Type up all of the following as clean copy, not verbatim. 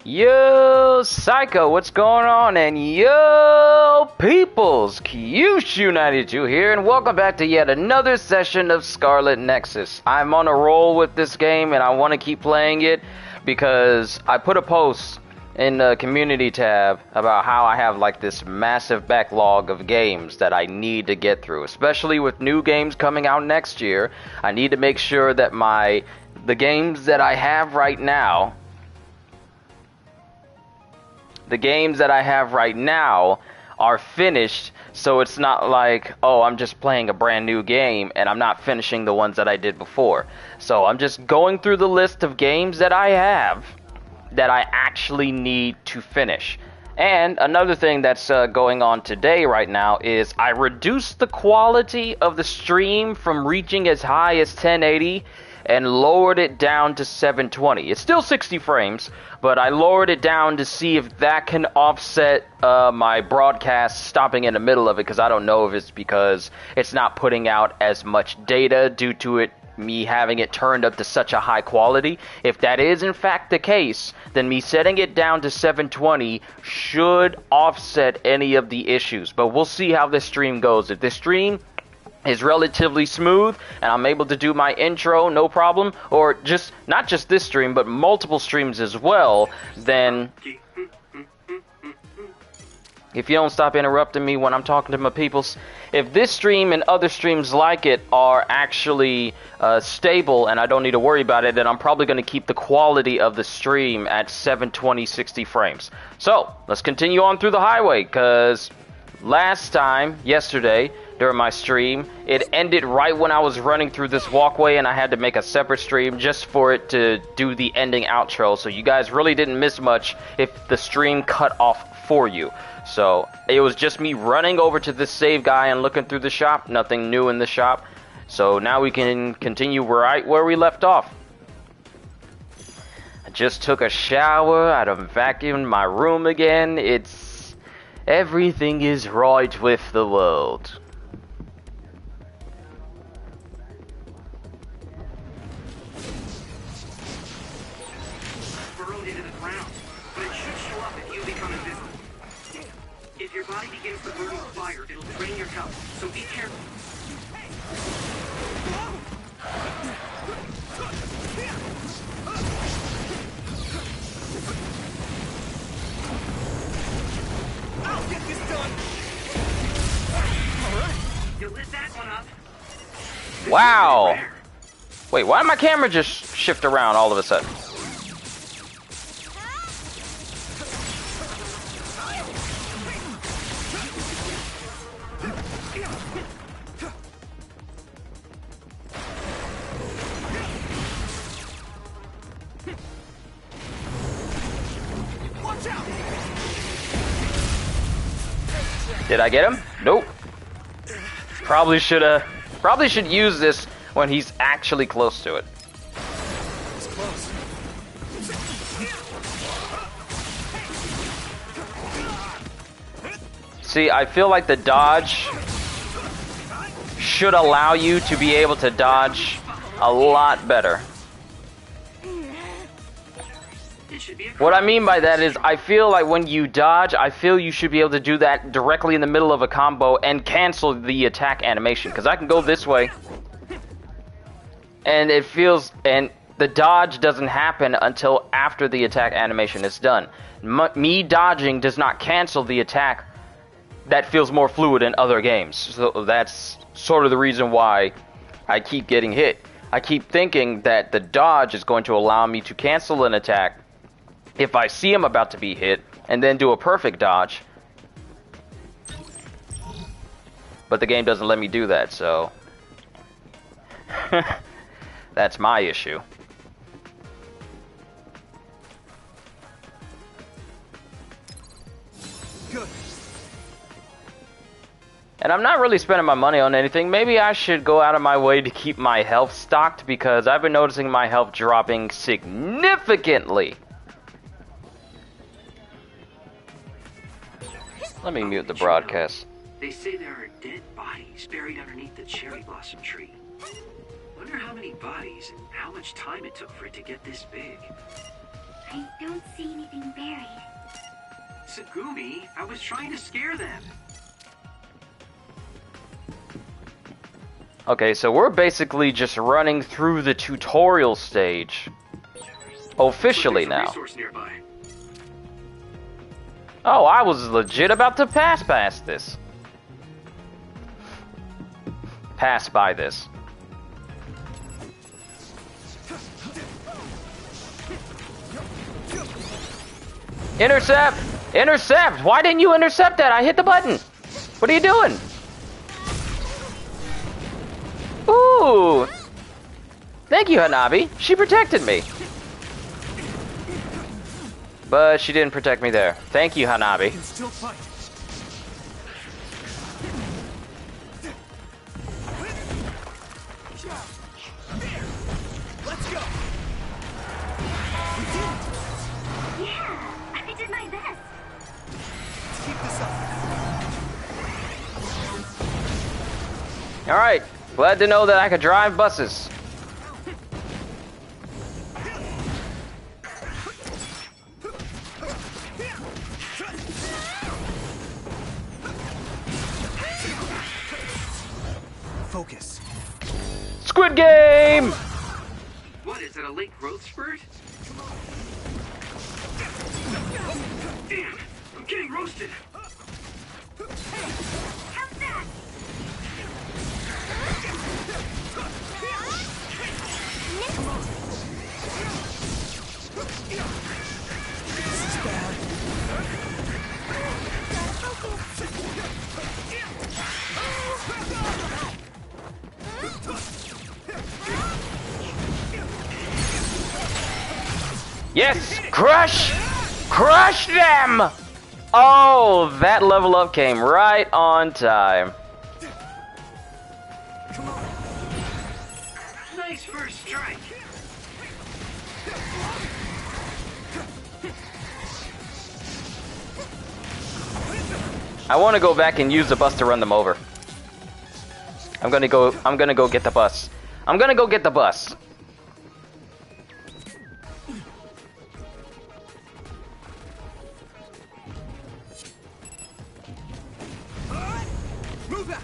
Yo, Psycho, what's going on? And yo, peoples, Kyushu92 here, and welcome back to yet another session of Scarlet Nexus. I'm on a roll with this game, and I want to keep playing it because I put a post in the community tab about how I have like this massive backlog of games that I need to get through, especially with new games coming out next year. I need to make sure that the games that I have right now are finished, so it's not like, oh, I'm just playing a brand new game and I'm not finishing the ones that I did before. So I'm just going through the list of games that I have that I actually need to finish. And another thing that's going on today right now is I reduced the quality of the stream from reaching as high as 1080 and lowered it down to 720. It's still 60 frames, but I lowered it down to see if that can offset my broadcast stopping in the middle of it, because I don't know if it's because it's not putting out as much data due to me having it turned up to such a high quality. If that is in fact the case, then me setting it down to 720 should offset any of the issues. But we'll see how this stream goes. If this stream is relatively smooth and I'm able to do my intro no problem, or just not just this stream but multiple streams as well, then if you don't stop interrupting me when I'm talking to my peoples, if this stream and other streams like it are actually stable and I don't need to worry about it, then I'm probably going to keep the quality of the stream at 720 60 frames. So let's continue on through the highway, because yesterday during my stream, it ended right when I was running through this walkway, and I had to make a separate stream just for it to do the ending outro. So you guys really didn't miss much if the stream cut off for you. So it was just me running over to this save guy and looking through the shop. Nothing new in the shop. So now we can continue right where we left off. I just took a shower. I done vacuumed my room again. Everything is right with the world. Burrowed into the ground, but it should show up if you become invisible. If your body begins to burn with fire, it'll drain your health, so be careful. I'll get this done! Alright. You lit that one up. Wow! Wait, why did my camera just shift around all of a sudden? Did I get him? Nope. Probably should use this when he's actually close to it. It's close. See, I feel like the dodge should allow you to be able to dodge a lot better. What I mean by that is, I feel like when you dodge, I feel you should be able to do that directly in the middle of a combo and cancel the attack animation. Because I can go this way, and and the dodge doesn't happen until after the attack animation is done. Me dodging does not cancel the attack. That feels more fluid in other games. So that's sort of the reason why I keep getting hit. I keep thinking that the dodge is going to allow me to cancel an attack if I see him about to be hit, and then do a perfect dodge. But the game doesn't let me do that, so that's my issue. Good. And I'm not really spending my money on anything. Maybe I should go out of my way to keep my health stocked, because I've been noticing my health dropping significantly. Let me mute the broadcast. They say there are dead bodies buried underneath the cherry blossom tree. Wonder how many bodies and how much time it took for it to get this big. I don't see anything buried. Tsugumi, I was trying to scare them. Okay, so we're basically just running through the tutorial stage. Officially But there's a now. resource nearby. Oh, I was legit about to pass past this. Pass by this. Intercept! Intercept! Why didn't you intercept that? I hit the button. What are you doing? Ooh! Thank you, Hanabi. She protected me. But she didn't protect me there. Thank you, Hanabi. Can still fight. Let's go. We did it. Yeah, I did my best. Let's keep this up. Alright. Glad to know that I could drive buses. Focus. Squid Game! What, is it a late growth spurt? Damn, I'm getting roasted. How's that? This is bad. Yes! Crush! Crush them! Oh, that level up came right on time. Nice first strike. I want to go back and use the bus to run them over. I'm gonna go get the bus. I'm gonna go get the bus. Move out.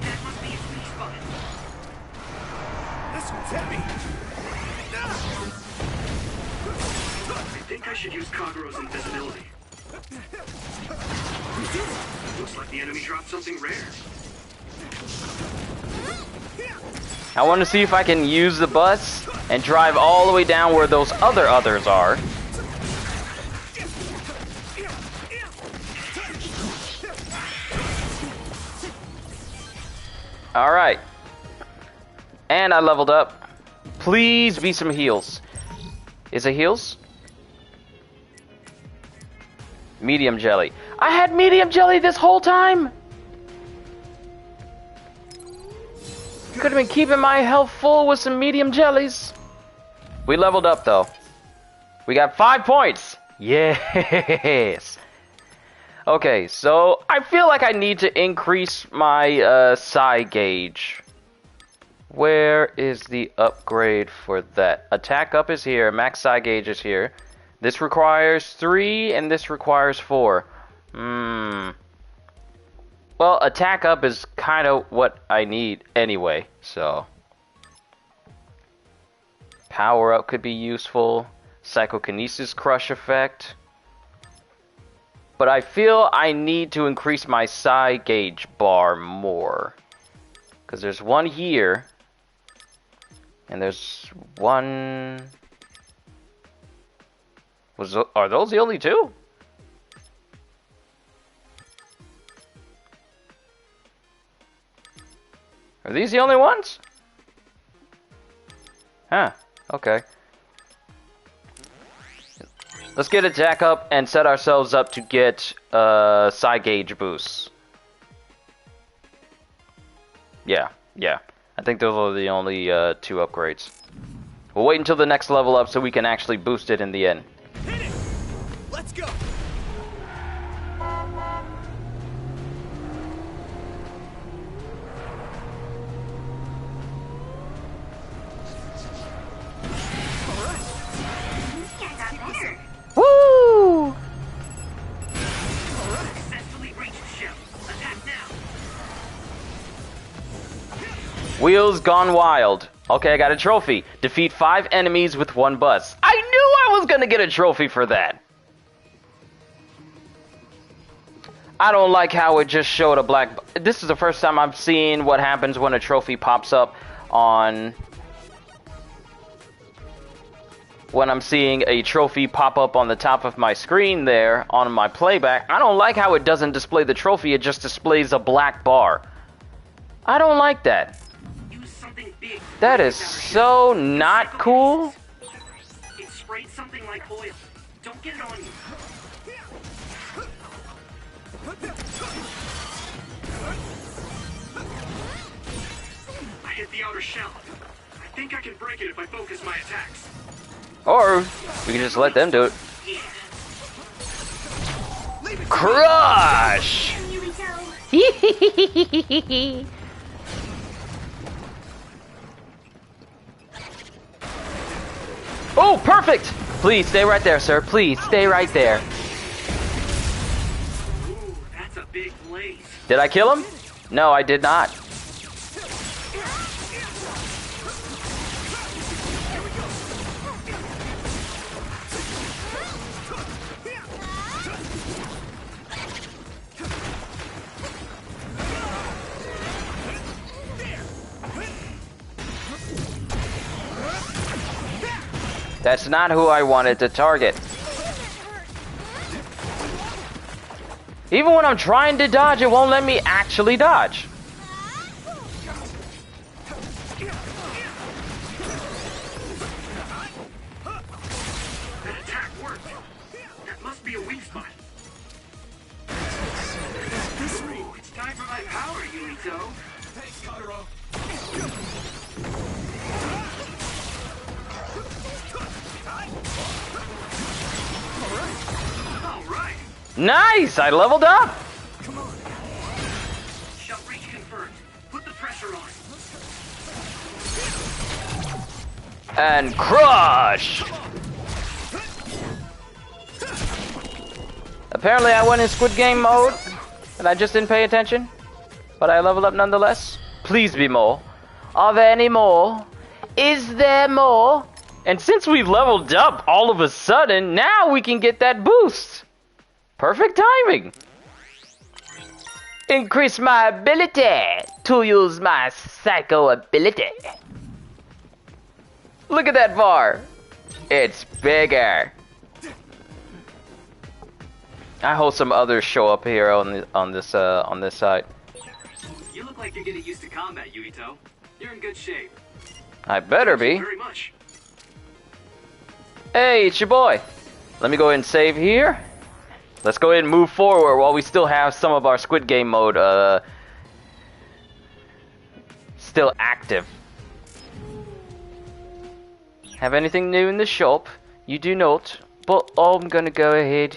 That must be a sweet spot. This one's heavy. I think I should use Kagero's invisibility. We did it. Looks like the enemy dropped something rare. I want to see if I can use the bus and drive all the way down where those others are. Alright. And I leveled up. Please be some heals. Is it heals? Medium jelly. I had medium jelly this whole time! Could have been keeping my health full with some medium jellies. We leveled up though. We got 5 points. Yes. Okay, so I feel like I need to increase my psi gauge. Where is the upgrade for that? Attack up is here. Max psi gauge is here. This requires 3 and this requires 4. Well, attack up is kind of what I need anyway, so. Power up could be useful. Psychokinesis crush effect. But I feel I need to increase my psi gauge bar more. Because there's one here. And there's one... Are those the only two? Are these the only ones? Huh, okay. Let's get attack up and set ourselves up to get psi gauge boosts. Yeah. I think those are the only 2 upgrades. We'll wait until the next level up so we can actually boost it in the end. Hit it. Let's go. Wheels gone wild. Okay, I got a trophy. Defeat 5 enemies with 1 bus. I knew I was gonna get a trophy for that. I don't like how it just showed a black... This is the first time I've seen what happens when a trophy pops up on... When I'm seeing a trophy pop up on the top of my screen there on my playback. I don't like how it doesn't display the trophy, it just displays a black bar. I don't like that. Use something big. That is so not cool. It sprayed something like oil. Don't get it on you. I hit the outer shell. I think I can break it if I focus my attacks. Or we can just let them do it. Yeah. Crush! Oh, perfect! Please stay right there, sir. Please stay right there. Ooh, that's a big blaze. Did I kill him? No, I did not. That's not who I wanted to target. Even when I'm trying to dodge, it won't let me actually dodge. That attack worked. That must be a weak spot. Ooh, it's time for my power, Yumito. Thanks, Totoro. All right. Nice! I leveled up! Come on. Shell reach confirmed. Put the pressure on. And crush! Apparently I went in Squid Game mode, and I just didn't pay attention. But I leveled up nonetheless. Please be more. Are there any more? Is there more? And since we leveled up all of a sudden, now we can get that boost. Perfect timing. Increase my ability to use my psycho ability. Look at that bar. It's bigger. I hope some others show up here on this side. You look like you're getting used to combat, Yuito. You're in good shape. I better Thank you be. very much. Hey, it's your boy. Let me go ahead and save here. Let's go ahead and move forward while we still have some of our Squid Game mode still active. Have anything new in the shop? You do not, but I'm gonna go ahead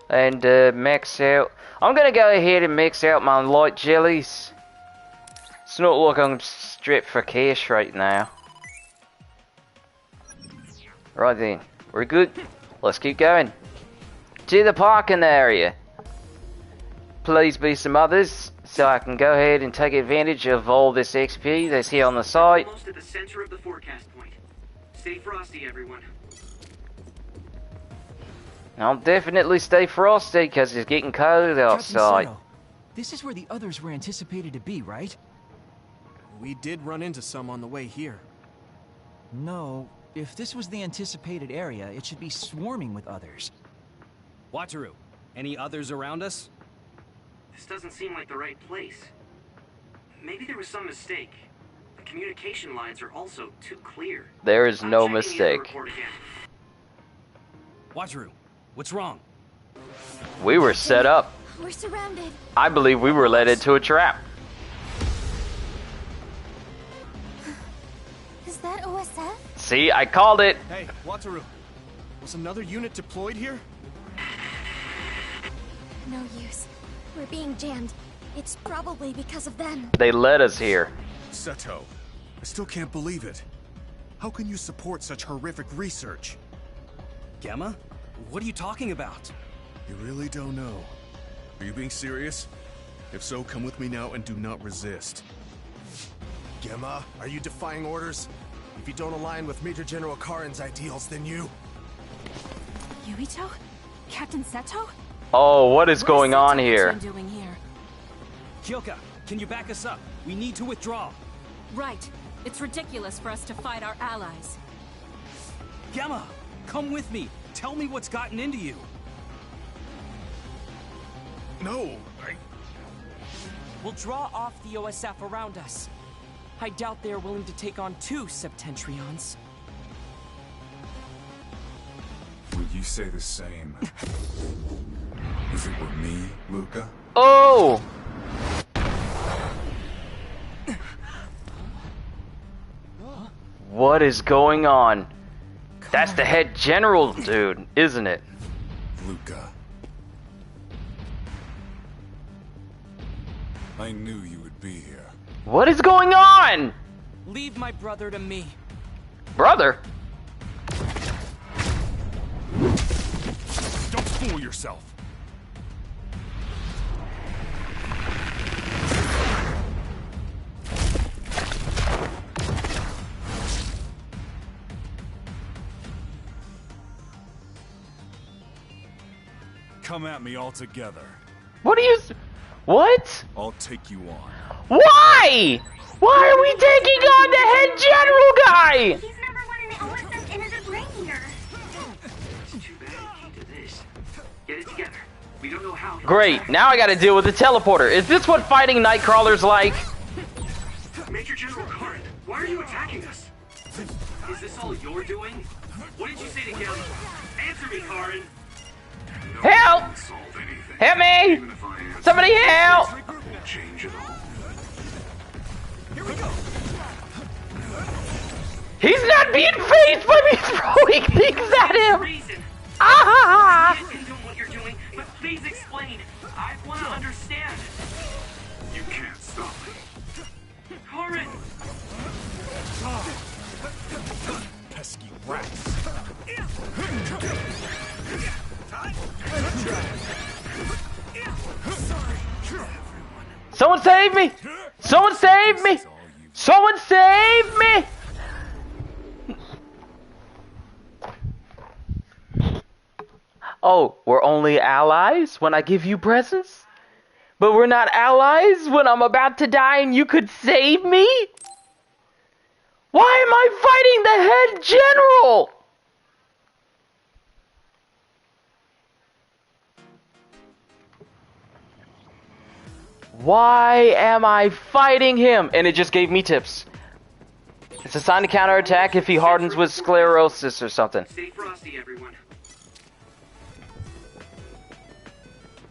and max out. I'm gonna go ahead and max out my light jellies. It's not like I'm strapped for cash right now. Right then, we're good. Let's keep going. To the parking area. Please be some others, so I can go ahead and take advantage of all this XP that's here on the site. Almost at the center of the forecast point. Stay frosty, everyone. I'll definitely stay frosty because it's getting cold outside. Captain Zero, this is where the others were anticipated to be, right? We did run into some on the way here. No, if this was the anticipated area, it should be swarming with others. Wataru, any others around us? This doesn't seem like the right place. Maybe there was some mistake. The communication lines are also too clear. There is I'm no checking the mistake. report again. Wataru, what's wrong? We were set up. We're surrounded. I believe we were led into a trap. Is that OSF? See, I called it. Hey, Wataru. Was another unit deployed here? No use. We're being jammed. It's probably because of them. They led us here. Seto, I still can't believe it. How can you support such horrific research? Gemma? What are you talking about? You really don't know. Are you being serious? If so, come with me now and do not resist. Gemma, are you defying orders? If you don't align with Major General Karin's ideals, then you... Yuito? Captain Seto? Oh, what is going What is on Seto here? doing here? Kyoka, can you back us up? We need to withdraw. Right. It's ridiculous for us to fight our allies. Gemma, come with me. Tell me what's gotten into you. No, We'll draw off the OSF around us. I doubt they are willing to take on 2 Septentrions. Would you say the same if it were me, Luca? Oh! What is going on? That's the head general dude, isn't it? Luca. I knew you would be here. What is going on? Leave my brother to me. Brother? don't fool yourself. Come at me all together. What are you... What? I'll take you on. Why? Why are we taking on the head general guy? He's number 1 in the OSF and is a brain eater. It's too bad it came to this. Get it together. We don't know how. Great, now I gotta deal with the teleporter. Is this what fighting Nightcrawler's like? Major General Karin, why are you attacking us? Is this all you're doing? What did you say to Gil? Answer me, Karin. Help! Help me! Somebody help! Change it all. He's not being phased by me throwing things at him! Reason. Ah! I can't condone what you're doing, but please explain. I want to understand. You can't stop me. Karin! Pesky rats. Someone save me! Someone save me! Someone save me! Oh, we're only allies when I give you presents? But we're not allies when I'm about to die and you could save me? Why am I fighting the head general? Why am I fighting him? And it just gave me tips. It's a sign to counterattack if he hardens with sclerosis or something. Stay frosty, everyone.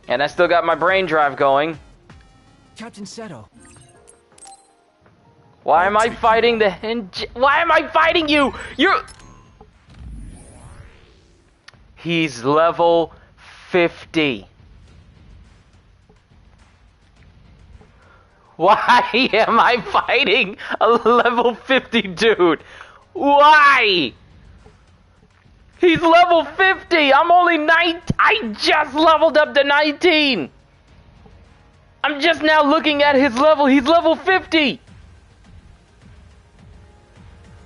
And I still got my brain drive going. Captain Seto. Why am I fighting the Why am I fighting you? You're... He's level 50. Why am I fighting a level 50 dude? Why? He's level 50. I'm only 9. I just leveled up to 19. I'm just now looking at his level. He's level 50.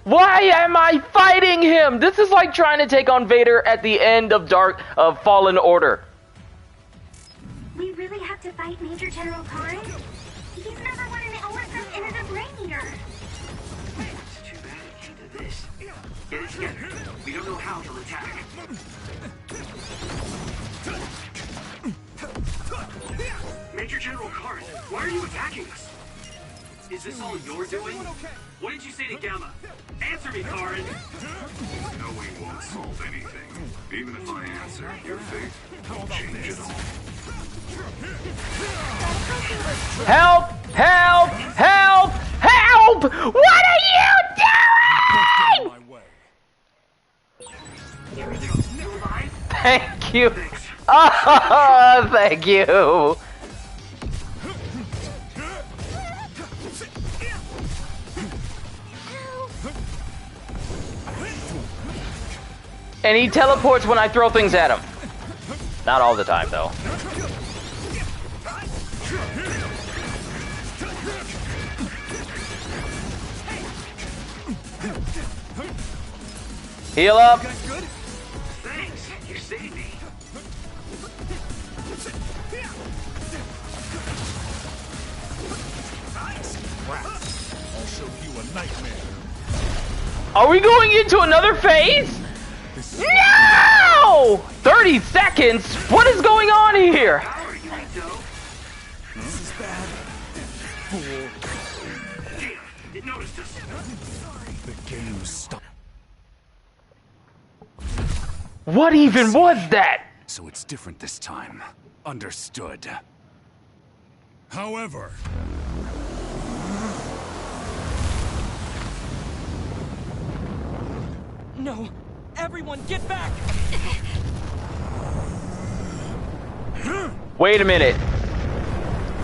Why am I fighting him? This is like trying to take on Vader at the end of Fallen Order. We really have to fight Major General Karin? He's number 1 in the OSF and is a brain eater. It's too bad it came to this. Get it together. We don't know how to attack. Major General Karin, why are you attacking us? Is this all you're doing? What did you say to Gamma? Answer me, Karin. Knowing won't solve anything. Even if I answer, your fate won't change it all. Help! Help! Help! Help! What are you doing? My way. You're still alive? Thank you. Oh, thank you. And he teleports when I throw things at him. Not all the time, though. Heal up. You guys good? Thanks, you saved me. I'll show you a nightmare. Are we going into another phase? No! 30 seconds? What is going on here? How are you, Ito? This is bad. Fool. Damn, it noticed us. The game stopped. What even was that? So it's different this time. Understood. However, No! Everyone, get back! Wait a minute.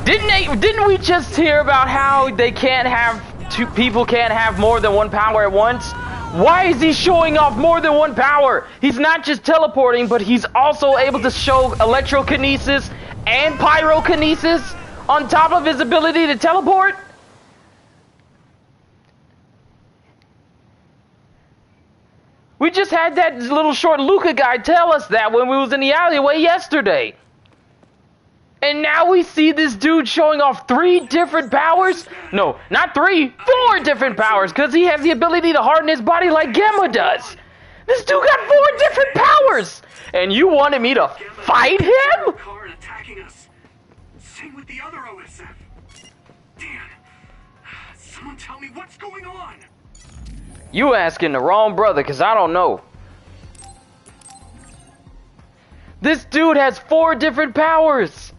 Didn't we just hear about how they can't have people can't have more than one power at once? Why is he showing off more than one power? He's not just teleporting, but he's also able to show electrokinesis and pyrokinesis on top of his ability to teleport? We just had that little short Luca guy tell us that when we was in the alleyway yesterday. And now we see this dude showing off 3 different powers? No, not 3, 4 different powers, because he has the ability to harden his body like Gemma does. This dude got 4 different powers! And you wanted me to fight him? Car and attacking us. Same with the other OSF. Dan, someone tell me what's going on. You asking the wrong brother, because I don't know. This dude has 4 different powers.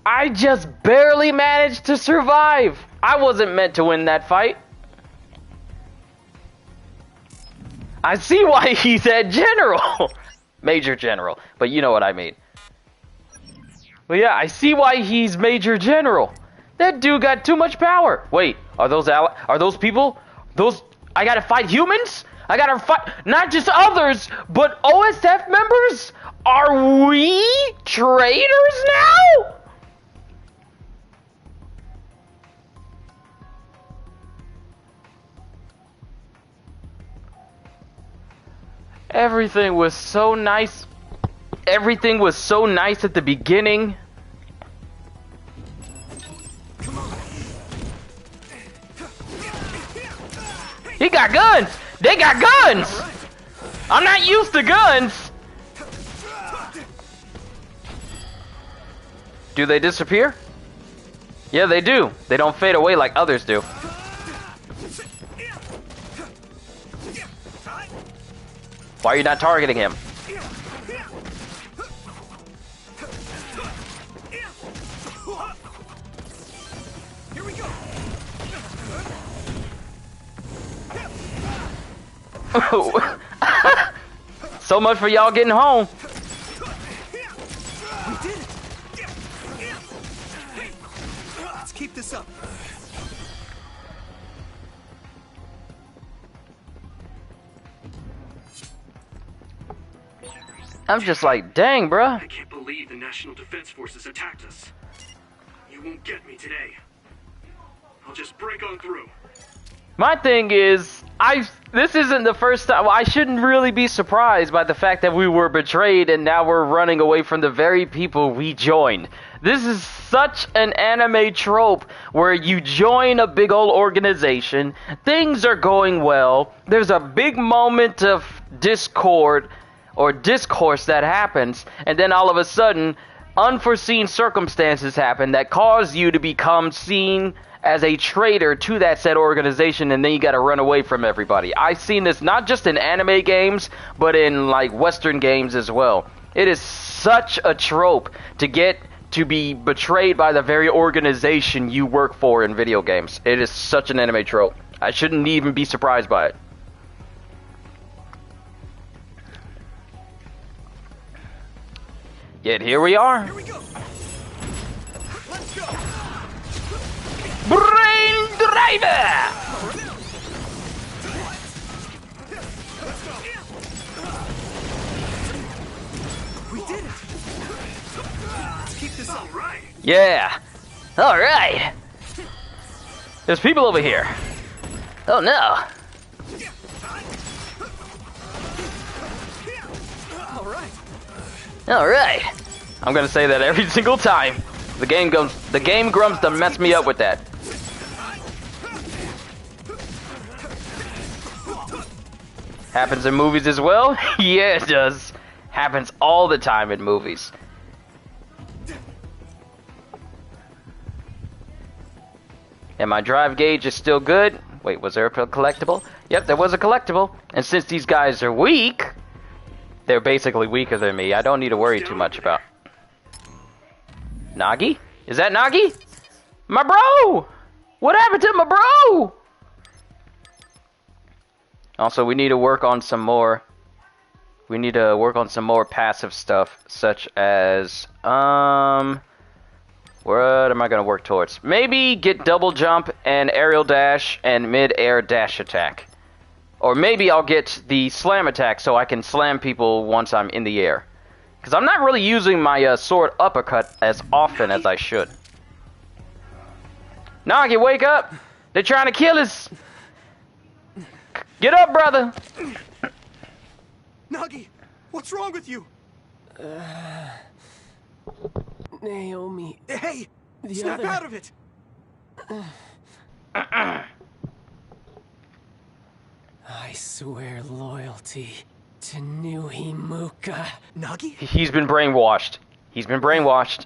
I just barely managed to survive. I wasn't meant to win that fight. I see why he's at General. Major General. But you know what I mean. Well, yeah, I see why he's Major General. That dude got too much power. Wait, are those people? I gotta fight humans? I gotta fight not just others, but OSF members? Are we traitors now? Everything was so nice. Everything was so nice at the beginning. He got guns! They got guns! I'm not used to guns! Do they disappear? Yeah, they do. They don't fade away like others do. Why are you not targeting him? Here we go! So much for y'all getting home. We did it! Let's keep this up. I'm just like, dang, bruh. I can't believe the National Defense Forces attacked us. You won't get me today. I'll just break on through. My thing is, this isn't the first time. Well, I shouldn't really be surprised by the fact that we were betrayed and now we're running away from the very people we joined. This is such an anime trope where you join a big old organization, things are going well, there's a big moment of discord or discourse that happens, and then all of a sudden, unforeseen circumstances happen that cause you to become seen as a traitor to that said organization, and then you gotta run away from everybody. I've seen this not just in anime games, but in like Western games as well. It is such a trope to be betrayed by the very organization you work for in video games. It is such an anime trope. I shouldn't even be surprised by it. Yet here we are. Here we go! Let's go! Brain Driver! We did it! Let's keep this up. All right. Yeah. Alright. There's people over here. Oh no. Alright. I'm gonna say that every single time. The game grumps to mess me up with that. Happens in movies as well? Yeah, it does. Happens all the time in movies. And my drive gauge is still good. Wait, was there a collectible? Yep, there was a collectible. And since these guys are weak, they're basically weaker than me. I don't need to worry too much about. Nagi? Is that Nagi? My bro! What happened to my bro? Also, we need to work on some more. We need to work on some more passive stuff, such as what am I gonna work towards? Maybe get double jump and aerial dash and mid-air dash attack. Or maybe I'll get the slam attack so I can slam people once I'm in the air. Because I'm not really using my sword uppercut as often as I should. Nagi, wake up! They're trying to kill us! Get up, brother! Nagi, what's wrong with you? Naomi. Hey! Snap out of it! I swear loyalty to New Himuka. Nagi? He's been brainwashed. He's been brainwashed.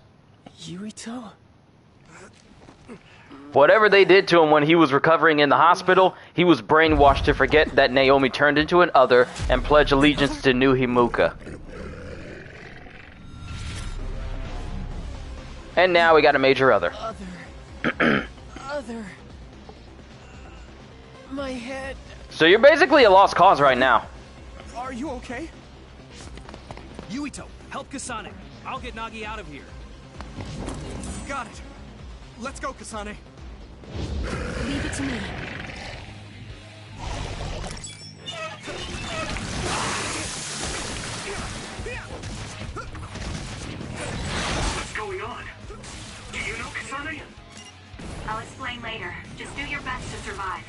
Yuito? Whatever they did to him when he was recovering in the hospital, he was brainwashed to forget that Naomi turned into an other and pledge allegiance to New Himuka. And now we got a major other. Other. My head. So you're basically a lost cause right now. Are you okay? Yuito, help Kasane. I'll get Nagi out of here. Got it. Let's go, Kasane. Leave it to me. What's going on? Do you know Kasane? I'll explain later. Just do your best to survive.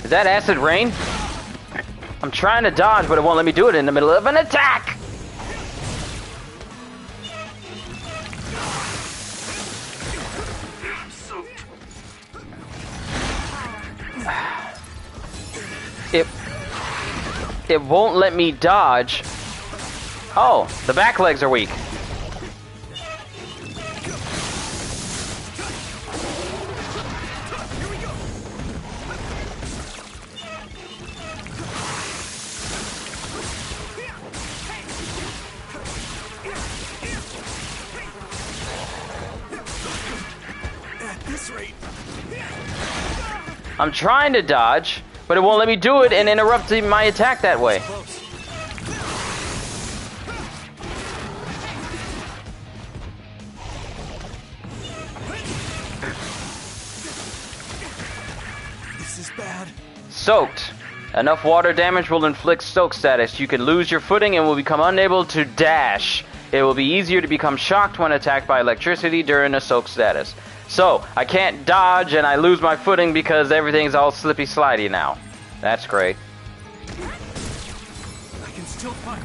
Is that acid rain? I'm trying to dodge, but it won't let me do it in the middle of an attack! I'm soaked. It won't let me dodge. Oh, the back legs are weak. I'm trying to dodge, but it won't let me do it and interrupt my attack that way. This is bad. Soaked. Enough water damage will inflict soak status. You can lose your footing and will become unable to dash. It will be easier to become shocked when attacked by electricity during a soak status. So, I can't dodge and I lose my footing because everything's all slippy slidey now. That's great. I can still fight.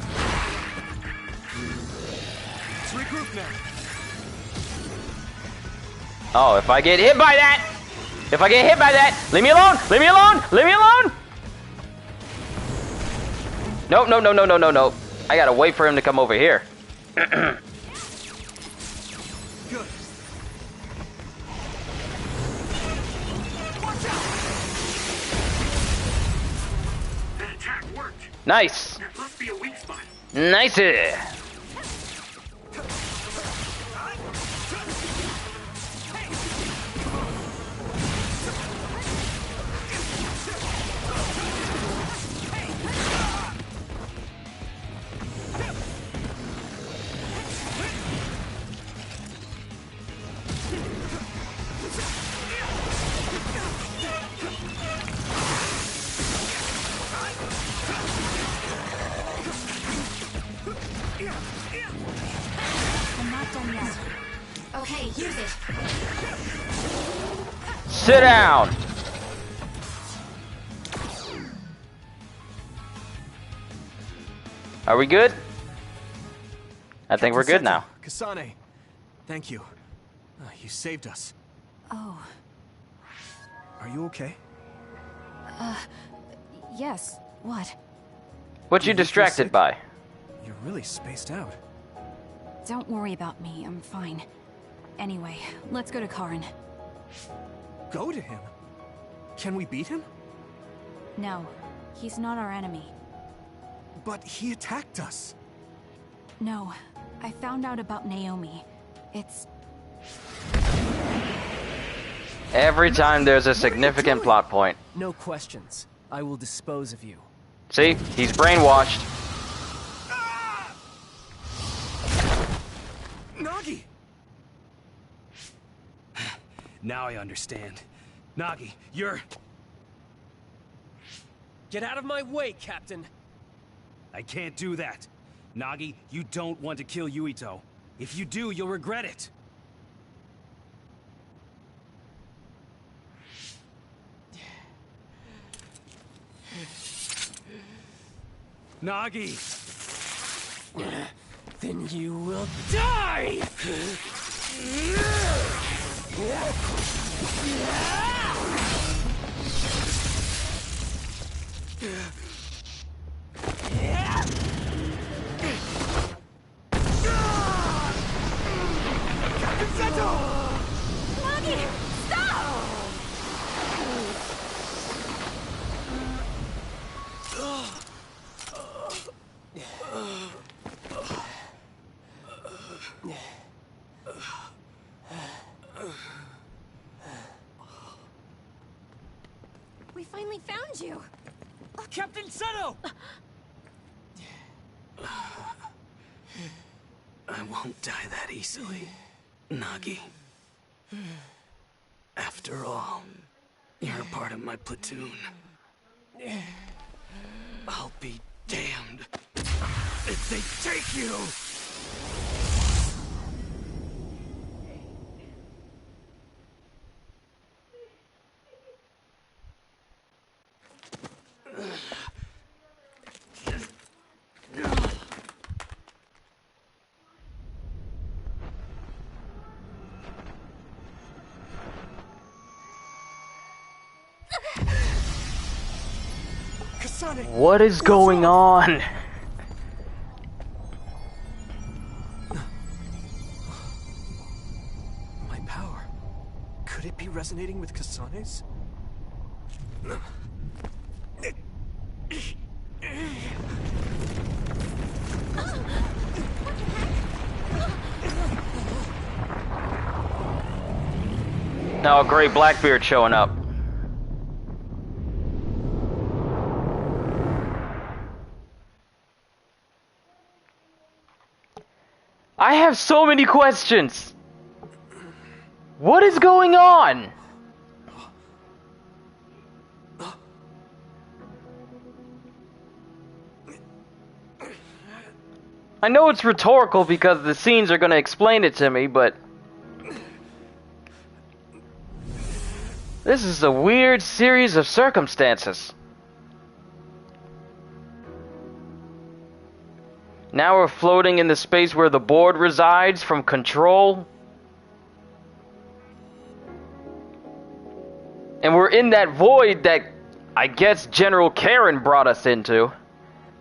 Let's regroup now. Oh, if I get hit by that! If I get hit by that! Leave me alone! Leave me alone! Leave me alone! No, no, no, no, no, no, no. I gotta wait for him to come over here. Good. That attack worked. Nice. There must be a weak spot. Nice. I'm not done yet. Okay, use it. Sit down. Are we good? I think we're good now. Kasane, thank you. You saved us. Oh, Are you okay? yes. What? What you You feel distracted sick? by? You're really spaced out. Don't worry about me. I'm fine. Anyway, let's go to Karin. Go to him? Can we beat him? No, he's not our enemy. But he attacked us. No, I found out about Naomi. It's... Every time there's a significant plot point. No questions. I will dispose of you. See? He's brainwashed. Nagi! Now I understand. Nagi, you're... Get out of my way, Captain! I can't do that. Nagi, you don't want to kill Yuito. If you do, you'll regret it. Nagi! Then you will die! Nagi! Stop! We finally found you! Captain Seto! I won't die that easily, Nagi. After all, you're a part of my platoon. I'll be damned if they take you! Kasane! What is going on? My power. Could it be resonating with Kasane's? Oh, great, Blackbeard showing up. I have so many questions. What is going on? I know it's rhetorical because the scenes are going to explain it to me, but this is a weird series of circumstances. Now we're floating in the space where the board resides from Control. And we're in that void that I guess General Karen brought us into.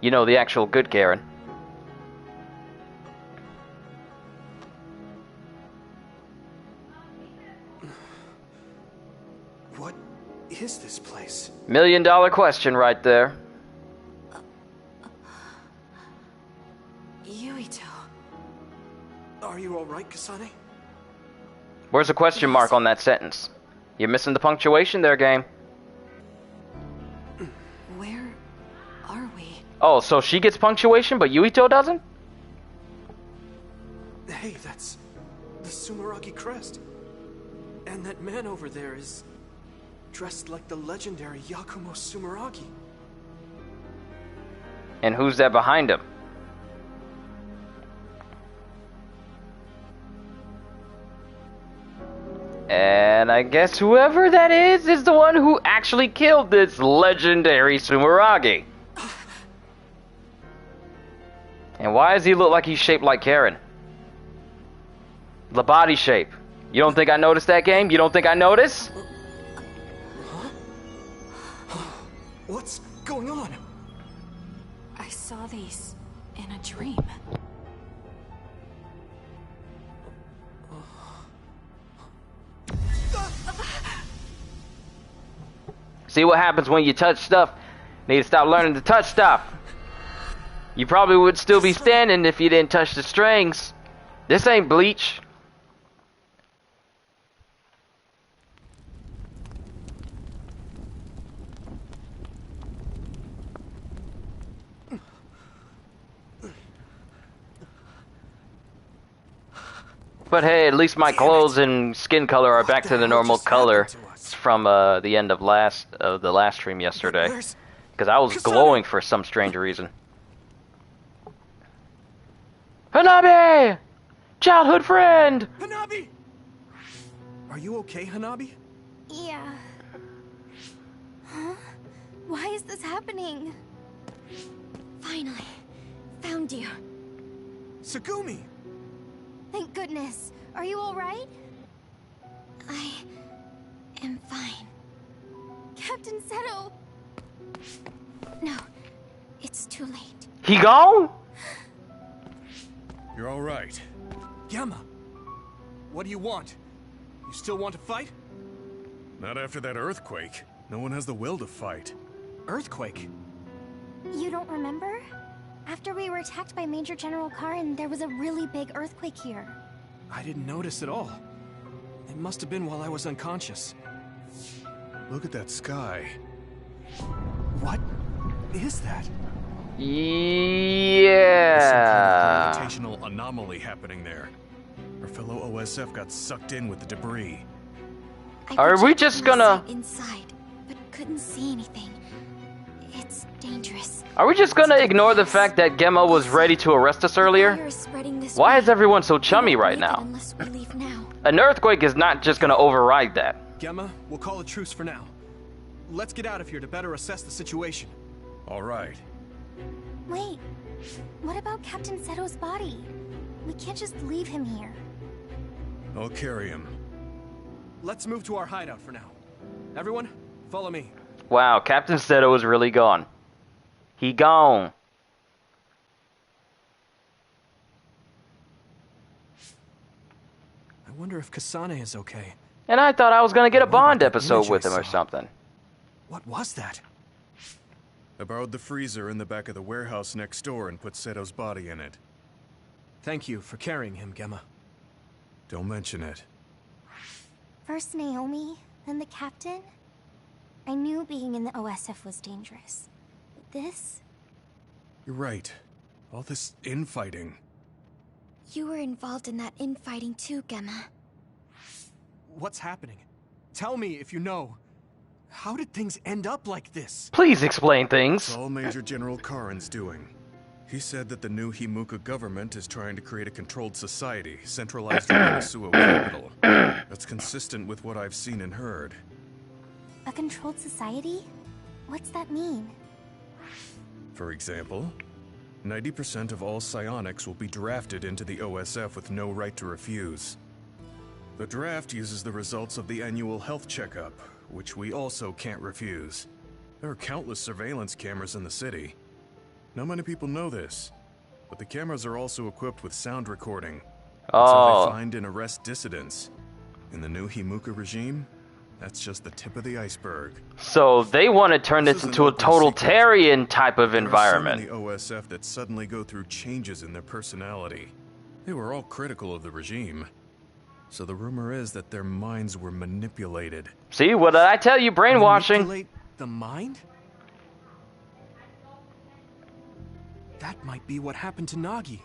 You know, the actual good Karen. What is this place? $1 million question right there. Yuito. Are you alright, Kasane? Where's the question mark on that sentence? You're missing the punctuation there, game. Where are we? Oh, so she gets punctuation, but Yuito doesn't? Hey, that's the Sumeragi crest. And that man over there is dressed like the legendary Yakumo Sumeragi. And who's that behind him? And I guess whoever that is the one who actually killed this legendary Sumeragi. why does he look like he's shaped like Karen? The body shape. You don't think I noticed that, game? You don't think I noticed? What's going on? I saw these in a dream. See what happens when you touch stuff? Need to stop learning to touch stuff. You probably would still be standing if you didn't touch the strings. This ain't Bleach. But hey, at least my clothes and skin color are back to the normal color from the end of the last stream yesterday. Because I was glowing for some strange reason. Hanabi! Childhood friend! Hanabi! Are you okay, Hanabi? Yeah. Huh? Why is this happening? Finally, found you. Tsugumi! Thank goodness. Are you alright? I am fine. Captain Seto! No, it's too late. He gone? You're all right. Gemma! What do you want? You still want to fight? Not after that earthquake. No one has the will to fight. Earthquake? You don't remember? After we were attacked by Major General Karin, there was a really big earthquake here. I didn't notice at all. It must have been while I was unconscious. Look at that sky. What is that? Yeah. There's some kind of gravitational anomaly happening there. Our fellow OSF got sucked in with the debris. Are we just gonna... inside, but couldn't see anything. It's dangerous. Are we just gonna ignore the fact that Gemma was ready to arrest us earlier? Why is everyone so chummy right now? An earthquake is not just gonna override that. Gemma, we'll call a truce for now. Let's get out of here to better assess the situation. All right. Wait, what about Captain Seto's body? We can't just leave him here. I'll carry him. Let's move to our hideout for now. Everyone, follow me. Wow, Captain Seto is really gone. He gone. I wonder if Kasane is okay. And I thought I was gonna get a Bond episode with him or something. What was that? I borrowed the freezer in the back of the warehouse next door and put Seto's body in it. Thank you for carrying him, Gemma. Don't mention it. First Naomi, then the captain. I knew being in the OSF was dangerous. But this? You're right. All this infighting. You were involved in that infighting too, Gemma. What's happening? Tell me if you know. How did things end up like this? Please explain things. It's all Major General Karin's doing. He said that the new Himuka government is trying to create a controlled society, centralized in the Suo capital. That's consistent with what I've seen and heard. A controlled society? What's that mean? For example, 90% of all psionics will be drafted into the OSF with no right to refuse. The draft uses the results of the annual health checkup, which we also can't refuse. There are countless surveillance cameras in the city. Not many people know this, but the cameras are also equipped with sound recording. That's how they find and arrest dissidents. In the new Himuka regime, that's just the tip of the iceberg. So they want to turn this into a totalitarian type of environment. There are some in the OSF that suddenly go through changes in their personality. They were all critical of the regime. So the rumor is that their minds were manipulated. See, what did I tell you? Brainwashing. Manipulate the mind? That might be what happened to Nagi.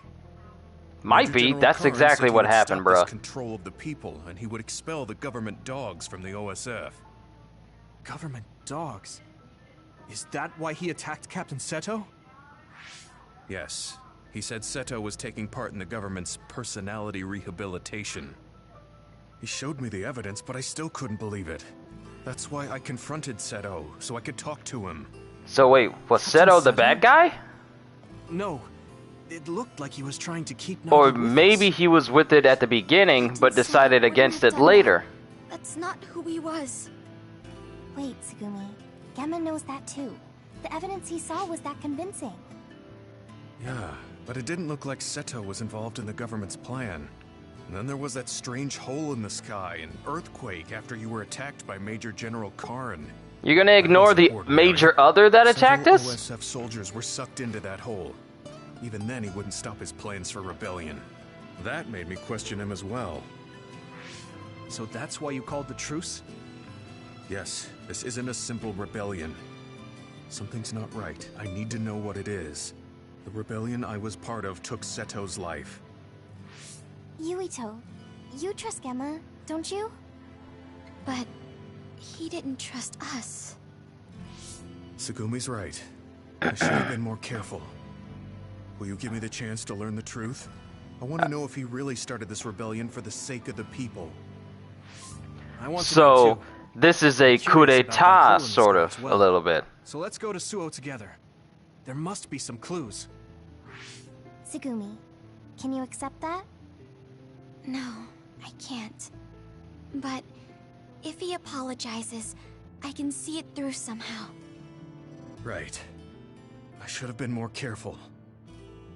Might be. That's exactly what happened, bruh. Control of the people, and he would expel the government dogs from the OSF. Government dogs? Is that why he attacked Captain Seto? Yes. He said Seto was taking part in the government's personality rehabilitation. He showed me the evidence, but I still couldn't believe it. That's why I confronted Seto, so I could talk to him. So wait, was Seto the bad guy? No. It looked like he was trying to keep Nagi Or with maybe us. he was with it at the beginning, but decided against it later. That's not who he was. Wait, Tsugumi. Gemma knows that too. The evidence he saw was that convincing. Yeah, but it didn't look like Seto was involved in the government's plan. And then there was that strange hole in the sky, an earthquake after you were attacked by Major General Karn. You're gonna ignore the major other that attacked us? Several OSF soldiers were sucked into that hole. Even then, he wouldn't stop his plans for rebellion. That made me question him as well. So that's why you called the truce? Yes, this isn't a simple rebellion. Something's not right. I need to know what it is. The rebellion I was part of took Seto's life. Yuito, you trust Gemma, don't you? But he didn't trust us. Tsugumi's right. I should have been more careful. Will you give me the chance to learn the truth? I want to know if he really started this rebellion for the sake of the people. I want to know So, too. this is a I'm coup curious about that d'etat, hole in the sort sky of, as well. a little bit. So let's go to Suo together. There must be some clues. Tsugumi, can you accept that? No, I can't. But if he apologizes, I can see it through somehow. Right. I should have been more careful.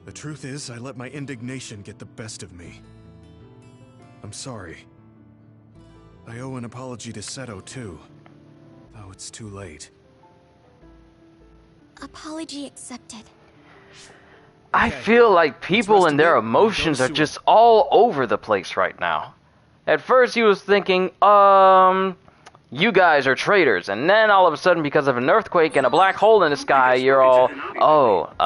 The truth is, I let my indignation get the best of me. I'm sorry. I owe an apology to Seto, too. Though it's too late. Apology accepted. I feel like people and their emotions are just all over the place right now. At first he was thinking, you guys are traitors, and then all of a sudden because of an earthquake and a black hole in the sky, you're all, What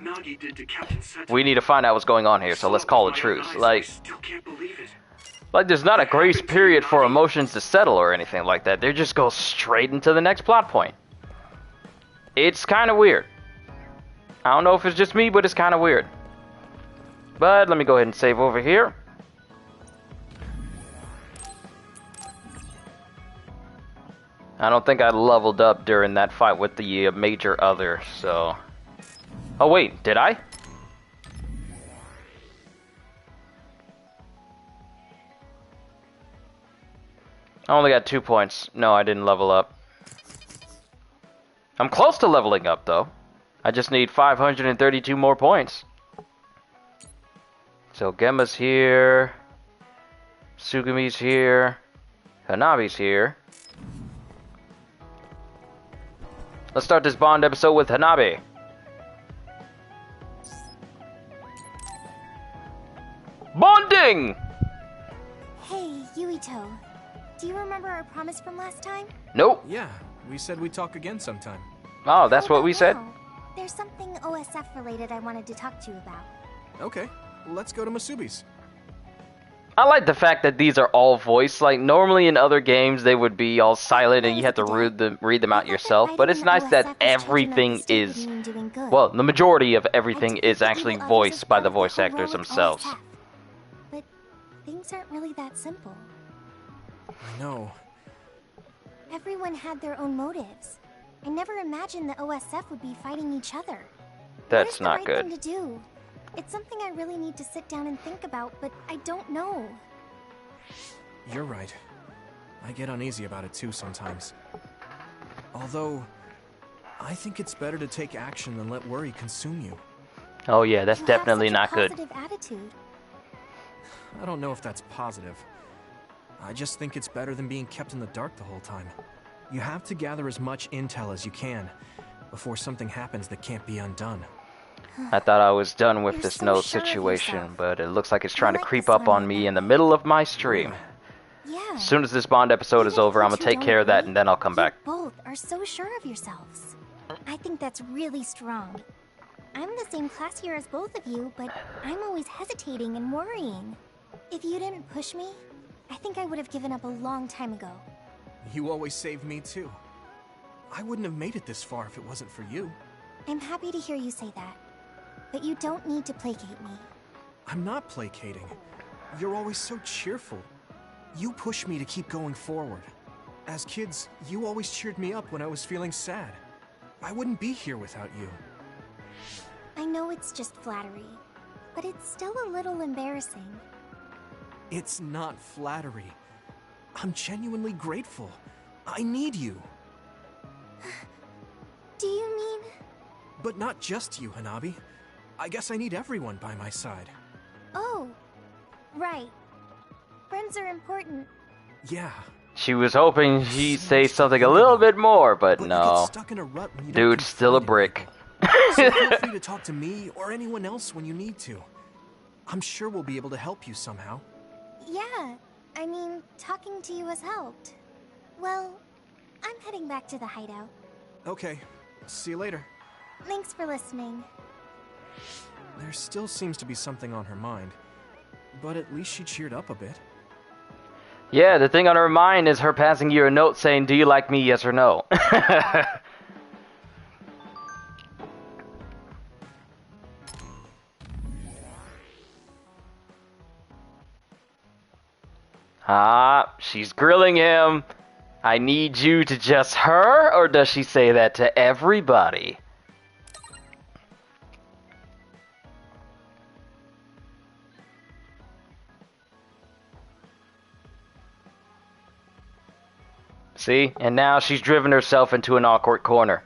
Nagi did to Captain Seto. we need to find out what's going on here, so let's call it truce. Like, Still can't believe it. there's not a grace period for emotions to settle or anything like that. They just go straight into the next plot point. It's kind of weird. I don't know if it's just me, but it's kind of weird. But let me go ahead and save over here. I don't think I leveled up during that fight with the major other, so... Oh wait, did I? I only got 2 points. No, I didn't level up. I'm close to leveling up, though. I just need 532 more points. So Gemma's here. Tsugumi's here. Hanabi's here. Let's start this Bond episode with Hanabi. Bonding! Hey, Yuito. Do you remember our promise from last time? Nope. Yeah, we said we'd talk again sometime. Oh, that's How what we about said? now? There's something OSF related I wanted to talk to you about. Okay, let's go to Masubi's. I like the fact that these are all voiced. Like, normally in other games they would be all silent and you have to read them out yourself. But it's nice that everything is... Well, the majority of everything is actually voiced by the voice actors themselves. But things aren't really that simple. I know. Everyone had their own motives. I never imagined the OSF would be fighting each other. That's not what is the right good. thing to do? It's something I really need to sit down and think about, but I don't know. You're right. I get uneasy about it too sometimes. Although, I think it's better to take action than let worry consume you. Oh yeah, that's You definitely have not such a good. positive attitude. I don't know if that's positive. I just think it's better than being kept in the dark the whole time. You have to gather as much intel as you can before something happens that can't be undone. I thought I was done with You're this so note sure of situation, yourself. but it looks like it's trying to like creep this up one on me right in the middle of my stream. Yeah. As soon as this Bond episode is Even if over, you I'm gonna two take don't care of that agree, and then I'll come you back. both are so sure of yourselves. I think that's really strong. I'm the same class year as both of you, but I'm always hesitating and worrying. If you didn't push me, I think I would have given up a long time ago. You always save me too. I wouldn't have made it this far if it wasn't for you. I'm happy to hear you say that. But you don't need to placate me. I'm not placating. You're always so cheerful. You push me to keep going forward. As kids, you always cheered me up when I was feeling sad. I wouldn't be here without you. I know it's just flattery, but it's still a little embarrassing. It's not flattery. I'm genuinely grateful. I need you. Do you mean? But not just you, Hanabi. I guess I need everyone by my side. Oh, right. Friends are important. Yeah. She was hoping she'd say something a little bit more, but You no. get stuck in a rut when you don't Dude's still a confide in brick. So feel free to talk to me or anyone else when you need to. I'm sure we'll be able to help you somehow. Yeah, I mean, talking to you has helped. Well, I'm heading back to the hideout. Okay, see you later. Thanks for listening. There still seems to be something on her mind, but at least she cheered up a bit. Yeah, the thing on her mind is her passing you a note saying, "Do you like me, yes or no?" She's grilling him. I need you to just her, or does she say that to everybody? See? And now she's driven herself into an awkward corner.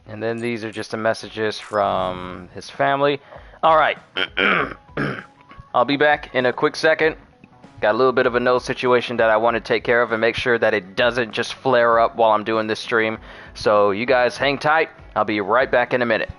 And then these are just the messages from his family. Alright. I'll be back in a quick second. Got a little bit of a nose situation that I want to take care of and make sure that it doesn't just flare up while I'm doing this stream. So you guys hang tight. I'll be right back in a minute.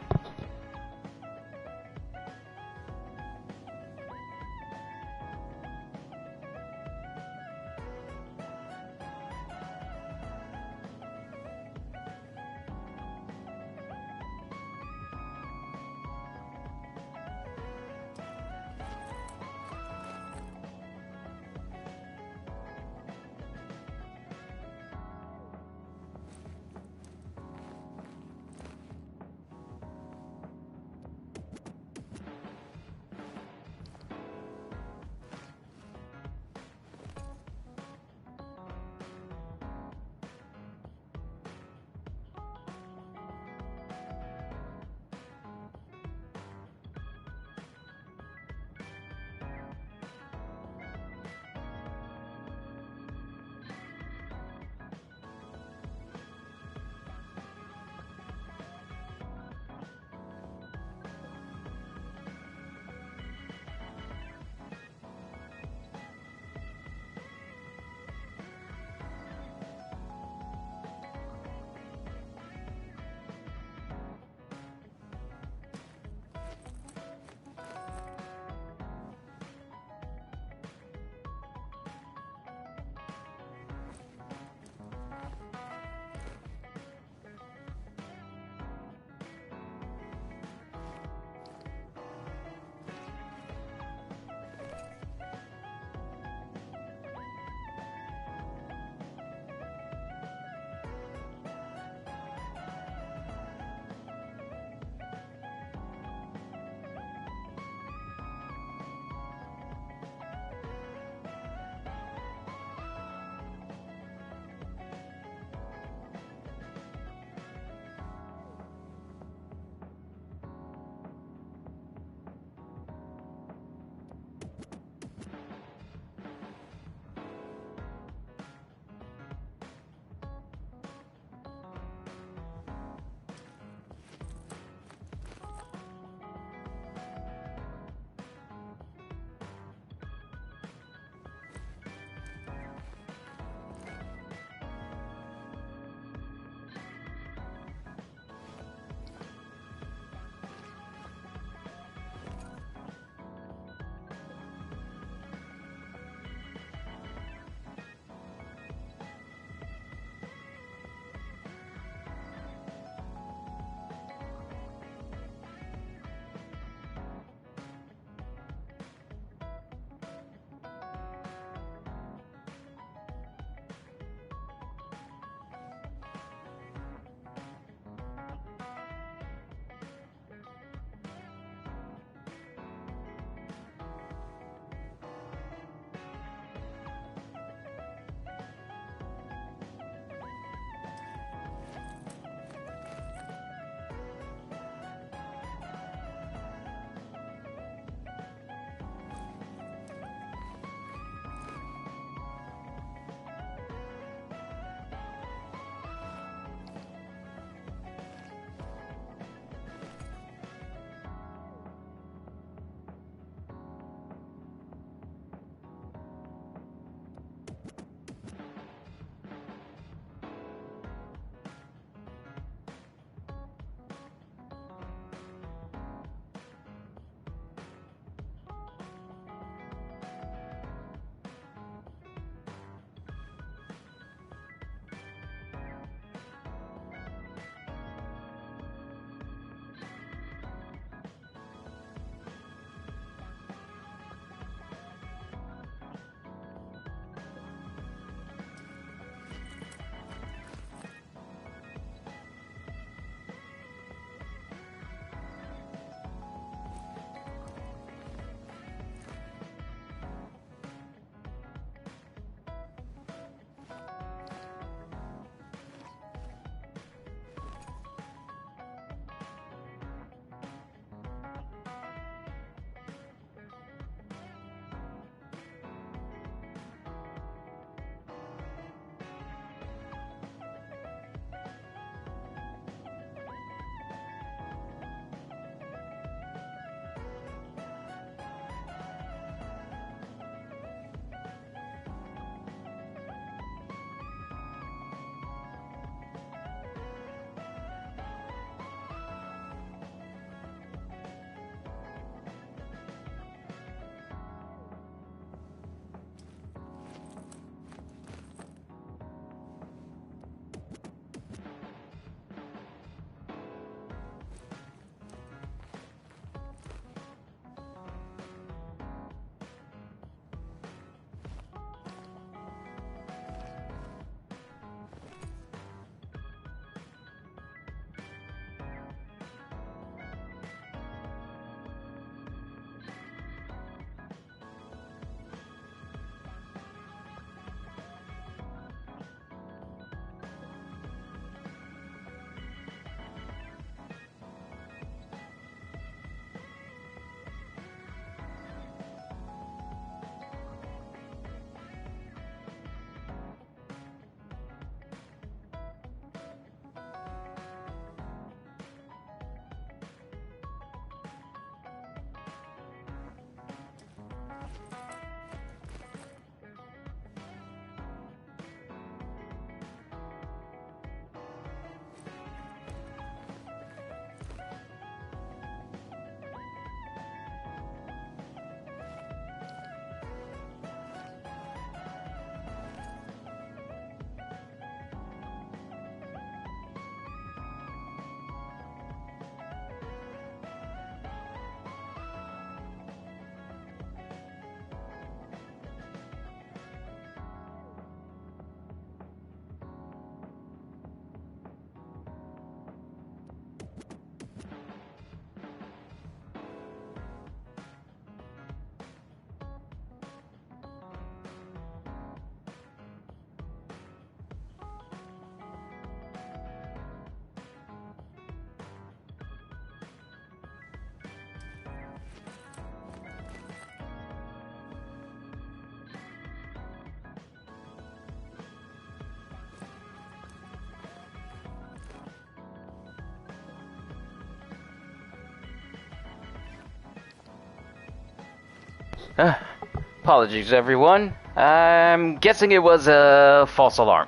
Apologies, everyone. I'm guessing it was a false alarm.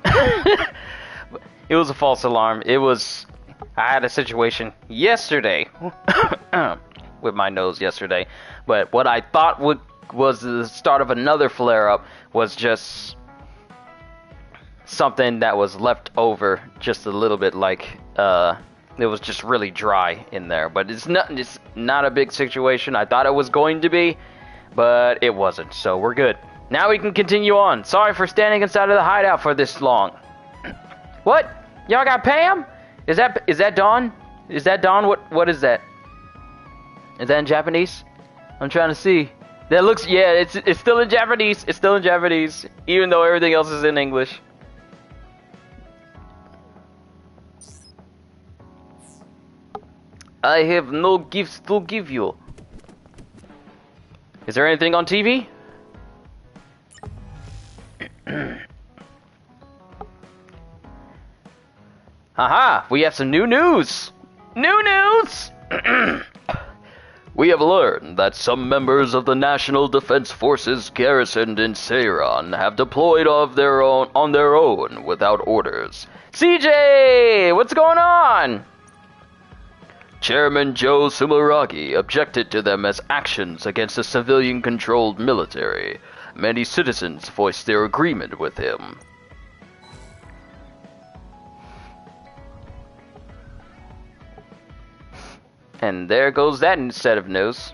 It was a false alarm. I had a situation yesterday with my nose yesterday, but what I thought was the start of another flare-up was just something that was left over just a little bit, like it was just really dry in there. But it's not a big situation. I thought it was going to be, but it wasn't. So we're good. Now we can continue on. Sorry for standing inside of the hideout for this long. What? Y'all got Pam? Is that Dawn? Is that Dawn? What is that? Is that in Japanese? I'm trying to see. That looks, yeah, it's still in Japanese. It's still in Japanese, even though everything else is in English. I have no gifts to give you. Is there anything on TV? Aha! We have some new news! New news! We have learned that some members of the National Defense Forces garrisoned in Seiran have deployed on their own without orders. CJ! What's going on? Chairman Joe Sumeragi objected to them as actions against a civilian-controlled military. Many citizens voiced their agreement with him. And there goes that set of news.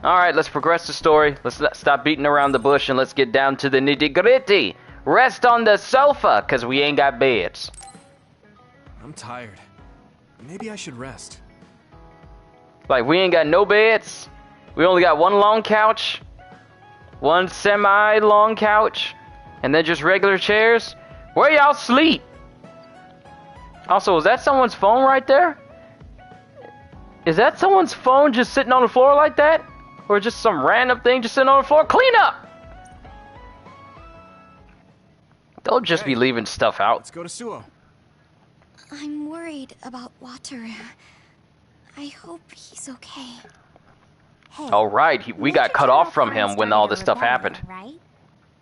Alright, let's progress the story. Let's stop beating around the bush and let's get down to the nitty-gritty. Rest on the sofa, because we ain't got beds. I'm tired. Maybe I should rest. Like, we ain't got no beds. We only got one long couch. One semi-long couch. And then just regular chairs. Where y'all sleep? Also, is that someone's phone right there? Is that someone's phone just sitting on the floor like that? Or just some random thing just sitting on the floor? Clean up! Don't just be leaving stuff out. Let's go to Suo. I'm worried about Wataru. I hope he's okay. Hey, Alright, we got cut off from him when all this stuff happened. Right?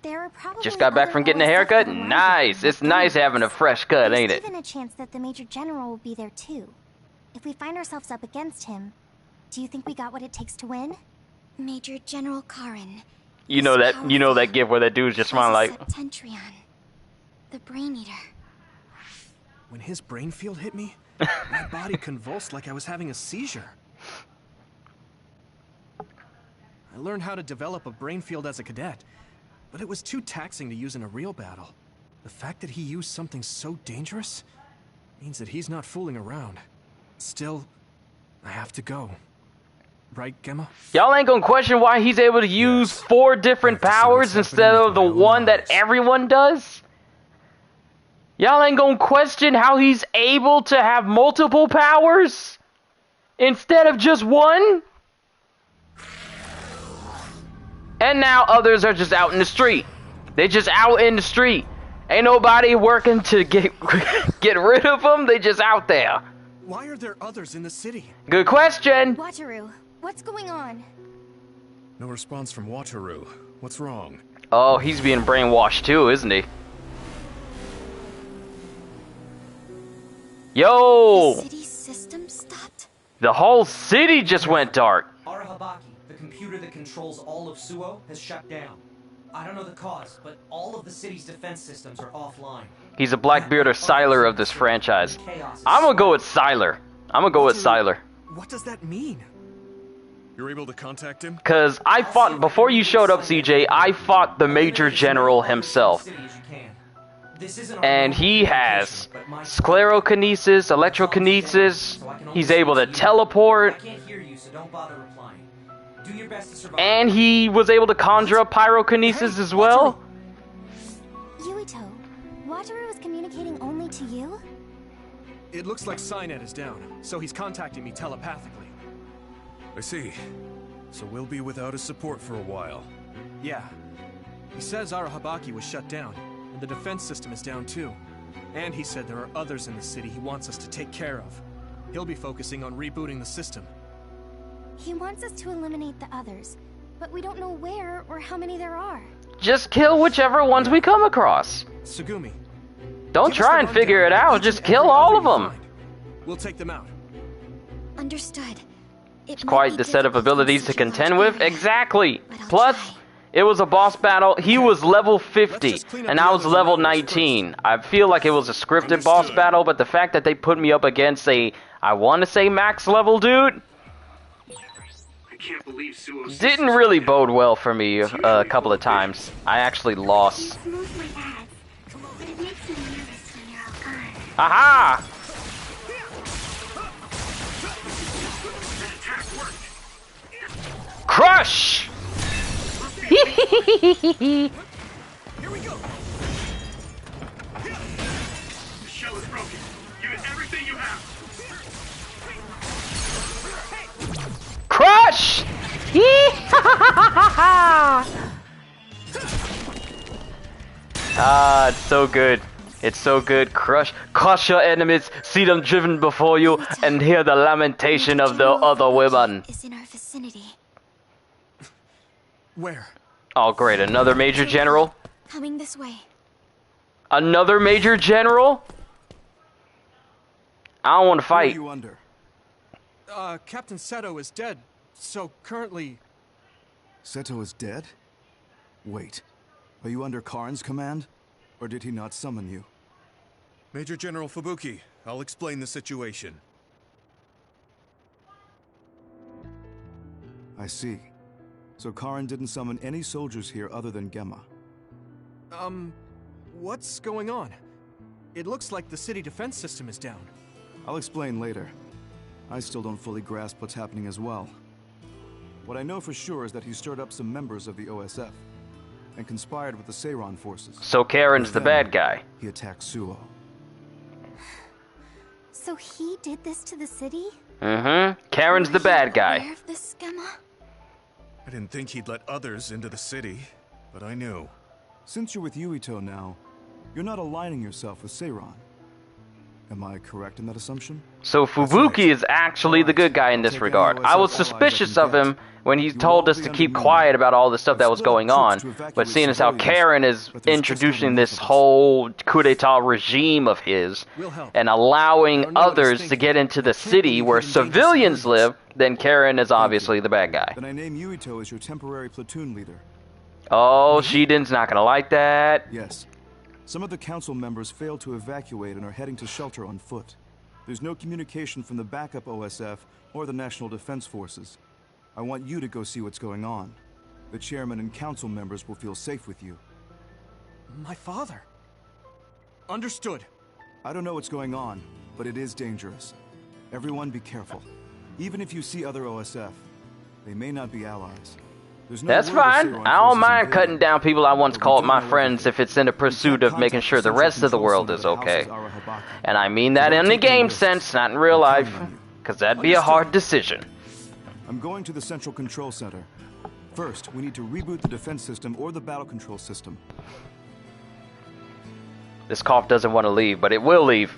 There are probably Just got back from getting a haircut? Nice! It's nice having a fresh cut, ain't it? There's even a chance that the Major General will be there too. If we find ourselves up against him, do you think we got what it takes to win? Major General Karin. You know that gif where that dude's just smiling like... Septentrion, the Brain Eater. When his brain field hit me, my body convulsed like I was having a seizure. I learned how to develop a brain field as a cadet, but it was too taxing to use in a real battle. The fact that he used something so dangerous means that he's not fooling around. Still, I have to go. Right, Gemma? Y'all ain't gonna question why he's able to use 4 different powers instead of the one that everyone does? Y'all ain't gonna question how he's able to have multiple powers instead of just one? And now others are just out in the street. They just out in the street. Ain't nobody working to get rid of them. They just out there. Why are there others in the city? Good question. Wataru, what's going on? No response from Wataru. What's wrong? Oh, he's being brainwashed too, isn't he? Yo! The city's system stopped? The whole city just went dark. Arahabaki, the computer that controls all of Suo, has shut down. I don't know the cause, but all of the city's defense systems are offline. He's a Blackbeard or Sylar of this franchise. I'm gonna go with Sylar. I'm gonna go with Sylar. What does that mean? You're able to contact him? Cause I fought, before you showed up, CJ, I fought the Major General himself. And he has sclerokinesis, electrokinesis, he's able to teleport, and he was able to conjure up pyrokinesis as well. Yuito, Wataru is communicating only to you? It looks like Cynet is down, so he's contacting me telepathically. I see. So we'll be without his support for a while. Yeah. He says Arahabaki was shut down, and the defense system is down too. And he said there are others in the city he wants us to take care of. He'll be focusing on rebooting the system. He wants us to eliminate the others, but we don't know where or how many there are. Just kill whichever ones we come across. Tsugumi. Don't try and figure it out, just kill all of them. We'll take them out. Understood. It's quite the set of abilities to contend with. Exactly. Plus, it was a boss battle. He was level 50, and I was level 19. I feel like it was a scripted boss battle, but the fact that they put me up against a, I want to say max level dude, I can't believe Suo's didn't really bode well for me a couple of times. I actually lost. It's mostly ads, but it makes me nervous when you're all gone. Aha! Crush! Here we go. The shell is broken. Give it everything you have. Crush! Ah, it's so good. It's so good. Crush your enemies, see them driven before you, and hear the lamentation of the other women. Is in our vicinity. Where? Oh, great. Another major general? Coming this way. Another major general? I don't want to fight. Who are you under? Captain Seto is dead, so currently... Seto is dead? Wait. Are you under Karn's command? Or did he not summon you? Major General Fubuki, I'll explain the situation. I see. So Karn didn't summon any soldiers here other than Gemma. What's going on? It looks like the city defense system is down. I'll explain later. I still don't fully grasp what's happening as well. What I know for sure is that he stirred up some members of the OSF and conspired with the Seiran forces. So Karen's the bad guy. He attacked Suo. So he did this to the city? Mm-hmm. Karen's the bad guy. Aware of this, Gemma? I didn't think he'd let others into the city, but I knew. Since you're with Yuito now, you're not aligning yourself with Seiran. Am I correct in that assumption? So Fubuki is actually the good guy in this regard. I was suspicious of him when he told us to keep quiet about all the stuff that was going on, but seeing as how Karen is introducing this whole coup d'etat regime of his and allowing others to get into the city where civilians live, then Karen is obviously the bad guy. Then I name Yuito as your temporary platoon leader. Oh, Shiden's not gonna like that. Yes. Some of the council members failed to evacuate and are heading to shelter on foot. There's no communication from the backup OSF or the National Defense Forces. I want you to go see what's going on. The chairman and council members will feel safe with you. My father. Understood. I don't know what's going on, but it is dangerous. Everyone be careful. Even if you see other OSF, they may not be allies. That's fine. I don't mind cutting down people I once called my friends if it's in the pursuit of making sure the rest of the world is okay. And I mean that in the game sense, not in real life, because that'd be a hard decision. I'm going to the Central Control Center. First, we need to reboot the defense system or the battle control system. This cough doesn't want to leave, but it will leave.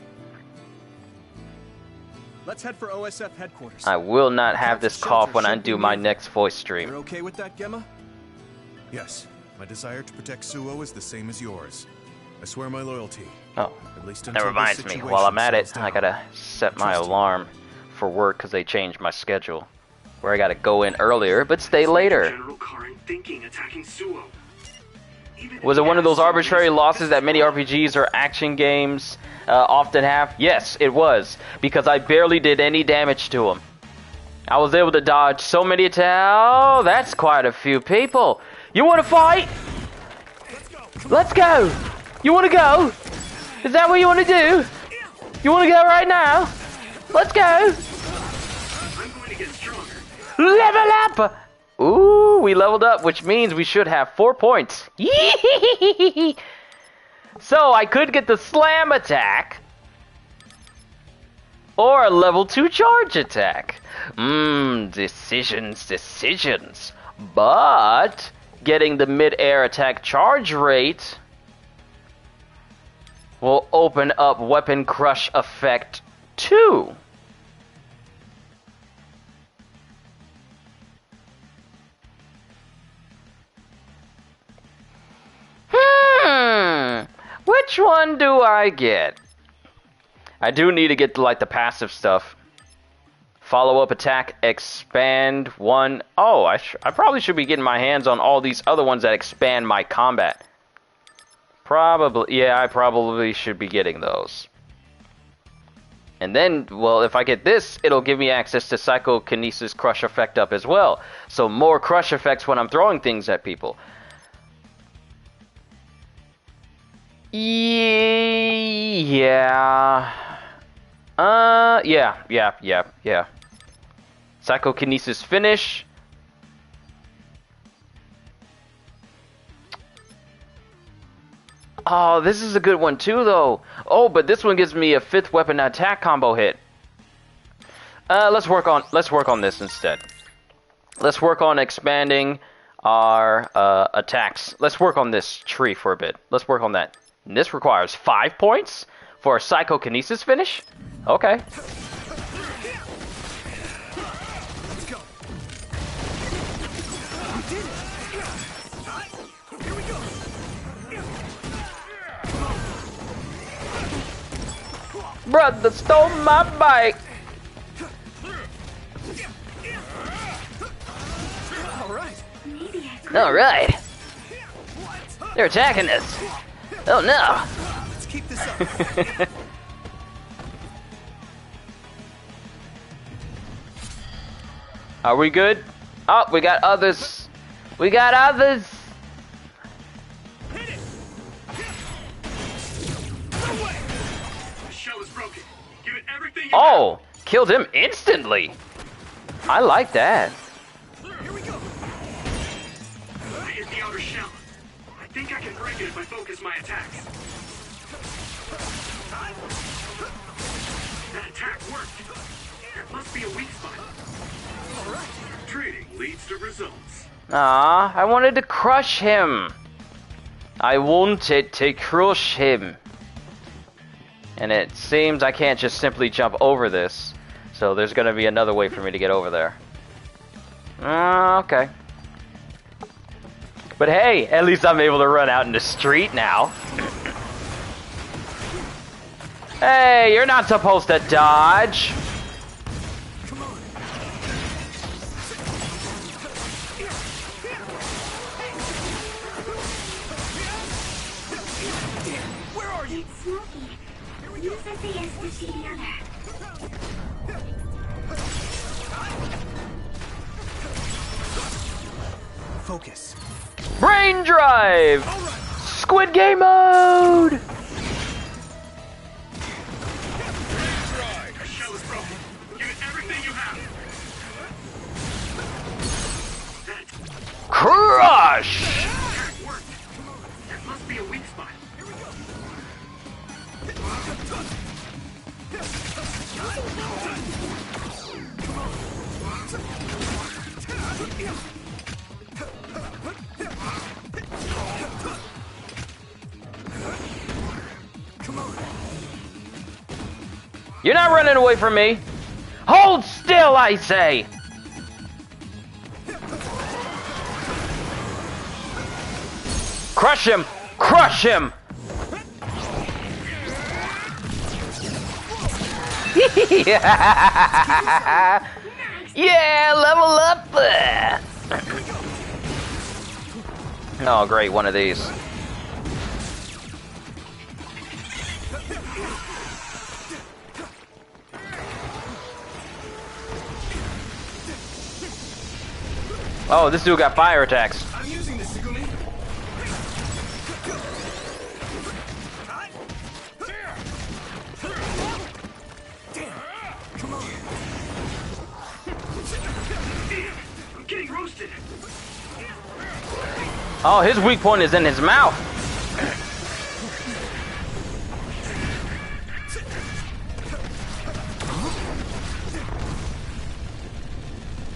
Let's head for OSF headquarters. I will not have this cough when I do my next voice stream. You're okay with that, Gemma? Yes. My desire to protect Suo is the same as yours. I swear my loyalty. Oh, at least that reminds me. While I'm at it, I gotta set my alarm for work because they changed my schedule. Where I gotta go in earlier, but stay later. General Karn thinking attacking Suo. Was it one of those arbitrary losses that many RPGs or action games often have? Yes, it was, because I barely did any damage to him. I was able to dodge so many attacks. Oh, that's quite a few people. You want to fight? Let's go. You want to go? Is that what you want to do? You want to go right now? Let's go. I'm going to get stronger. Level up. Ooh, we leveled up, which means we should have 4 points. So I could get the slam attack or a level 2 charge attack. Decisions. But getting the mid-air attack charge rate will open up weapon crush effect 2. Which one do I get? I do need to get like the passive stuff. Follow-up attack, expand one. Oh, I probably should be getting my hands on all these other ones that expand my combat. Probably, yeah, I probably should be getting those. And then, well, if I get this, it'll give me access to Psychokinesis Crush Effect up as well. So more Crush Effects when I'm throwing things at people. Yeah. Yeah. Psychokinesis finish. Oh, this is a good one too, though. Oh, but this one gives me a 5th weapon attack combo hit. Let's work on this instead. Let's work on expanding our attacks. Let's work on this tree for a bit. Let's work on that. And this requires 5 points for a Psychokinesis finish? Okay. Let's go. We did it. Here we go. Brother stole my bike. All right. They're attacking us. Oh no. Let's keep this up. Are we good? Oh, we got others. We got others. Hit it. No way. The shell is broken. Give it everything you Oh, killed him instantly. I like that. Here we go. I hit the outer shell. I think I can break it if I focus my attacks. That attack worked. There must be a weak spot. All right. Trading leads to results. Ah, I wanted to crush him. I wanted to crush him. And it seems I can't just simply jump over this. So there's going to be another way for me to get over there. Okay. But hey, at least I'm able to run out in the street now. Hey, you're not supposed to dodge. Come on. Where are you? It's Smokey. Use SAS to see the other. Focus. Brain drive! Squid Game mode! The shell is broken. Give it everything you have. Crush! That worked. There must be a weak spot. Come on. You're not running away from me. Hold still, I say. Crush him! Crush him! Yeah, level up! Oh, great, one of these. Oh, this dude got fire attacks. I'm using this, Segumi. Damn. Come on. I'm getting roasted. Oh, his weak point is in his mouth.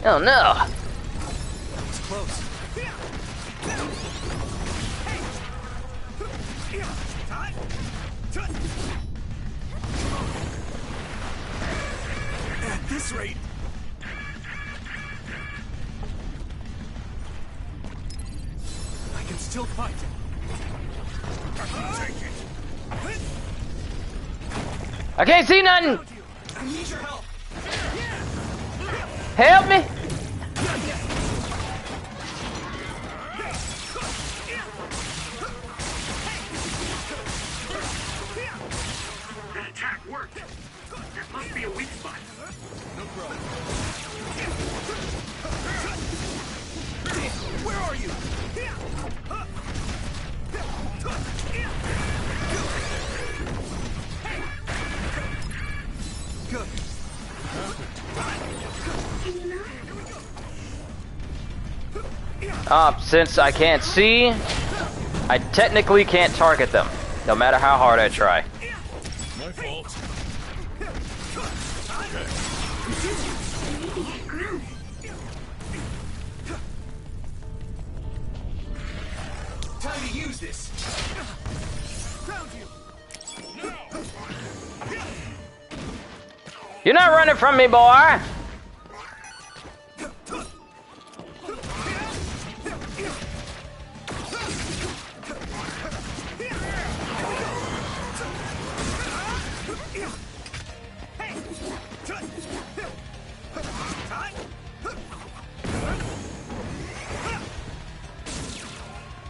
Oh no. It's close. At this rate. I can still fight. Take it. I can't see nothing! I need your help. Help me! That attack worked. That must be a weak spot. No problem. Where are you? Good. Since I can't see, I technically can't target them, no matter how hard I try. My fault. Time to use this. Found you. You're not running from me, boy!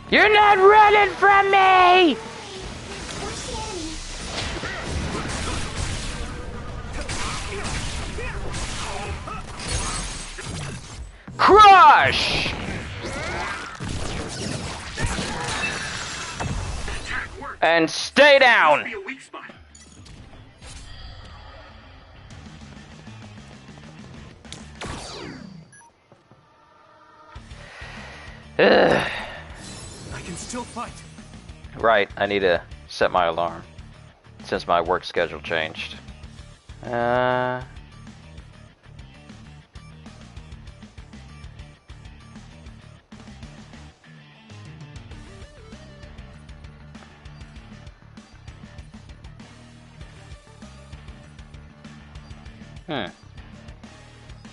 You're not running from me! Crush! And stay down! Be a weak spot. Ugh. I can still fight. Right, I need to set my alarm since my work schedule changed.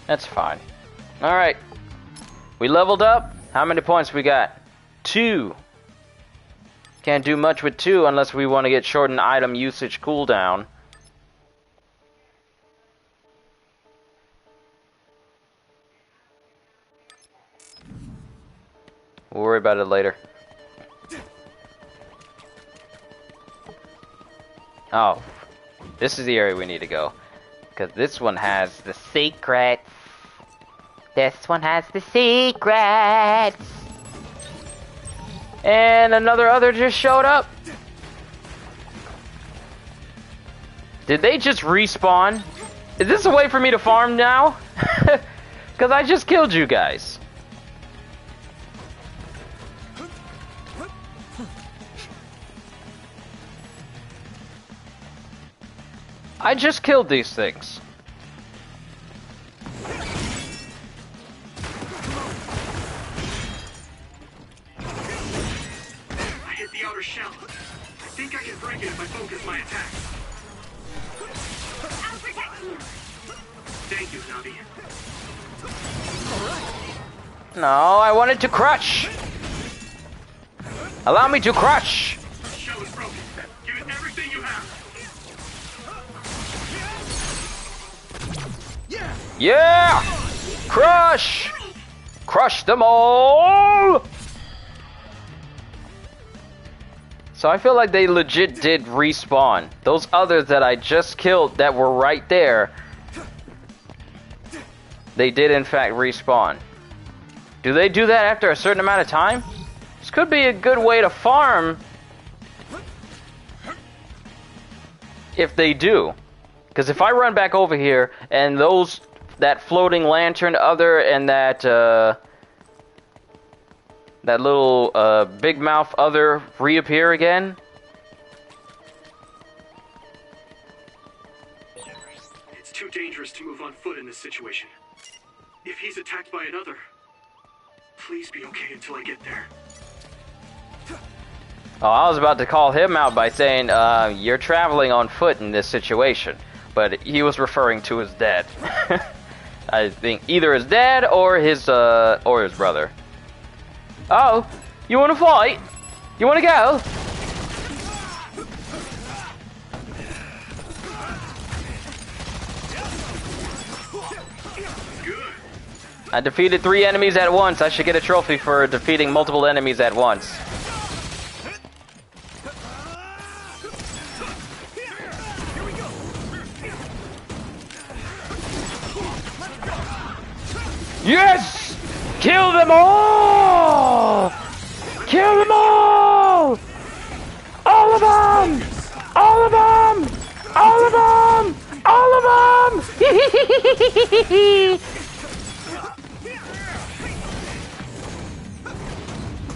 That's fine. Alright. We leveled up. How many points we got? 2. Can't do much with 2 unless we want to get shortened item usage cooldown. We'll worry about it later. Oh. This is the area we need to go. Because this one has the secrets. This one has the secrets. And another other just showed up. Did they just respawn? Is this a way for me to farm now? Because I just killed you guys. I just killed these things. I hit the outer shell. I think I can break it if I focus my attack. I'll protect you. Thank you, Navi. No, I wanted to crush. Allow me to crush. The shell is broken. Give it everything you have. Yeah! Crush! Crush them all! So I feel like they legit did respawn. Those others that I just killed that were right there, they did in fact respawn. Do they do that after a certain amount of time? This could be a good way to farm if they do. Because if I run back over here and that floating lantern other and that little big mouth other reappear again, It's too dangerous to move on foot in this situation. If he's attacked by another, please be okay until I get there. oh, I was about to call him out by saying you're traveling on foot in this situation, but he was referring to his dad. I think either his dad or his brother. Oh, you want to fight? You want to go? I defeated 3 enemies at once. I should get a trophy for defeating multiple enemies at once. Yes! Kill them all! Kill them all! All of them! All of them! All of them! All of them!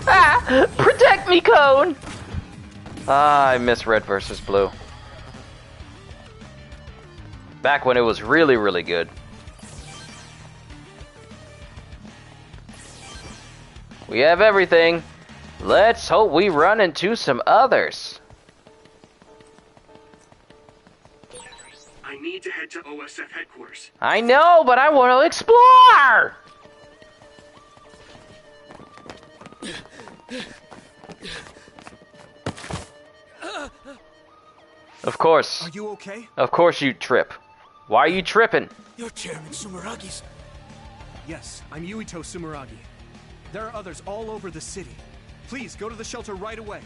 Ah! Protect me, Cone! Ah, I miss red versus blue. Back when it was really, really good. We have everything. Let's hope we run into some others. I need to head to OSF headquarters. I know, but I want to explore! Of course. Are you okay? Of course you trip. Why are you tripping? You're Chairman Sumeragi's. Yes, I'm Yuito Sumeragi. There are others all over the city. Please, go to the shelter right away.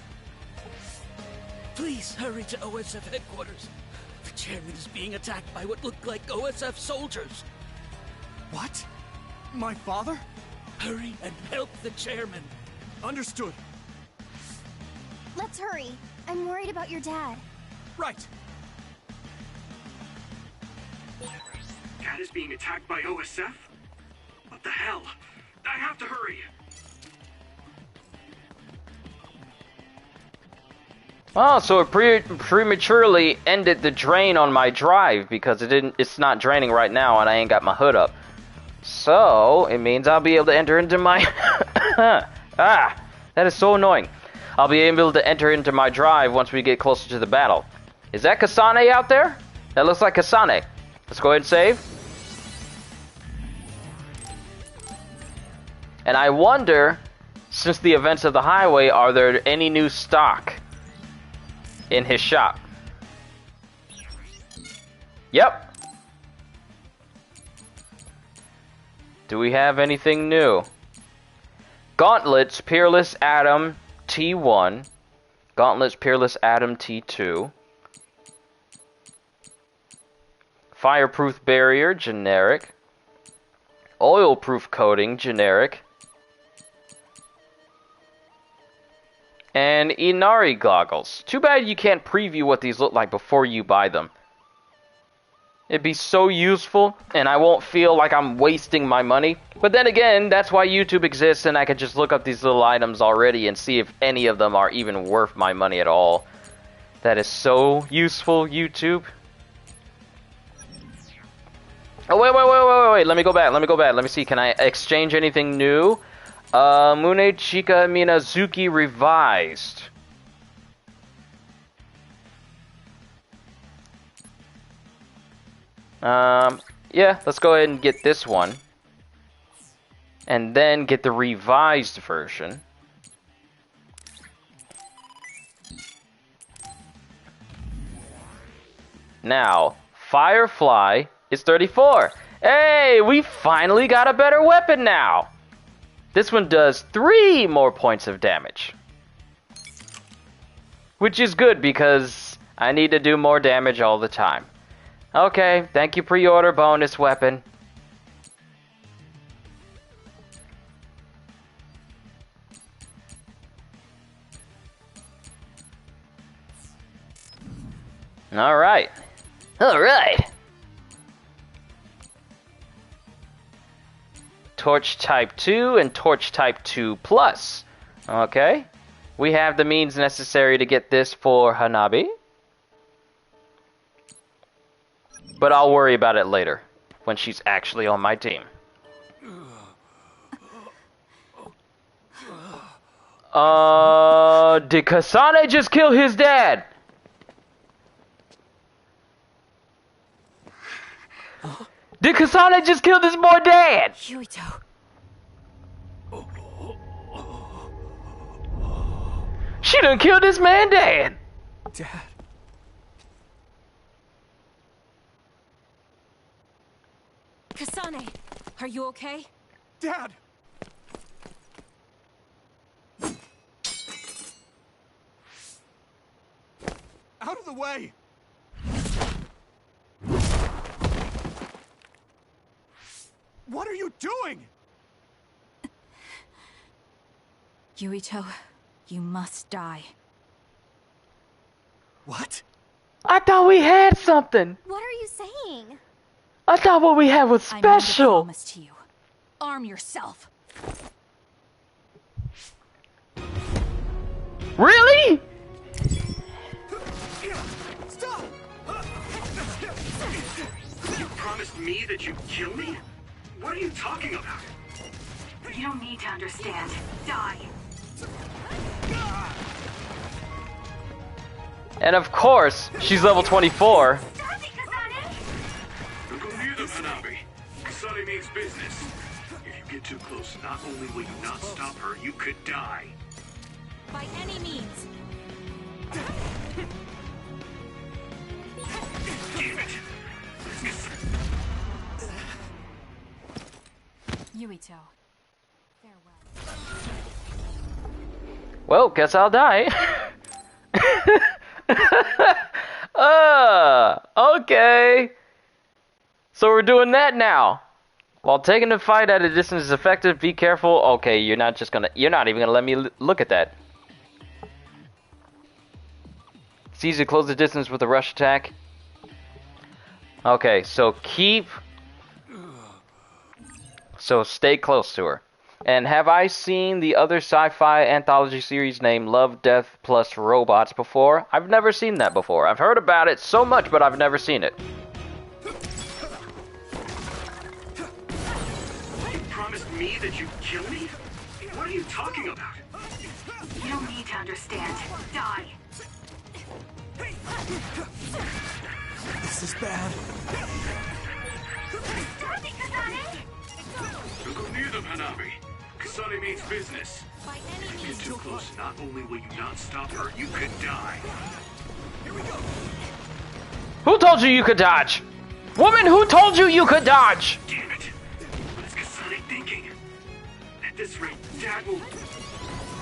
Please hurry to OSF headquarters. The chairman is being attacked by what look like OSF soldiers. What? My father? Hurry and help the chairman. Understood. Let's hurry. I'm worried about your dad. Right. Dad is being attacked by OSF? What the hell? I have to hurry. Oh, so it prematurely ended the drain on my drive because it's not draining right now and I ain't got my hood up. So, it means I'll be able to enter into my... that is so annoying. I'll be able to enter into my drive once we get closer to the battle. Is that Kasane out there? That looks like Kasane. Let's go ahead and save. And I wonder, since the events of the highway, are there any new stock in his shop? Yep. Do we have anything new? Gauntlets, Peerless Atom T1. Gauntlets, Peerless Atom T2. Fireproof Barrier, generic. Oil-proof coating, generic. And Inari goggles. Too bad you can't preview what these look like before you buy them. It'd be so useful, and I won't feel like I'm wasting my money. But then again, that's why YouTube exists, and I could just look up these little items already and see if any of them are even worth my money at all. That is so useful, YouTube. Oh, wait. Let me go back. Let me see. Can I exchange anything new? Mune Chika Minazuki Revised. Yeah, let's go ahead and get this one. And then get the revised version. Now, Firefly is 34. Hey, we finally got a better weapon now. This one does 3 more points of damage. Which is good because I need to do more damage all the time. Okay, thank you, pre-order bonus weapon. Alright. Alright. Torch Type 2 and Torch Type 2 Plus. Okay. We have the means necessary to get this for Hanabi. But I'll worry about it later, when she's actually on my team. Did Kasane just kill his dad? Did Kasane just kill this boy dad? Yuito. She done killed this man dad. Dad. Kasane, are you okay? Dad! Out of the way! What are you doing? Yuito, you must die. What? I thought we had something. What are you saying? I thought what we had was special. I made a promise to you. Arm yourself. Really? Stop! You promised me that you'd kill me? What are you talking about? You don't need to understand. Die. And of course, she's level 24. Stop it, Kasane! Don't go near them, Hanabi. Kasane means business. If you get too close, not only will you not stop her, you could die. By any means. Damn it. Yuito, farewell. Well, guess I'll die. Okay. So we're doing that now. While taking the fight at a distance is effective, be careful. Okay, you're not even gonna let me look at that. It's easy to close the distance with a rush attack. Okay, so stay close to her. And have I seen the other sci-fi anthology series named Love, Death plus Robots before? I've never seen that before. I've heard about it so much, but I've never seen it. You promised me that you'd kill me? What are you talking about? You don't need to understand. Die. This is bad. Stop it, Kasane! Don't go near them, Hanabi. Kasane means business. If you get too close, not only will you not stop her, you could die. Here we go. Who told you you could dodge? Woman, who told you you could dodge? Damn it. What is Kasane thinking? At this rate, Dad will...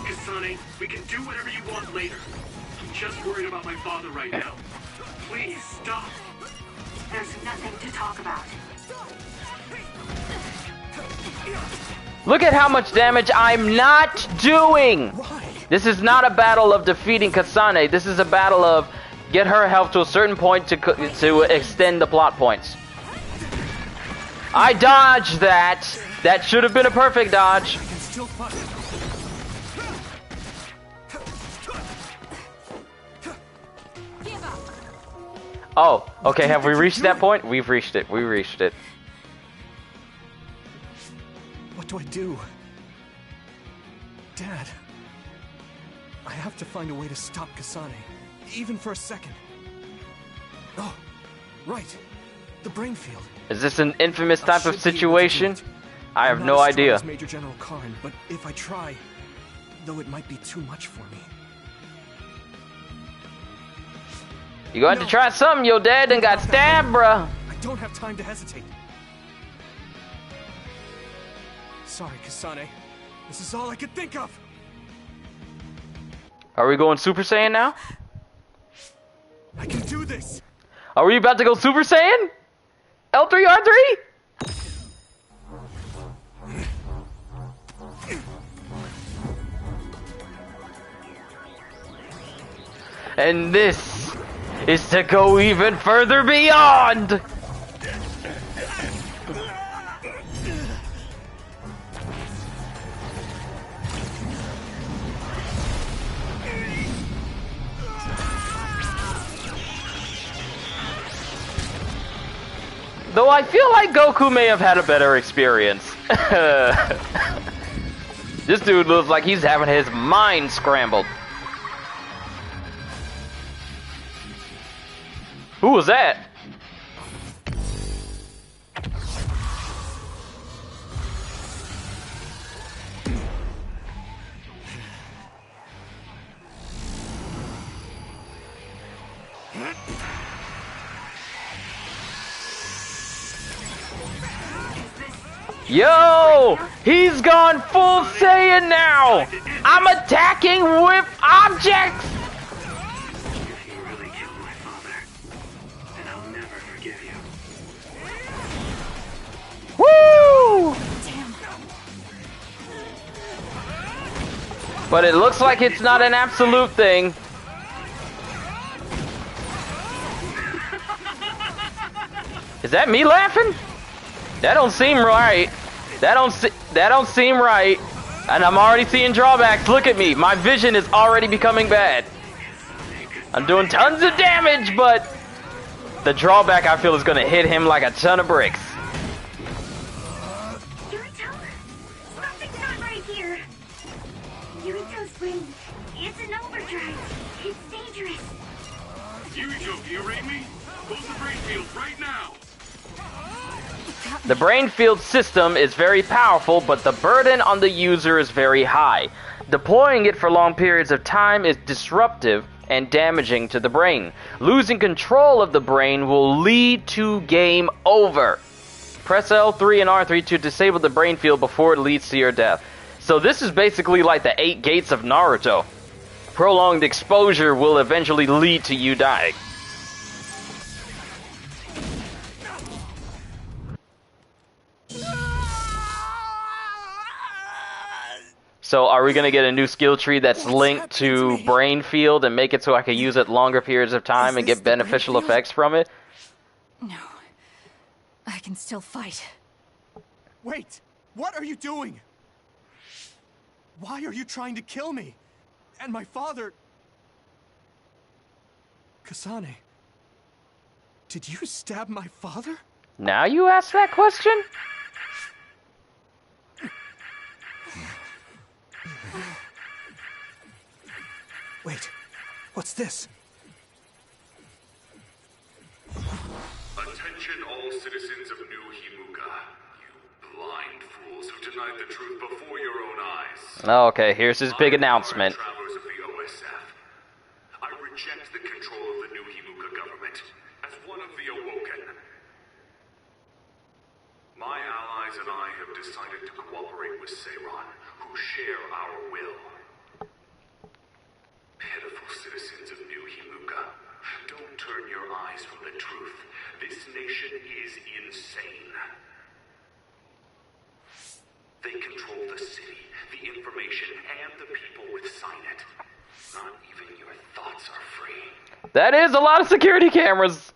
Kasane, we can do whatever you want later. I'm just worried about my father right now. Please, stop. There's nothing to talk about. Look at how much damage I'm not doing! This is not a battle of defeating Kasane. This is a battle of get her health to a certain point to extend the plot points. I dodged that. That should have been a perfect dodge. Oh, okay, have we reached that point? We've reached it. We reached it. What do I do? Dad, I have to find a way to stop Kasane, even for a second. Oh, right. The brain field. Is this an infamous type of situation? I have no idea. I'm not as strong as Major General Karn, but if I try, though it might be too much for me. You got to try something, your dad done got stabbed, bruh. I don't have time to hesitate. Sorry, Kasane. This is all I could think of. Are we going Super Saiyan now? I can do this. Are we about to go Super Saiyan? L3R3? And this is to go even further beyond. Though I feel like Goku may have had a better experience. This dude looks like he's having his mind scrambled. Who was that? Yo! He's gone full Saiyan now! I'm attacking with objects! If you really killed my father, then I'll never forgive you. Woo! But it looks like it's not an absolute thing. Is that me laughing? That don't seem right. That don't seem right. And I'm already seeing drawbacks. Look at me. My vision is already becoming bad. I'm doing tons of damage, but the drawback I feel is going to hit him like a ton of bricks. Yurito, something's not right here. Yurito's brain, it's an overdrive. It's dangerous. Yurito, do you read me? Close the brain field right now. The brain field system is very powerful, but the burden on the user is very high. Deploying it for long periods of time is disruptive and damaging to the brain. Losing control of the brain will lead to game over. Press L3 and R3 to disable the brain field before it leads to your death. So this is basically like the 8 gates of Naruto. Prolonged exposure will eventually lead to you dying. So are we going to get a new skill tree that's linked to brain field and make it so I can use it longer periods of time and get beneficial effects from it? No. I can still fight. Wait! What are you doing? Why are you trying to kill me? And my father... Kasane, did you stab my father? Now you ask that question? Wait, what's this? Attention all citizens of New Himuka. You blind fools who denied the truth before your own eyes. Okay, here's his big announcement. Travelers of the OSF. I reject the control of the New Himuka government as one of the Awoken. My allies and I have decided to cooperate with Seiran, who share our will. Pitiful citizens of New Himuka, don't turn your eyes from the truth. This nation is insane. They control the city, the information, and the people with Signet. Not even your thoughts are free. That is a lot of security cameras.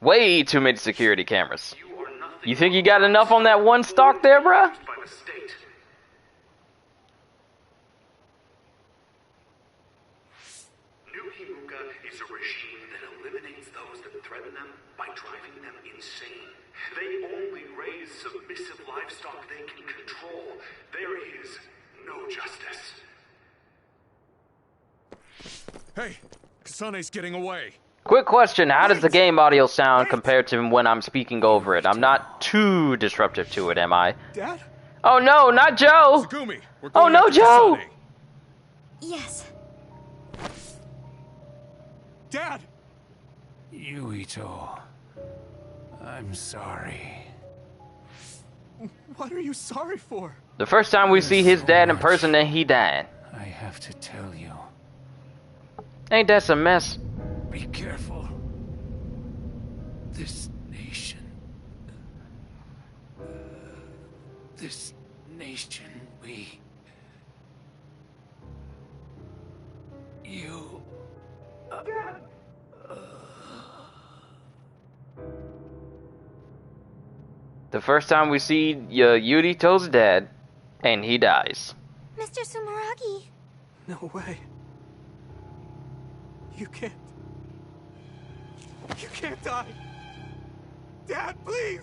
Way too many security cameras. You think you got enough on that one stock there, bruh? New Himuka is a regime that eliminates those that threaten them by driving them insane. They only raise submissive livestock they can control. There is no justice. Hey, Kasane's getting away. Quick question, how does the game audio sound compared to when I'm speaking over it? I'm not too disruptive to it, am I? Dad? Oh no, not Joe! Tsugumi, we're Oh going no, after Joe! Kasane. Yes. Dad! Yuito, I'm sorry. What are you sorry for? The first time we see his dad in person, then he died. I have to tell you. Ain't that some mess? Be careful. This nation... You... The first time we see Yurito's dad, and he dies. Mr. Sumeragi. No way. You can't. You can't die. Dad, please.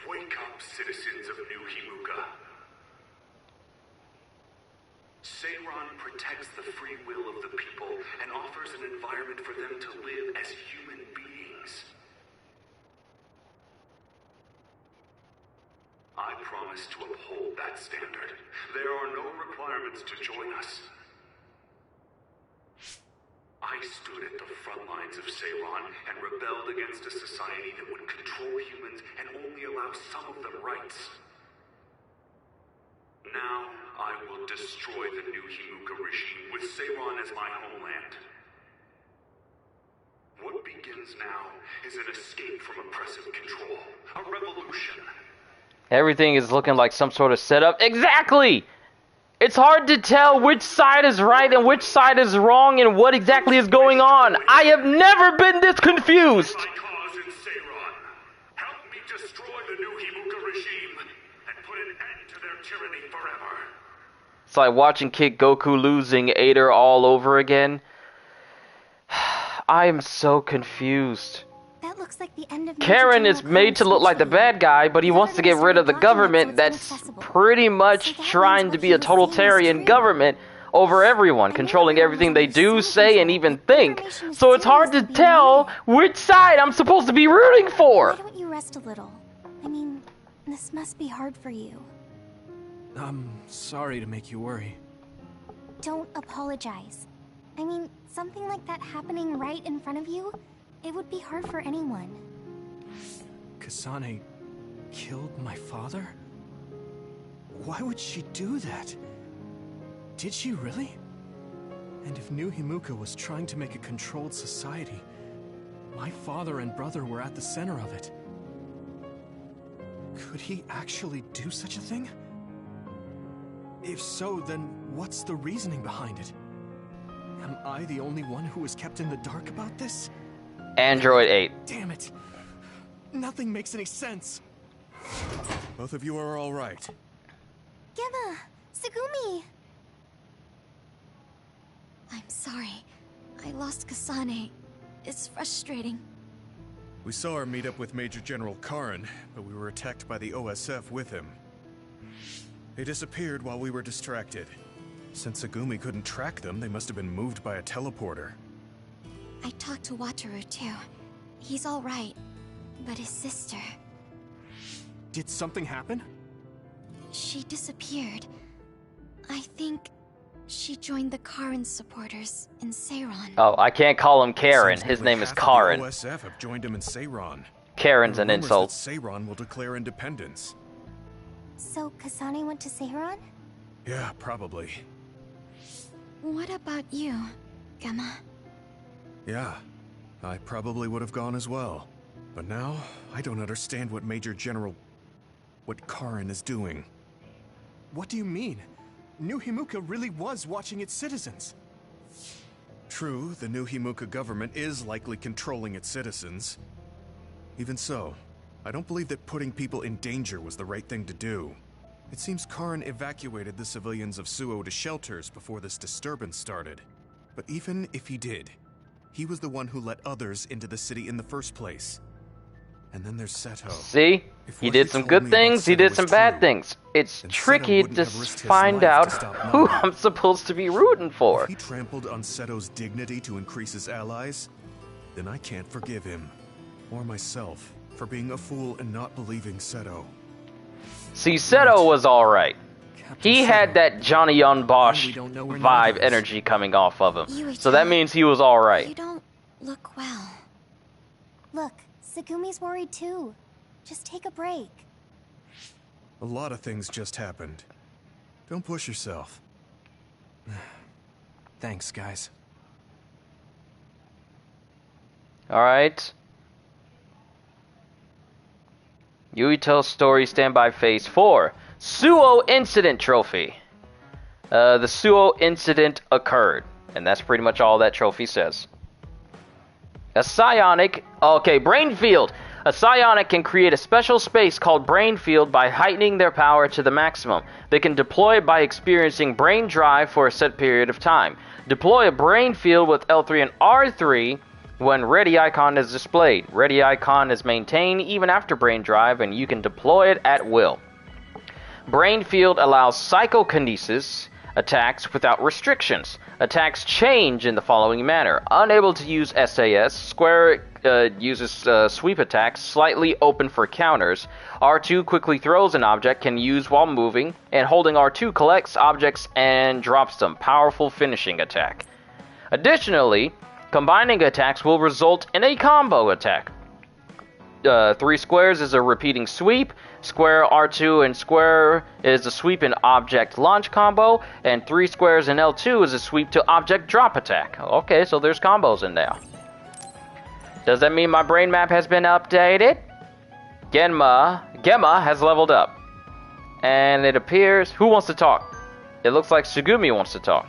Wake up, citizens of New Himuka. Seiron protects the free will of the people and offers an environment for them to live as human beings. I promise to uphold that standard. There are no requirements to join us. I stood at the front lines of Seiron and rebelled against a society that would control humans and only allow some of them rights. Now, I will destroy the new Himuka regime with Seiron as my homeland. What begins now is an escape from oppressive control, a revolution. Everything is looking like some sort of setup. Exactly! It's hard to tell which side is right and which side is wrong and what exactly is going on. I have never been this confused! My cause in Seiron. Help me destroy the new Himuka regime and put an end to their tyranny forever. It's like watching Kid Goku losing Ader all over again. I am so confused. That looks like the end of Karen is made to look like the bad guy, but he wants to get rid of the government that's pretty much trying to be a totalitarian government over everyone, controlling everything they do, say, and even think. So it's hard to tell which side I'm supposed to be rooting for. Why don't you rest a little? I mean, this must be hard for you. I'm sorry to make you worry. Don't apologize. I mean, something like that happening right in front of you, it would be hard for anyone. Kasane killed my father? Why would she do that? Did she really? And if New Himuka was trying to make a controlled society, my father and brother were at the center of it. Could he actually do such a thing? If so, then what's the reasoning behind it? Am I the only one who was kept in the dark about this? Android 8. Damn it. Nothing makes any sense. Both of you are all right. Gemma! Tsugumi! I'm sorry. I lost Kasane. It's frustrating. We saw our meetup with Major General Karin, but we were attacked by the OSF with him. They disappeared while we were distracted. Since Tsugumi couldn't track them, they must have been moved by a teleporter. I talked to Wataru too. He's all right, but his sister... Did something happen? She disappeared. I think she joined the Karin supporters in Seiron. Oh, I can't call him Karen. His name is Karin. The OSF have joined him in Seiron. Karen's an insult. Seiron will declare independence. So Kasane went to Seiron? Yeah, probably. What about you, Gemma? Yeah, I probably would have gone as well. But now, I don't understand what what Karin is doing. What do you mean? New Himuka really was watching its citizens. True, the new Himuka government is likely controlling its citizens. Even so, I don't believe that putting people in danger was the right thing to do. It seems Karin evacuated the civilians of Suo to shelters before this disturbance started. But even if he did, he was the one who let others into the city in the first place. And then there's Seto. See? He did some good things, he did some bad things. It's tricky to find out who I'm supposed to be rooting for. If he trampled on Seto's dignity to increase his allies, then I can't forgive him. Or myself for being a fool and not believing Seto. See, Seto was alright. He had that Johnny on Bosch vibe energy coming off of him. So that means he was alright. You don't look well. Look, Tsugumi's worried too. Just take a break. A lot of things just happened. Don't push yourself. Thanks, guys. Alright. Yuito's story standby phase 4. Suo incident trophy. The Suo incident occurred. And that's pretty much all that trophy says. A psionic... Okay, brain field. A psionic can create a special space called brain field by heightening their power to the maximum. They can deploy it by experiencing brain drive for a set period of time. Deploy a brain field with L3 and R3 when ready icon is displayed. Ready icon is maintained even after brain drive, and you can deploy it at will. Brain field allows psychokinesis, attacks without restrictions. Attacks change in the following manner. Unable to use SAS, Square uses sweep attacks, slightly open for counters. R2 quickly throws an object, can use while moving, and holding R2 collects objects and drops them. Powerful finishing attack. Additionally, combining attacks will result in a combo attack. 3 squares is a repeating sweep. Square R2 and square is a sweep and object launch combo. And 3 squares and L2 is a sweep to object drop attack. Okay, so there's combos in there. Does that mean my brain map has been updated? Gemma has leveled up. And it appears... Who wants to talk? It looks like Sugumi wants to talk.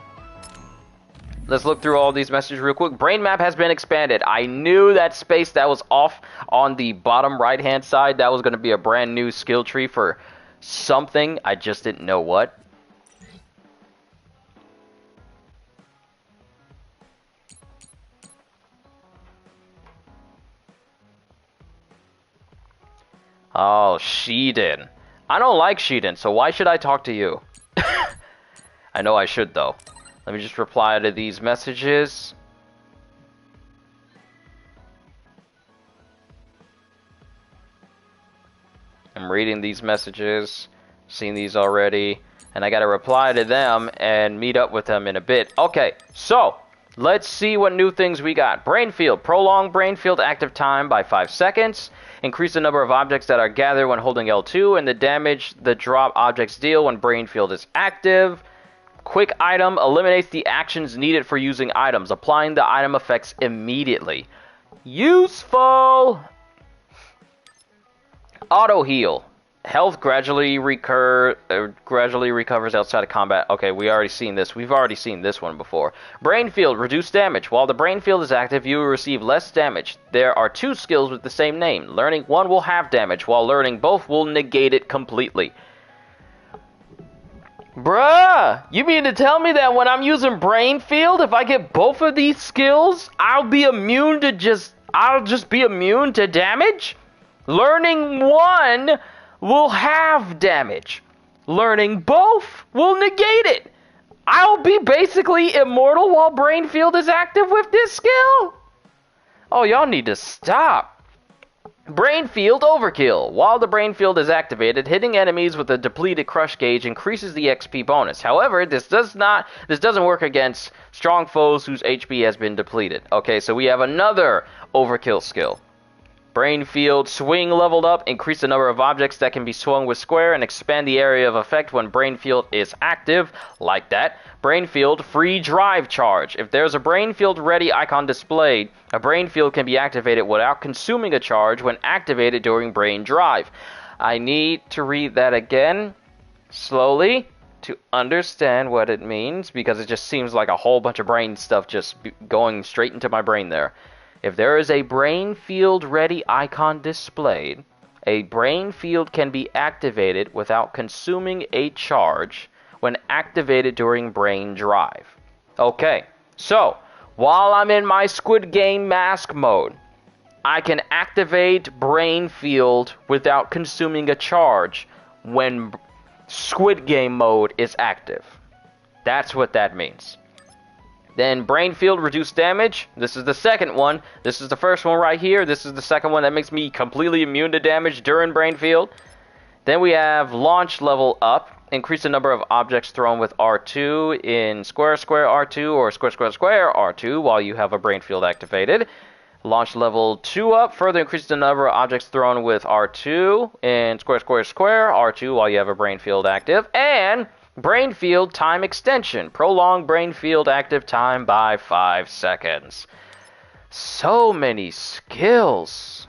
Let's look through all these messages real quick. Brain map has been expanded. I knew that space that was off on the bottom right-hand side, that was going to be a brand new skill tree for something. I just didn't know what. Oh, Shiden. I don't like Shiden, so why should I talk to you? I know I should, though. Let me just reply to these messages. I'm reading these messages, seen these already, and I gotta reply to them and meet up with them in a bit. Okay, so let's see what new things we got. Brain field. Prolong brain field active time by 5 seconds. Increase the number of objects that are gathered when holding L2 and the damage the drop objects deal when brain field is active. Quick item eliminates the actions needed for using items, applying the item effects immediately. Useful! Auto heal. Health gradually recovers outside of combat. Okay, we already seen this. We've already seen this one before. Brain field. Reduce damage. While the brain field is active, you will receive less damage. There are 2 skills with the same name. Learning one will have damage, while learning both will negate it completely. Bruh, you mean to tell me that when I'm using brain field, if I get both of these skills, I'll just be immune to damage? Learning one will have damage. Learning both will negate it. I'll be basically immortal while brain field is active with this skill? Oh, y'all need to stop. Brain field overkill. While the brain field is activated, hitting enemies with a depleted crush gauge increases the XP bonus. However, this doesn't work against strong foes whose HP has been depleted. Okay, so we have another overkill skill. Brain field swing leveled up. Increase the number of objects that can be swung with square and expand the area of effect when brain field is active. Like that. Brain field free drive charge. If there's a brain field ready icon displayed, a brain field can be activated without consuming a charge when activated during brain drive. I need to read that again slowly to understand what it means, because it just seems like a whole bunch of brain stuff just going straight into my brain there. If there is a brain field ready icon displayed, a brain field can be activated without consuming a charge when activated during brain drive. Okay, so while I'm in my Squid Game mask mode, I can activate brain field without consuming a charge when Squid Game mode is active. That's what that means. Then brain field reduce damage. This is the second one. This is the first one right here. This is the second one that makes me completely immune to damage during brain field. Then we have launch level up. Increase the number of objects thrown with R2 in square square R2 or square square square R2 while you have a brain field activated. Launch level 2 up. Further increase the number of objects thrown with R2 in square square square R2 while you have a brain field active. And brain field time extension. Prolong brain field active time by 5 seconds. So many skills.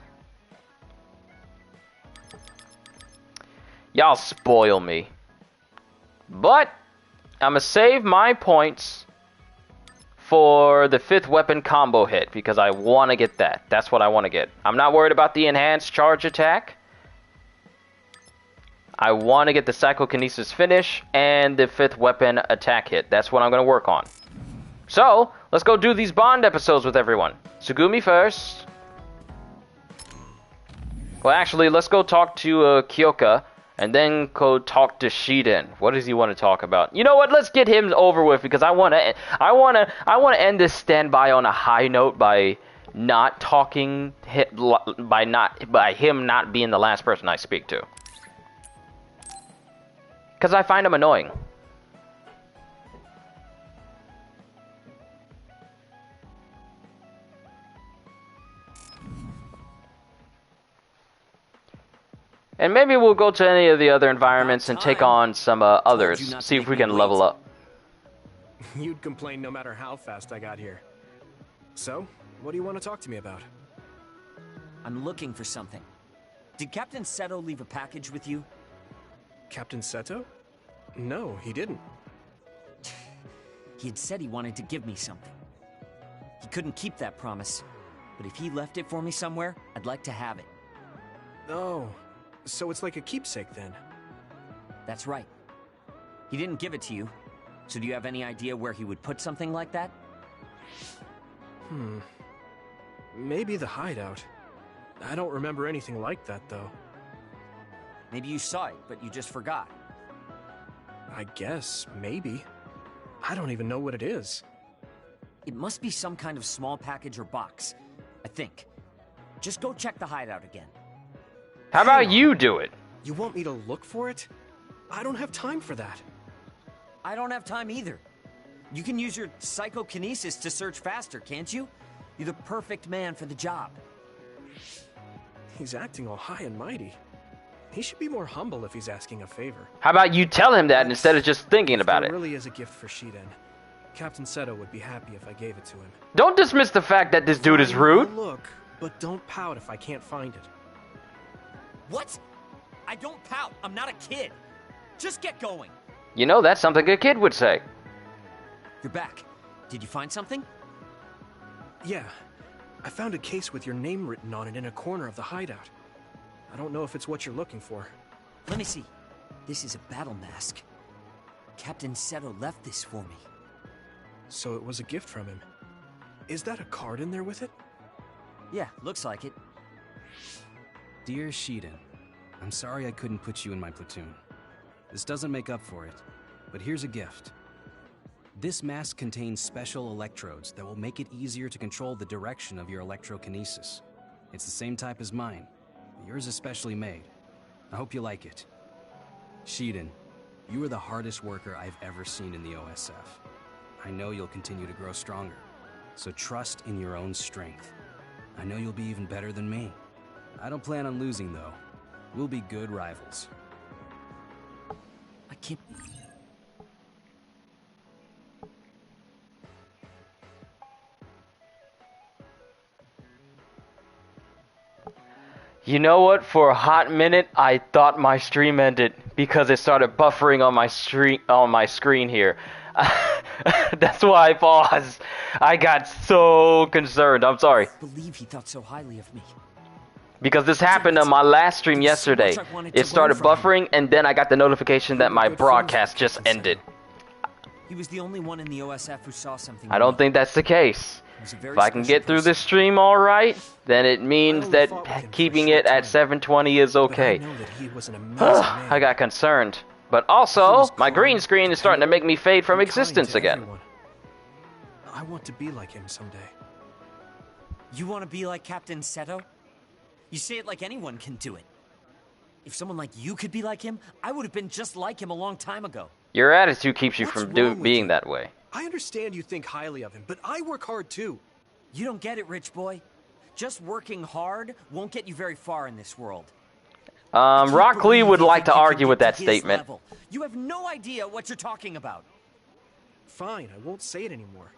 Y'all spoil me. But I'm going to save my points for the 5th weapon combo hit, because I want to get that. That's what I want to get. I'm not worried about the enhanced charge attack. I want to get the psychokinesis finish and the 5th weapon attack hit. That's what I'm going to work on. So, let's go do these Bond episodes with everyone. Sugumi first. Well, actually, let's go talk to Kyoka And then go talk to Shiden. What does he want to talk about? You know what? Let's get him over with because I want to end this standby on a high note by not talking by him not being the last person I speak to. Cuz I find him annoying. And maybe we'll go to any of the other environments and take on some others. See if we can level up. You'd complain no matter how fast I got here. So, what do you want to talk to me about? I'm looking for something. Did Captain Seto leave a package with you? Captain Seto? No, he didn't. He had said he wanted to give me something. He couldn't keep that promise. But if he left it for me somewhere, I'd like to have it. Oh. So it's like a keepsake then? That's right. He didn't give it to you. So do you have any idea where he would put something like that? Maybe the hideout. I don't remember anything like that, though. Maybe you saw it, but you just forgot. I guess, maybe. I don't even know what it is. It must be some kind of small package or box, I think. Just go check the hideout again. How about you do it? You want me to look for it? I don't have time for that. I don't have time either. You can use your psychokinesis to search faster, can't you? You're the perfect man for the job. He's acting all high and mighty. He should be more humble if he's asking a favor. How about you tell him that instead of just thinking about it? If there really is a gift for Shiden, Captain Seto would be happy if I gave it to him. Don't dismiss the fact that this dude is rude. Look, but don't pout if I can't find it. What? I don't pout. I'm not a kid. Just get going. You know, that's something a kid would say. You're back. Did you find something? Yeah. I found a case with your name written on it in a corner of the hideout. I don't know if it's what you're looking for. Let me see. This is a battle mask. Captain Seto left this for me. So it was a gift from him. Is that a card in there with it? Yeah, looks like it. Dear Shiden, I'm sorry I couldn't put you in my platoon. This doesn't make up for it, but here's a gift. This mask contains special electrodes that will make it easier to control the direction of your electrokinesis. It's the same type as mine, but yours is specially made. I hope you like it. Shiden, you are the hardest worker I've ever seen in the OSF. I know you'll continue to grow stronger, so trust in your own strength. I know you'll be even better than me. I don't plan on losing, though. We'll be good rivals. I can't... You know what? For a hot minute, I thought my stream ended because it started buffering on my screen here. That's why I paused. I got so concerned. I'm sorry. I believe he thought so highly of me. Because this happened on my last stream yesterday. It started buffering, and then I got the notification that my broadcast just ended. He was the only one in the OSF who saw something. I don't think that's the case. If I can get through this stream all right, then it means that keeping it at 720 is okay. I got concerned. But also, my green screen is starting to make me fade from existence again. I want to be like him someday. You want to be like Captain Seto? You say it like anyone can do it. If someone like you could be like him, I would have been just like him a long time ago. Your attitude keeps you from being that way. I understand you think highly of him, but I work hard too. You don't get it, rich boy. Just working hard won't get you very far in this world. Rock Lee would like to argue with that statement. Level. You have no idea what you're talking about. Fine, I won't say it anymore.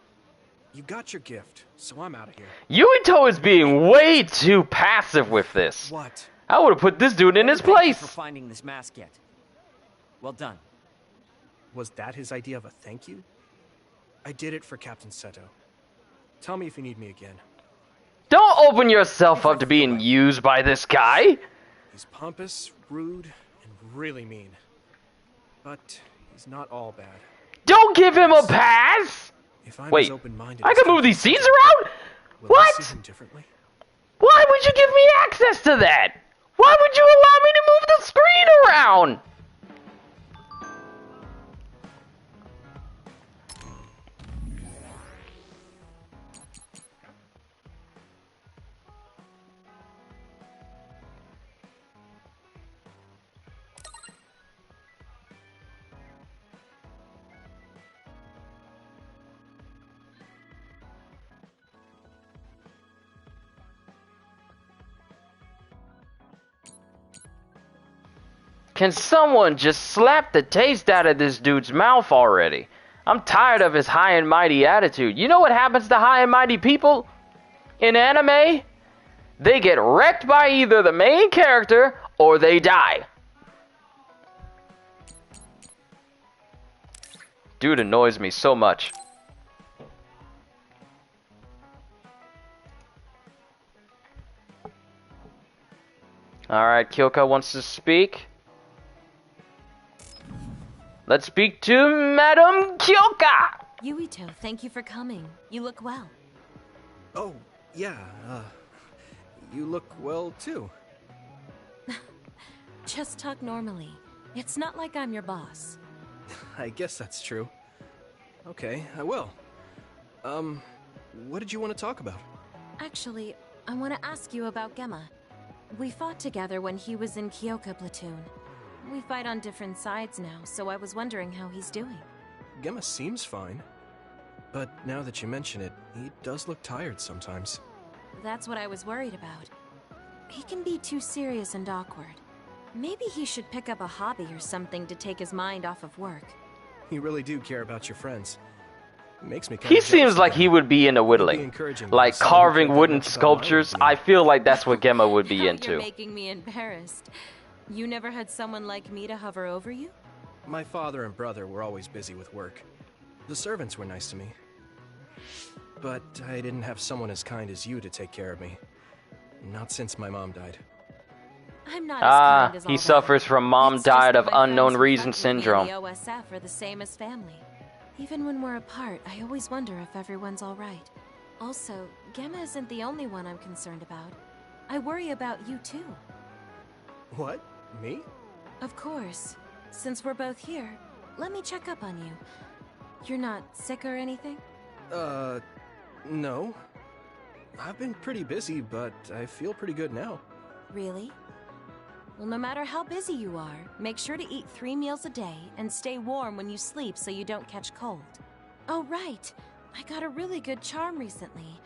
You got your gift, so I'm out of here. Yuito is being way too passive with this. What? I would have put this dude in his place. For finding this mask yet. Well done. Was that his idea of a thank you? I did it for Captain Seto. Tell me if you need me again. Don't open yourself up to being used by this guy. He's pompous, rude, and really mean. But he's not all bad. Don't give him a pass! Wait, I can move these seats around? What? Why would you give me access to that? Why would you allow me to move the screen down! Can someone just slap the taste out of this dude's mouth already? I'm tired of his high and mighty attitude. You know what happens to high and mighty people in anime? They get wrecked by either the main character or they die. Dude annoys me so much. Alright, Kyoka wants to speak. Let's speak to Madam Kyoka! Yuito, thank you for coming. You look well. Oh, yeah, you look well too. Just talk normally. It's not like I'm your boss. I guess that's true. Okay, I will. What did you want to talk about? Actually, I want to ask you about Gemma. We fought together when he was in Kyoka Platoon. We fight on different sides now, so I was wondering how he's doing. Gemma seems fine. But now that you mention it, he does look tired sometimes. That's what I was worried about. He can be too serious and awkward. Maybe he should pick up a hobby or something to take his mind off of work. You really do care about your friends. It makes me He seems like he would be into whittling. Like carving wooden sculptures. I feel like that's what Gemma would be into. You're making me embarrassed. You never had someone like me to hover over you? My father and brother were always busy with work. The servants were nice to me. But I didn't have someone as kind as you to take care of me. Not since my mom died. I'm not as kind as all he that. suffers from mom It's died just of that my unknown friends who reason fight with me in syndrome. The OSF are the same as family. Even when we're apart, I always wonder if everyone's all right. Also, Gemma isn't the only one I'm concerned about. I worry about you too. What? Me? Of course. Since we're both here, let me check up on you. You're not sick or anything? No. I've been pretty busy, but I feel pretty good now. Really? Well, no matter how busy you are, make sure to eat 3 meals a day and stay warm when you sleep so you don't catch cold. Oh, right. I got a really good charm recently.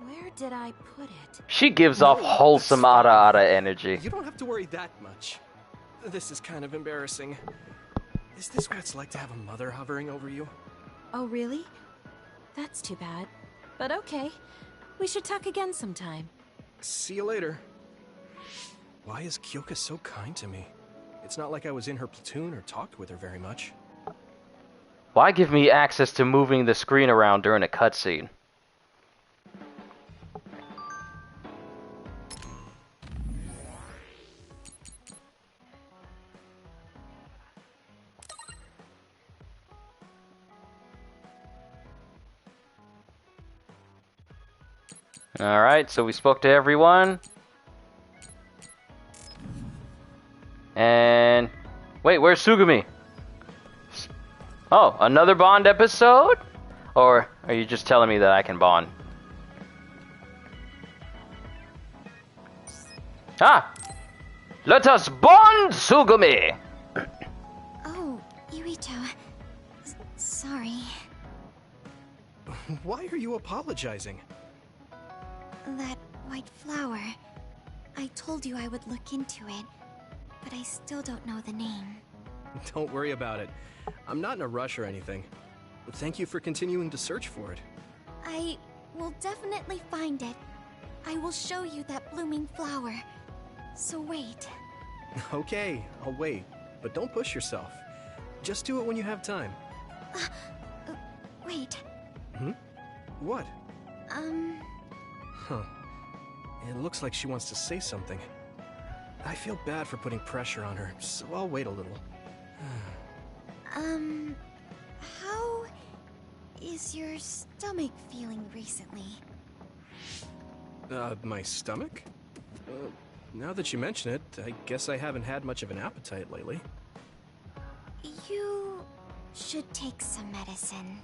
Where did I put it? She gives off wholesome Ara energy. You don't have to worry that much. This is kind of embarrassing. Is this what it's like to have a mother hovering over you? Oh, really? That's too bad. But okay. We should talk again sometime. See you later. Why is Kyoka so kind to me? It's not like I was in her platoon or talked with her very much. Why give me access to moving the screen around during a cutscene? Alright, so we spoke to everyone. And... wait, where's Sugumi? Oh, another Bond episode? Or are you just telling me that I can Bond? Ah! Let us Bond, Sugumi! Oh, Yuito. Sorry. Why are you apologizing? That white flower. I told you I would look into it, but I still don't know the name. Don't worry about it. I'm not in a rush or anything. Thank you for continuing to search for it. I will definitely find it. I will show you that blooming flower. So wait. Okay, I'll wait. But don't push yourself. Just do it when you have time. Wait. Hmm? What? Huh. It looks like she wants to say something. I feel bad for putting pressure on her, so I'll wait a little. How is your stomach feeling recently? My stomach? Now that you mention it, I guess I haven't had much of an appetite lately. You should take some medicine.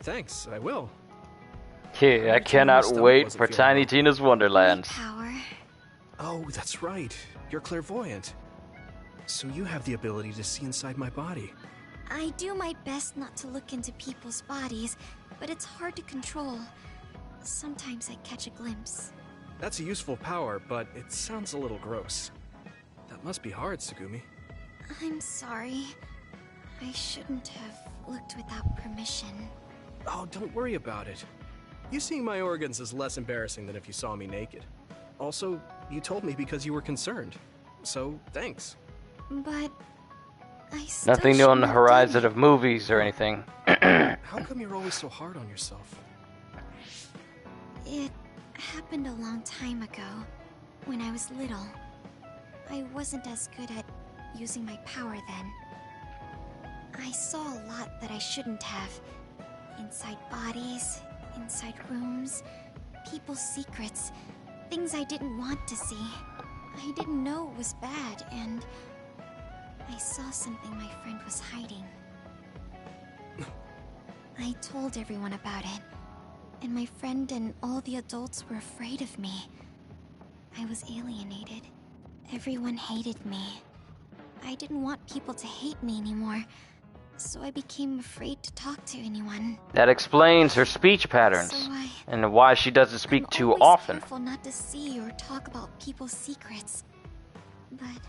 Thanks, I will. Yeah, I cannot wait for Tiny Tina's Wonderlands. Power. Oh, that's right. You're clairvoyant. So you have the ability to see inside my body. I do my best not to look into people's bodies, but it's hard to control. Sometimes I catch a glimpse. That's a useful power, but it sounds a little gross. That must be hard, Tsugumi. I'm sorry. I shouldn't have looked without permission. Oh, don't worry about it. You seeing my organs is less embarrassing than if you saw me naked. Also, you told me because you were concerned. So, thanks. But I still Nothing new on the shouldn't have done horizon of movies or anything. How come you're always so hard on yourself? It happened a long time ago, when I was little. I wasn't as good at using my power then. I saw a lot that I shouldn't have. Inside bodies, inside rooms, people's secrets, things I didn't want to see. I didn't know it was bad, and I saw something my friend was hiding. I told everyone about it, and my friend and all the adults were afraid of me. I was alienated. Everyone hated me. I didn't want people to hate me anymore, so I became afraid to talk to anyone. That explains her speech patterns So and why she doesn't speak too always often. careful not to see or talk about people's secrets. But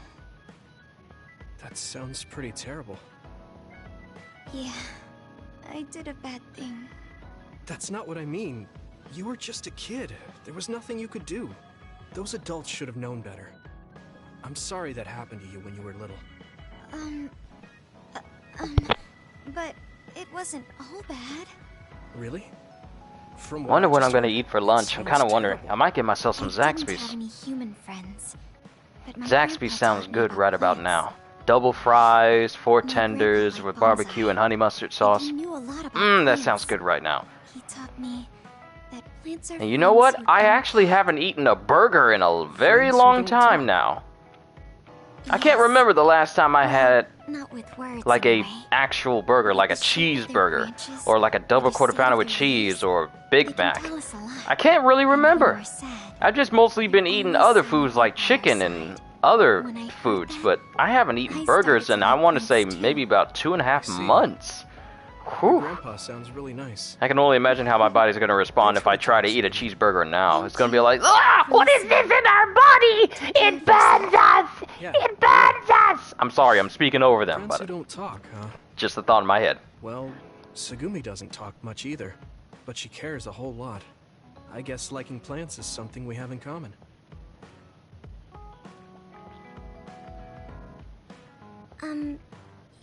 That sounds pretty terrible. yeah, I did a bad thing. That's not what I mean. You were just a kid. There was nothing you could do. Those adults should have known better. I'm sorry that happened to you when you were little. But it wasn't all bad. Really? From Wonder I what just I'm gonna heard, eat for it lunch. I'm kind of sounds wondering. terrible. I might get myself some I didn't have Zaxby's. any human friends. But my Zaxby's grandpa sounds taught me good about right about plants. now. Double fries, 4 My tenders grandpa with liked barbecue bonsai. and honey mustard And sauce. he knew a lot about That plants. sounds good right now. He taught me that plants are And you know friends what? who I don't actually talk. haven't eaten a burger in a very Friends who long don't time talk. now. I can't Yes. remember the last time I had Not with words, like a anyway. actual burger, like a the shape of their cheeseburger, branches, or like a double the quarter shape pounder of with their cheese, leaves. or They Big can Mac. tell us a lot. I can't really And when remember. we're sad. I've just mostly been eating always other sound foods like like chicken our and side. other When I heard foods, that, but I haven't I eaten burgers started in, to I like want to say, plants, too. maybe about 2.5 I see. months. Your Whew. grandpa sounds really nice. I can only imagine how my body's going to respond if I try to eat a cheeseburger now. It's going to be like, ah, what is this in our body? It burns us! Yeah. It burns us! I'm sorry, I'm speaking over them, Friends who but don't talk, huh? just a thought in my head. Well, Tsugumi doesn't talk much either, but she cares a whole lot. I guess liking plants is something we have in common.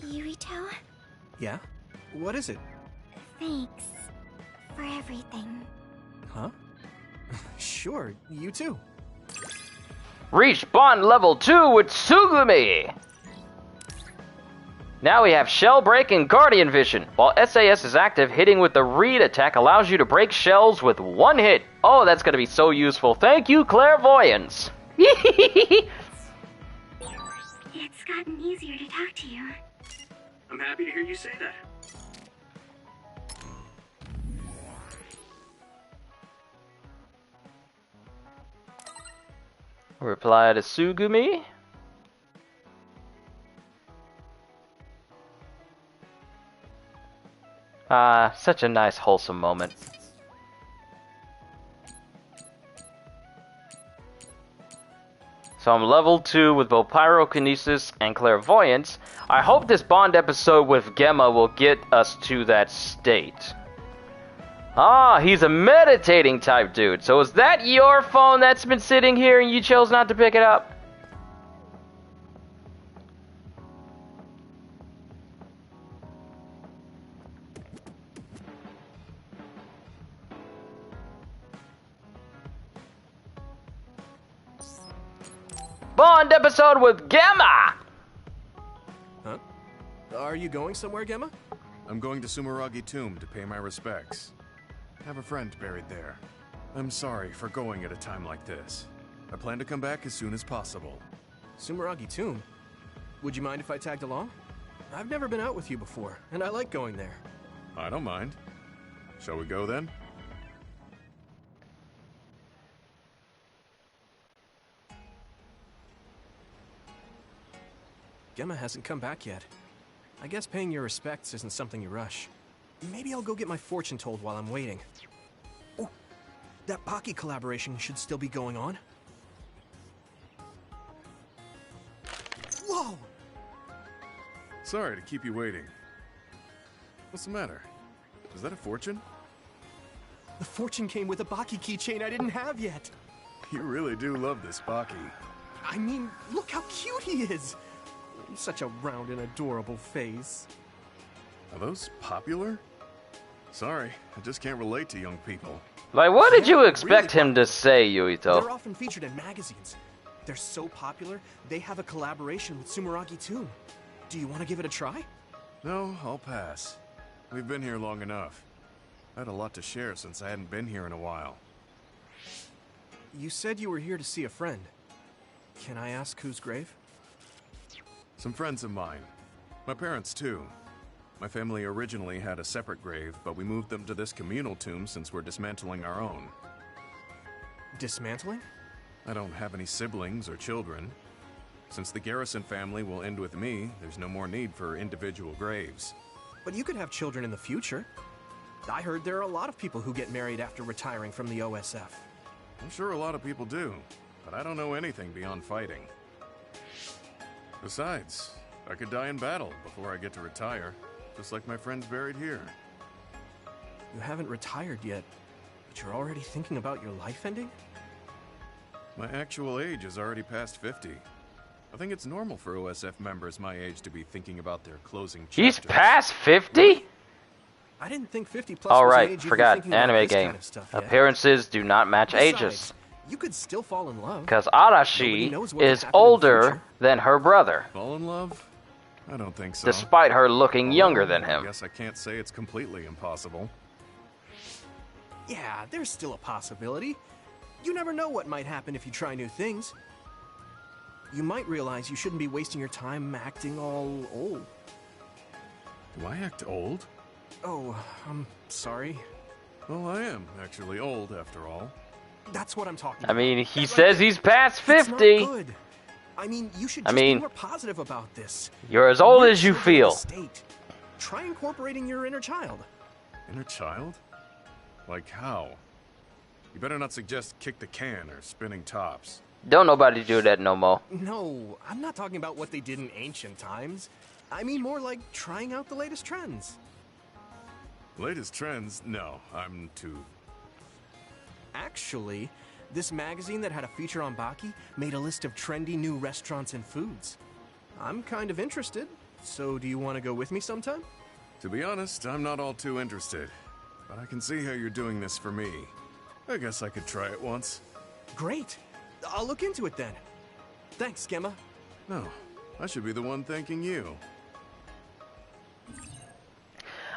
Yurito? Yeah? What is it? Thanks for everything. Huh? Sure, you too. Reach bond level 2 with Tsugumi! Now we have Shell Break and Guardian Vision. While SAS is active, hitting with the Reed attack allows you to break shells with one hit. Oh, that's going to be so useful. Thank you, Clairvoyance. It's gotten easier to talk to you. I'm happy to hear you say that. Reply to Tsugumi. Ah, such a nice wholesome moment. So I'm level 2 with both Pyrokinesis and Clairvoyance. I hope this Bond episode with Gemma will get us to that state. Ah, he's a meditating type dude. So is that your phone that's been sitting here and you chose not to pick it up? Bond episode with Gemma! Huh? Are you going somewhere, Gemma? I'm going to Sumeragi Tomb to pay my respects. Have a friend buried there. I'm sorry for going at a time like this. I plan to come back as soon as possible. Sumeragi Tomb? Would you mind if I tagged along? I've never been out with you before, and I like going there. I don't mind. Shall we go then? Gemma hasn't come back yet. I guess paying your respects isn't something you rush. Maybe I'll go get my fortune told while I'm waiting. Oh, that Baki collaboration should still be going on. Whoa! Sorry to keep you waiting. What's the matter? Is that a fortune? The fortune came with a Baki keychain I didn't have yet. You really do love this Baki. I mean, look how cute he is! Such a round and adorable face. Are those popular? Sorry, I just can't relate to young people. Like, what did you expect him to say, Yuito? They're often featured in magazines. They're so popular, they have a collaboration with Sumeragi Tomb. Do you want to give it a try? No, I'll pass. We've been here long enough. I had a lot to share since I hadn't been here in a while. You said you were here to see a friend. Can I ask whose grave? Some friends of mine. My parents, too. My family originally had a separate grave, but we moved them to this communal tomb since we're dismantling our own. Dismantling? I don't have any siblings or children. Since the Garrison family will end with me, there's no more need for individual graves. But you could have children in the future. I heard there are a lot of people who get married after retiring from the OSF. I'm sure a lot of people do, but I don't know anything beyond fighting. Besides, I could die in battle before I get to retire, just like my friends buried here. You haven't retired yet, but you're already thinking about your life ending? My actual age is already past 50. I think it's normal for OSF members my age to be thinking about their closing chapters. He's past 50? I didn't think 50 plus All was right, an age you'd be forgot. thinking about Anime this game. kind of stuff yet. Appearances do not match Besides, ages. you could still fall in love. Because Nobody Arashi knows what could is happen in the older future. than her brother, Fall in love? I don't think so. despite her looking younger than I him. guess I can't say it's completely impossible. Yeah, there's still a possibility. You never know what might happen if you try new things. You might realize you shouldn't be wasting your time acting all old. Do I act old? Oh, I'm sorry. Well, I am actually old, after all. That's what I'm talking I about. mean, he says he's past It's not 50. good. I mean, you should I just mean, be more positive about this. You're as old We're as you children of the feel. state. Try incorporating your inner child. Inner child? Like how? You better not suggest kick the can or spinning tops. Don't nobody do that no more. No, I'm not talking about what they did in ancient times. I mean more like trying out the latest trends. Latest trends? No, I'm too... Actually, this magazine that had a feature on Baki made a list of trendy new restaurants and foods. I'm kind of interested, so do you want to go with me sometime? To be honest, I'm not all too interested. But I can see how you're doing this for me. I guess I could try it once. Great. I'll look into it then. Thanks, Gemma. No, I should be the one thanking you.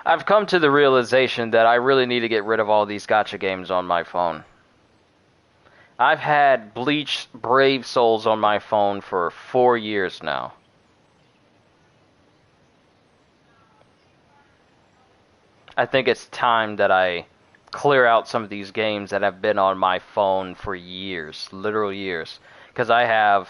I've come to the realization that I really need to get rid of all these gacha games on my phone. I've had Bleach Brave Souls on my phone for 4 years now. I think it's time that I clear out some of these games that have been on my phone for years, literal years. Because I have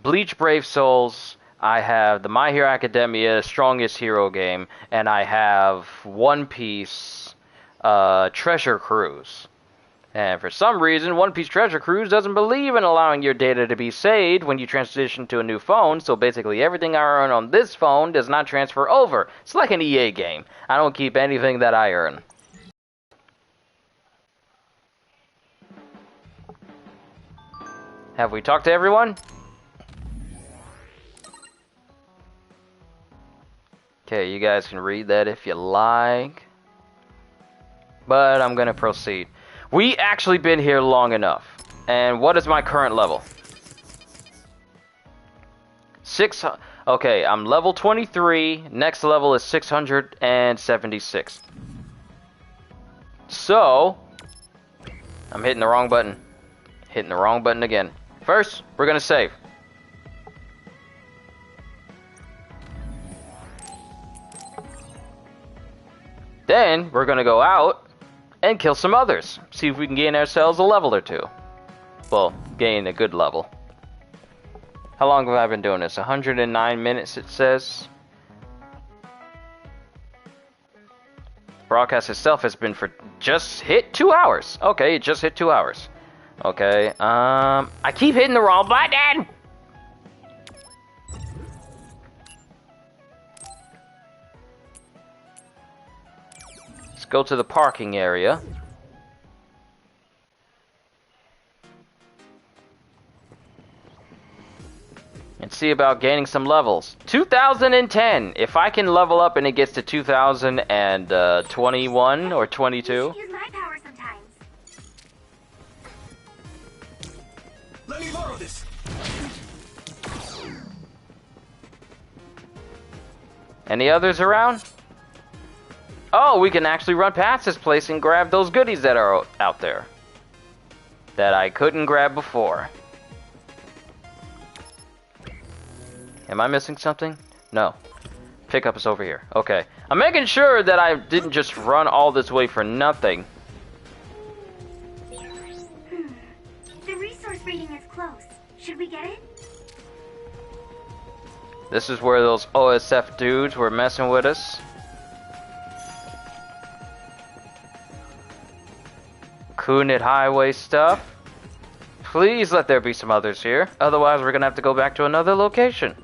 Bleach Brave Souls, I have the My Hero Academia Strongest Hero game, and I have One Piece Treasure Cruise. And for some reason, One Piece Treasure Cruise doesn't believe in allowing your data to be saved when you transition to a new phone, so basically everything I earn on this phone does not transfer over. It's like an EA game. I don't keep anything that I earn. Have we talked to everyone? Okay, you guys can read that if you like. But I'm gonna proceed. We actually been here long enough. And what is my current level? Okay, I'm level 23. Next level is 676. So, I'm hitting the wrong button. Hitting the wrong button again. First, we're gonna save. Then, we're gonna go out and kill some others. See if we can gain ourselves a level or two. Well, gain a good level. How long have I been doing this? 109 minutes, it says. Broadcast itself has been for just hit 2 hours. Okay, it just hit 2 hours. Okay, I keep hitting the wrong button! Let's go to the parking area. And see about gaining some levels. 2010! If I can level up and it gets to 2021 or 22. Use my power sometimes. Let me borrow this. Any others around? Oh, we can actually run past this place and grab those goodies that are out there. That I couldn't grab before. Am I missing something? No. Pickup is over here. Okay. I'm making sure that I didn't just run all this way for nothing. The resource reading is close. Should we get it? This is where those OSF dudes were messing with us. Kunit Highway stuff. Please let there be some others here. Otherwise, we're gonna have to go back to another location.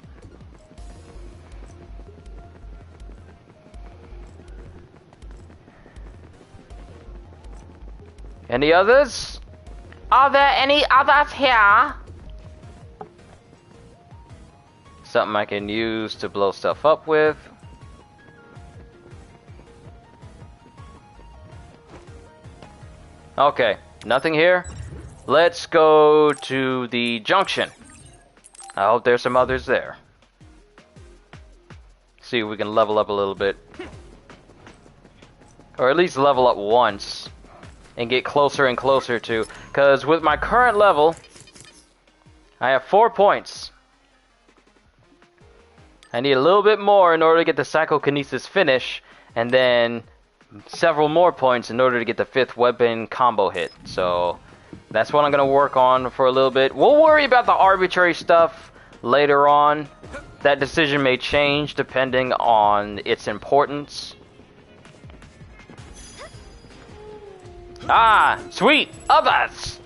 Any others? Are there any others here? Something I can use to blow stuff up with. Okay, nothing here. Let's go to the junction. I hope there's some others there. See if we can level up a little bit. Or at least level up once. And get closer and closer to... Because with my current level, I have 4 points. I need a little bit more in order to get the psychokinesis finish. And then several more points in order to get the 5th weapon combo hit. So that's what I'm going to work on for a little bit. We'll worry about the arbitrary stuff later on. That decision may change depending on its importance. Ah, sweet of us.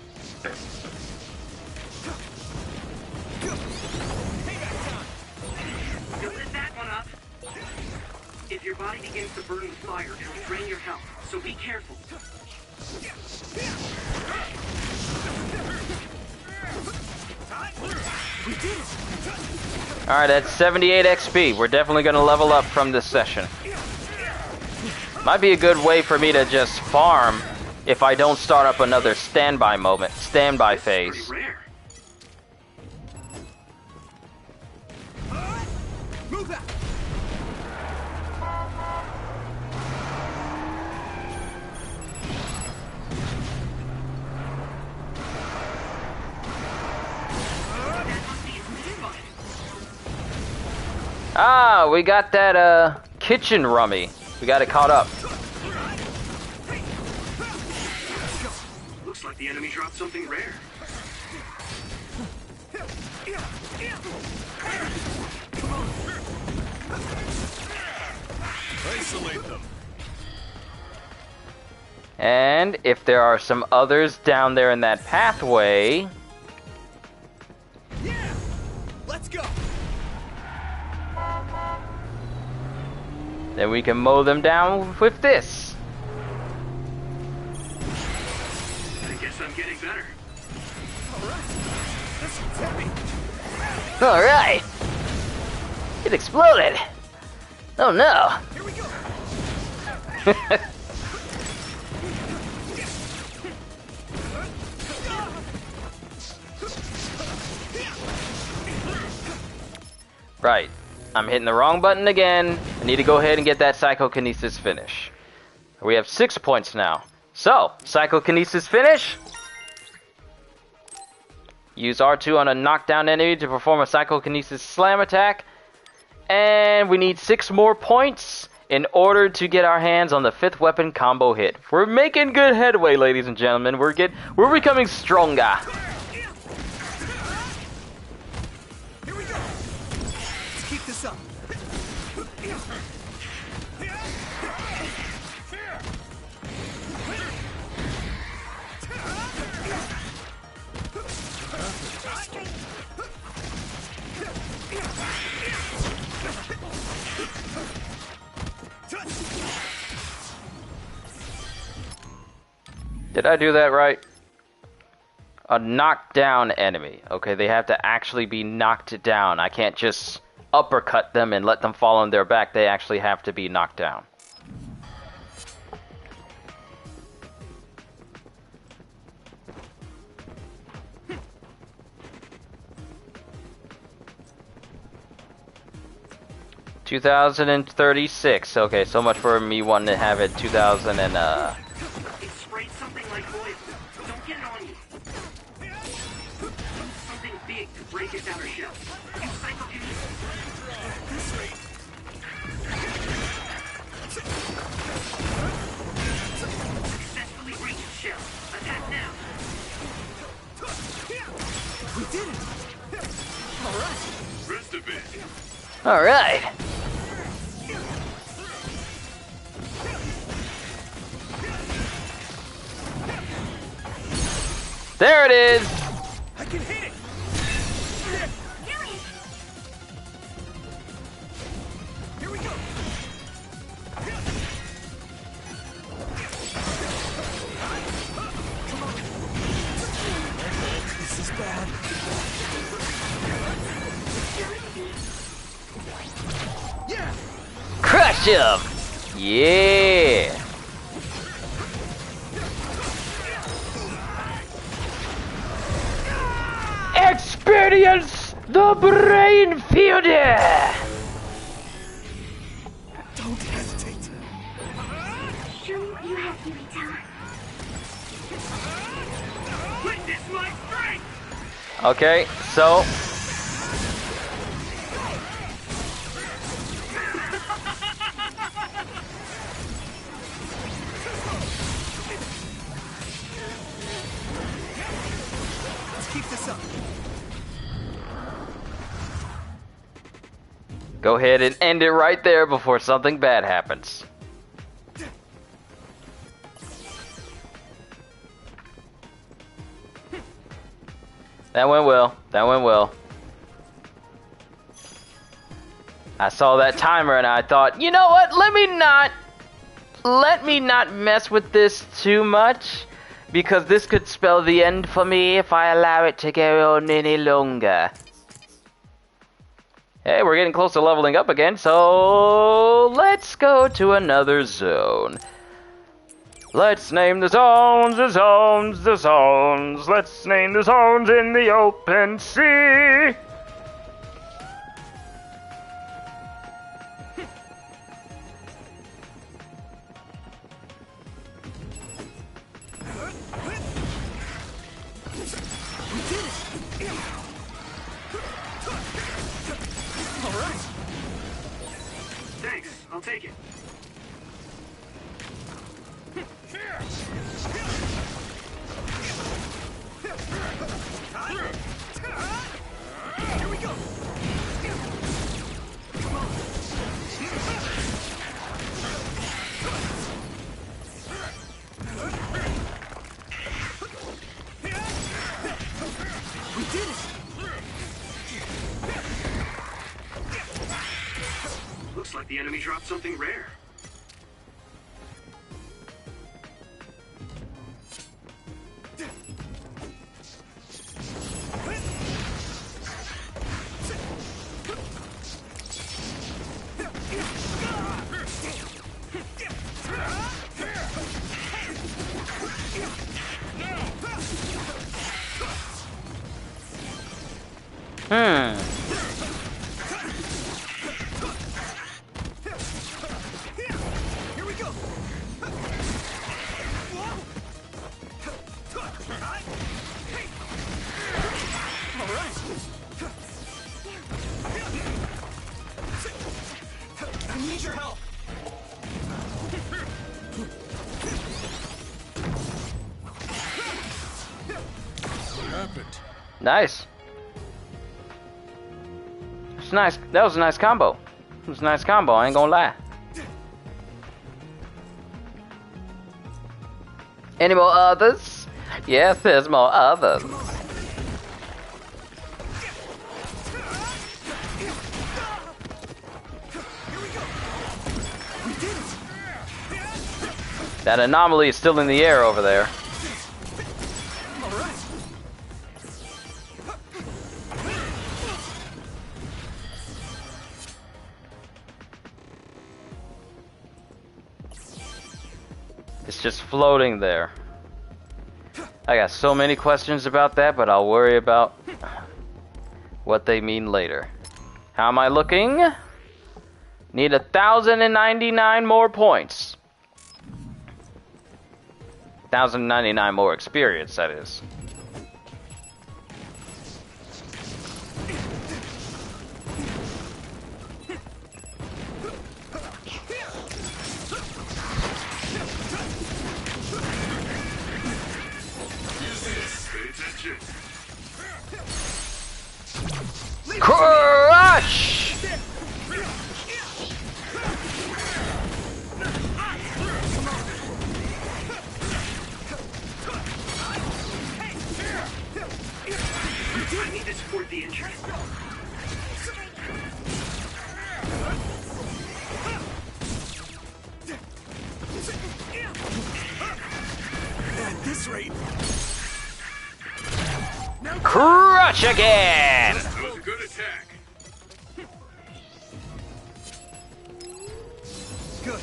Don't let that one up. If your body begins to burn with fire, it'll drain your health, so be careful. Alright, that's 78 XP. We're definitely going to level up from this session. Might be a good way for me to just farm if I don't start up another standby phase. Move that. Ah, we got that kitchen rummy. We got it caught up. Looks like the enemy dropped something rare. Isolate them. And if there are some others down there in that pathway... Yeah! Let's go! Then we can mow them down with this. I guess I'm getting better. Alright. It exploded. Oh no. Here we go. Right. I'm hitting the wrong button again. I need to go ahead and get that psychokinesis finish. We have 6 points now. So, psychokinesis finish. Use R2 on a knockdown enemy to perform a psychokinesis slam attack. And we need 6 more points in order to get our hands on the 5th weapon combo hit. We're making good headway, ladies and gentlemen. We're becoming stronger. Here we go. Let's keep this up. Did I do that right? A knockdown enemy. Okay, they have to actually be knocked down. I can't just uppercut them and let them fall on their back. They actually have to be knocked down. $2,036. Okay, so much for me wanting to have it 2,000 and It sprayed something like oil. Don't get it on you. Something big to break its outer shell. Use psychokinesis. Successfully breach its shell. Attack now. We did it. All right. Rest of it. all right. There it is. I can hit it. Here we go. Come on. This is bad. Yeah. Crush him. Yeah. Experience the brain feeder. Don't hesitate. Show me what you have, Yurito. Witness my strength! Okay, so Let's keep this up. go ahead and end it right there before something bad happens. That went well. That went well. I saw that timer and I thought, you know what? Let me not mess with this too much, because this could spell the end for me if I allow it to go on any longer. Hey, we're getting close to leveling up again, so let's go to another zone. Let's name the zones, the zones, the zones. Let's name the zones in the open sea. All right. Thanks, I'll take it. Here we go. Come on. We did it. Looks like the enemy dropped something rare. Nice. It's nice. That was a nice combo. It was a nice combo, I ain't gonna lie. Any more others? Yes, there's more others. That anomaly is still in the air over there. It's just floating there. I got so many questions about that, but I'll worry about what they mean later. How am I looking? Need 1,099 more points. 1,099 more experience, that is. Crush! I need to support the injured. At this rate. Crush again! That was a good attack. Good.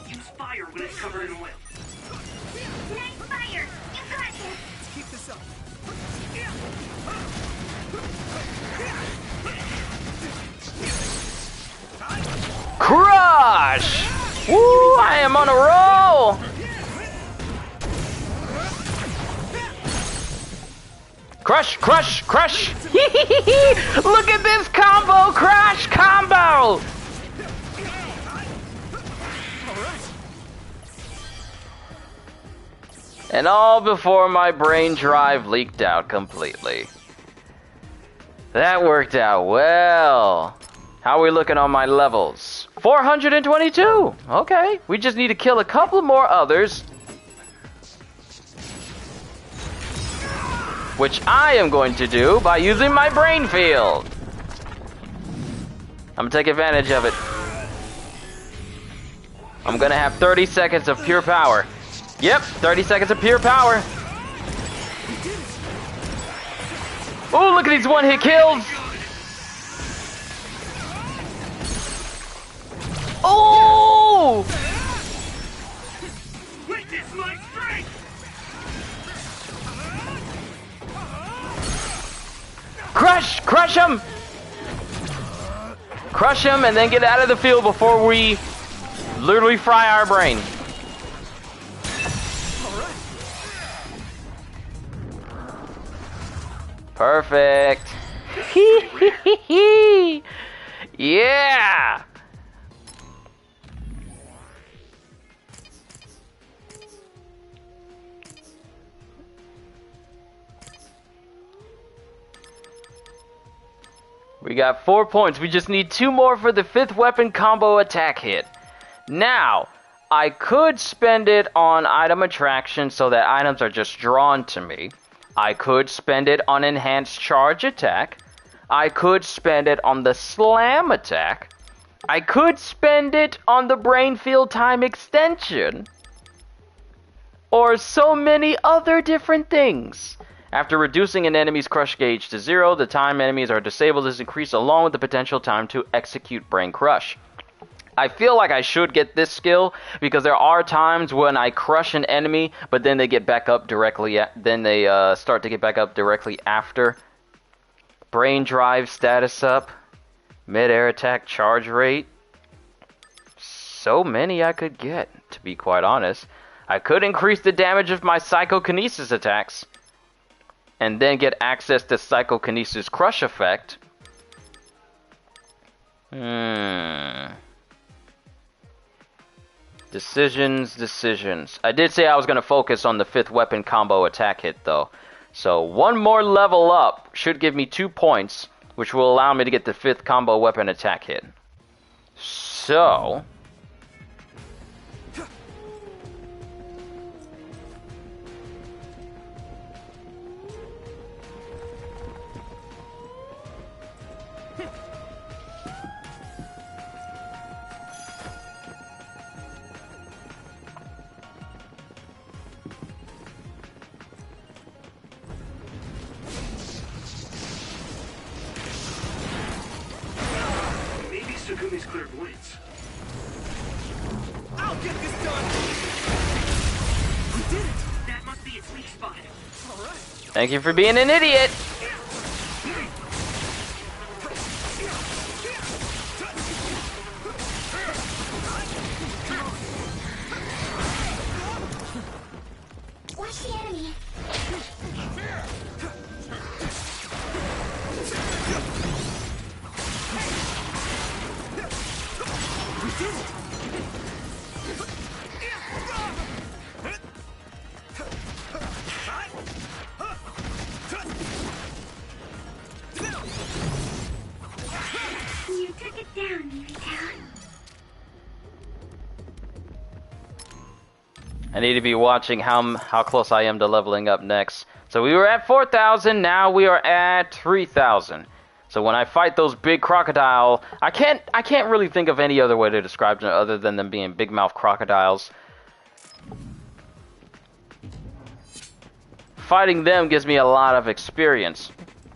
Use fire when it's covered in oil. Nice fire! You got this! Let's keep this up. Crush! Woo! I am on a roll! Crush, crush, crush! Look at this combo! Crash combo! And all before my brain drive leaked out completely. That worked out well. How are we looking on my levels? 422! Okay, we just need to kill a couple more others. Which I am going to do by using my brain field. I'm gonna take advantage of it. I'm gonna have 30 seconds of pure power. Yep, 30 seconds of pure power. Oh, look at these one-hit kills. Oh! Witness my strength! Crush him! Crush him and then get out of the field before we literally fry our brain. Perfect. Yeah! We got 4 points. We just need 2 more for the 5th weapon combo attack hit. Now, I could spend it on item attraction so that items are just drawn to me. I could spend it on enhanced charge attack. I could spend it on the slam attack. I could spend it on the brain field time extension. Or so many other different things. After reducing an enemy's crush gauge to 0, the time enemies are disabled is increased along with the potential time to execute brain crush. I feel like I should get this skill because there are times when I crush an enemy, but then they get back up directly. Start to get back up directly after. Brain drive status up, mid-air attack charge rate. So many I could get, to be quite honest. I could increase the damage of my psychokinesis attacks, and then get access to psychokinesis crush effect. Decisions. I did say I was going to focus on the 5th weapon combo attack hit, though. So, one more level up should give me 2 points, which will allow me to get the 5th combo weapon attack hit. So... Maybe Sugumi's clairvoyance. I'll get this done! We did it! That must be its weak spot. Alright. Thank you for being an idiot! Watch the enemy. We did it! You took it down, Yurita. I need to be watching how close I am to leveling up next. So we were at 4,000, now we are at 3,000. So when I fight those big crocodile, I can't really think of any other way to describe them other than them being big mouth crocodiles. Fighting them gives me a lot of experience.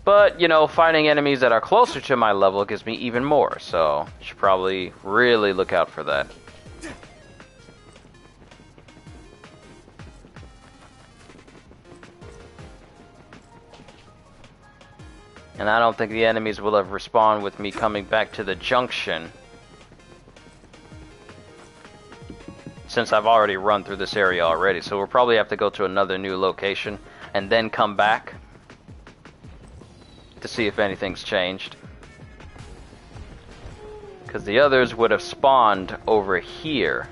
But, you know, fighting enemies that are closer to my level gives me even more. So, I should probably really look out for that. And I don't think the enemies will have respawned with me coming back to the junction. Since I've already run through this area already. So we'll probably have to go to another new location and then come back to see if anything's changed. Because the others would have spawned over here.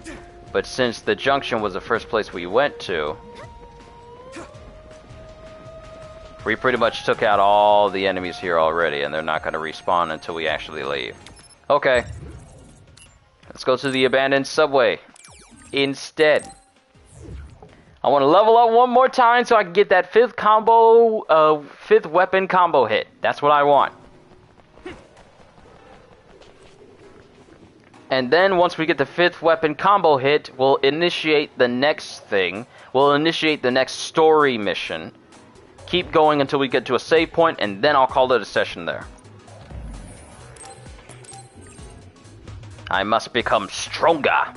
But since the junction was the first place we went to, we pretty much took out all the enemies here already, and they're not going to respawn until we actually leave. Okay. Let's go to the abandoned subway instead. I want to level up one more time so I can get that 5th combo, 5th weapon combo hit. That's what I want. And then once we get the 5th weapon combo hit, we'll initiate the next thing. We'll initiate the next story mission. Keep going until we get to a save point, and then I'll call it a session there. I must become stronger.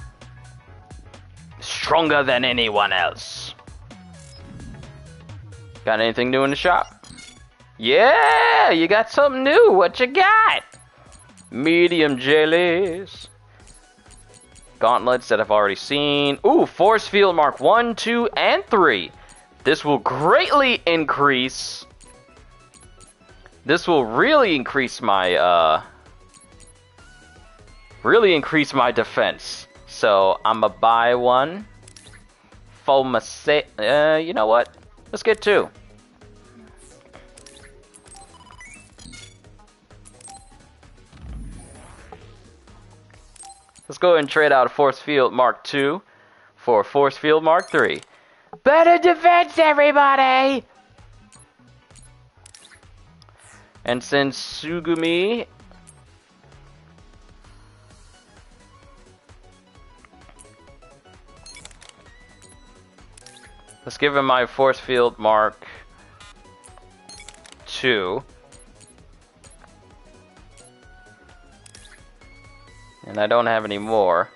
Stronger than anyone else. Got anything new in the shop? Yeah, you got something new. What you got? Medium jellies. Gauntlets that I've already seen. Ooh, Force Field Mark 1, 2, and 3. This will greatly increase... This will really increase my, defense. So, I'ma buy one. For myself. You know what? Let's get 2. Let's go ahead and trade out a Force Field Mark 2 for a Force Field Mark 3. Better defense, everybody! And since Sugumi... Let's give him my Force Field Mark 2. And I don't have any more.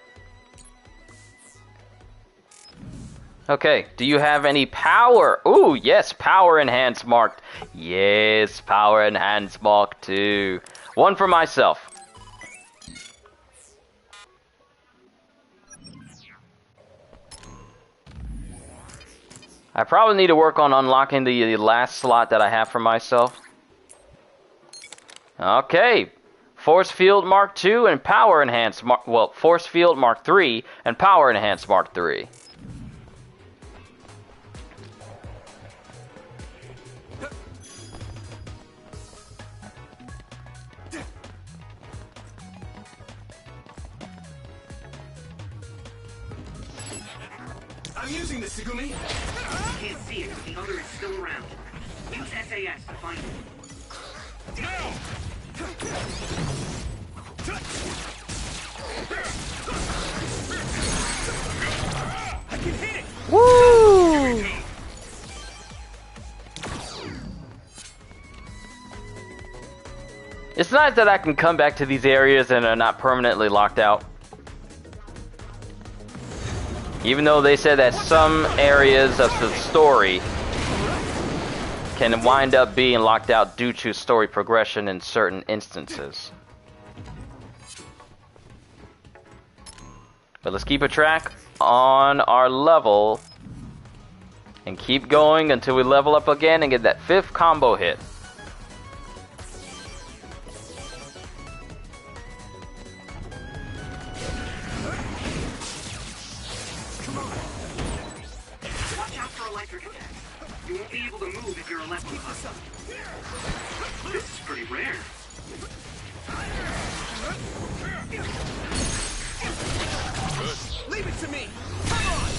Okay, do you have any power? Ooh, yes, power enhanced marked. Yes, power enhanced mark 2. One for myself. I probably need to work on unlocking the last slot that I have for myself. Okay, Force Field Mark II and Power Enhanced Force Field Mark III and Power Enhanced Mark III. I'm using the Tsugumi. Can't see it, but the other is still around. Use SAS to find it. No! I can hit it! Woo! It's nice that I can come back to these areas and are not permanently locked out. Even though they said that some areas of the story can wind up being locked out due to story progression in certain instances. But let's keep a track on our level and keep going until we level up again and get that 5th combo hit. You won't be able to move if you're a lefty. This is pretty rare. Leave it to me. Come on.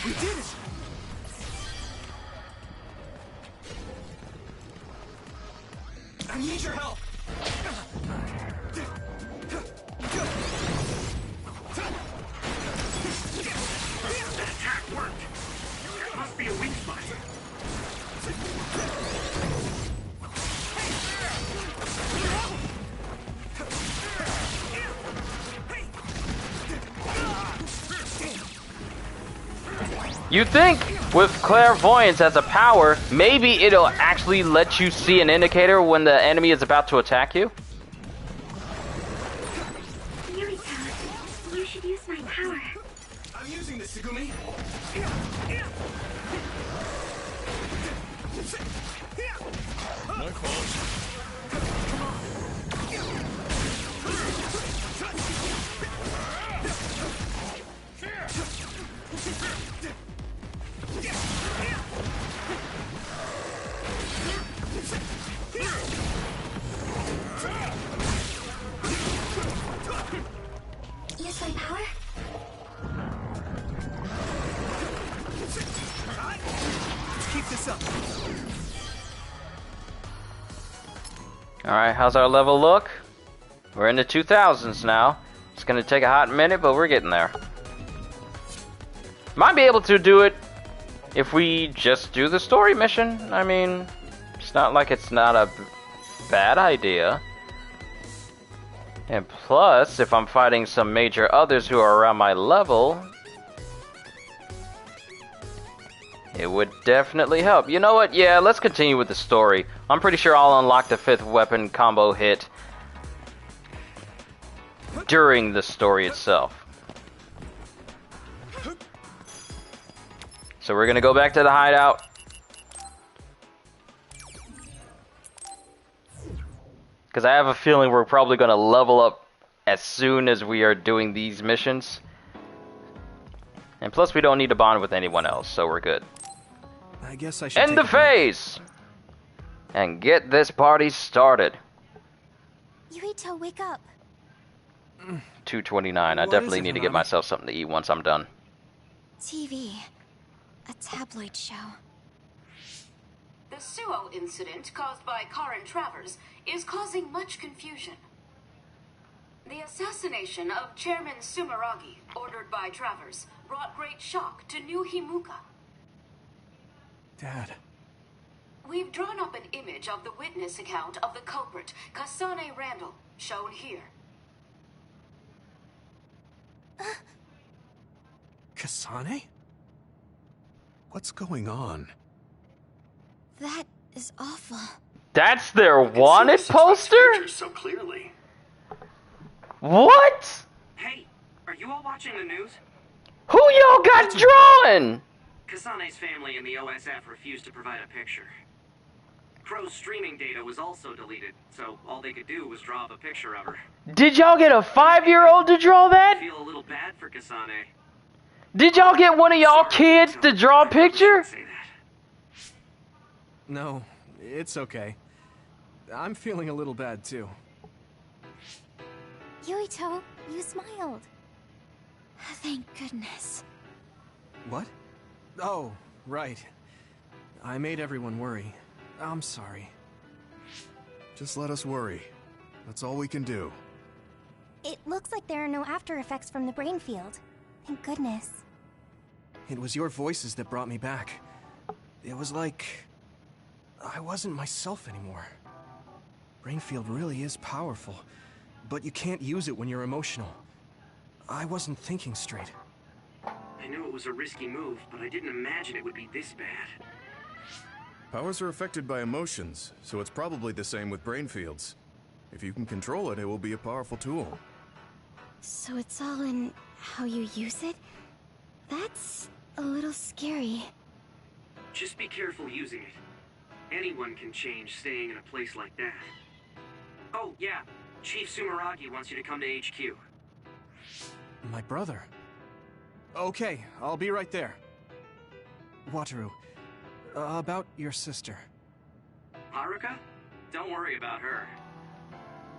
We did it. I need your help. That attack worked. There must be a weak spot. You think with clairvoyance as a power, maybe it'll actually let you see an indicator when the enemy is about to attack you? You should use my power. I'm using the Tsugumi. My fault. Use my power? Let's keep this up. Alright, how's our level look? We're in the 2000s now. It's gonna take a hot minute, but we're getting there. Might be able to do it if we just do the story mission. I mean, it's not like it's not a bad idea. And plus, if I'm fighting some major others who are around my level, it would definitely help. You know what? Yeah, let's continue with the story. I'm pretty sure I'll unlock the 5th weapon combo hit during the story itself. So we're gonna go back to the hideout. Because I have a feeling we're probably gonna level up as soon as we are doing these missions. And plus we don't need to bond with anyone else, so we're good. I guess I should End the phase! And get this party started. Yuito, wake up. 2:29. I definitely need to get myself something to eat once I'm done. TV. A tabloid show. The Suo incident caused by Karin Travers is causing much confusion. The assassination of Chairman Sumeragi, ordered by Travers, brought great shock to New Himuka. Dad. We've drawn up an image of the witness account of the culprit, Kasane Randall, shown here. Kasane? What's going on? That is awful. That's their wanted poster? So clearly. What? Hey, are you all watching the news? Who y'all got drawing? Kasane's family and the OSF refused to provide a picture. Crow's streaming data was also deleted, so all they could do was draw up a picture of her. Did y'all get a 5-year-old to draw that? I feel a little bad for Kasane. Did y'all get one of y'all kids to draw a picture? No, it's okay. I'm feeling a little bad too. Yuito, you smiled. Thank goodness. What? Oh, right. I made everyone worry. I'm sorry. Just let us worry. That's all we can do. It looks like there are no after effects from the brain field. Thank goodness. It was your voices that brought me back. It was like I wasn't myself anymore. Brainfield really is powerful, but you can't use it when you're emotional. I wasn't thinking straight. I knew it was a risky move, but I didn't imagine it would be this bad. Powers are affected by emotions, so it's probably the same with brain fields. If you can control it, it will be a powerful tool. So it's all in how you use it? That's a little scary. Just be careful using it. Anyone can change staying in a place like that. Oh, yeah. Chief Sumeragi wants you to come to HQ. My brother. Okay, I'll be right there. Wataru, about your sister. Haruka? Don't worry about her.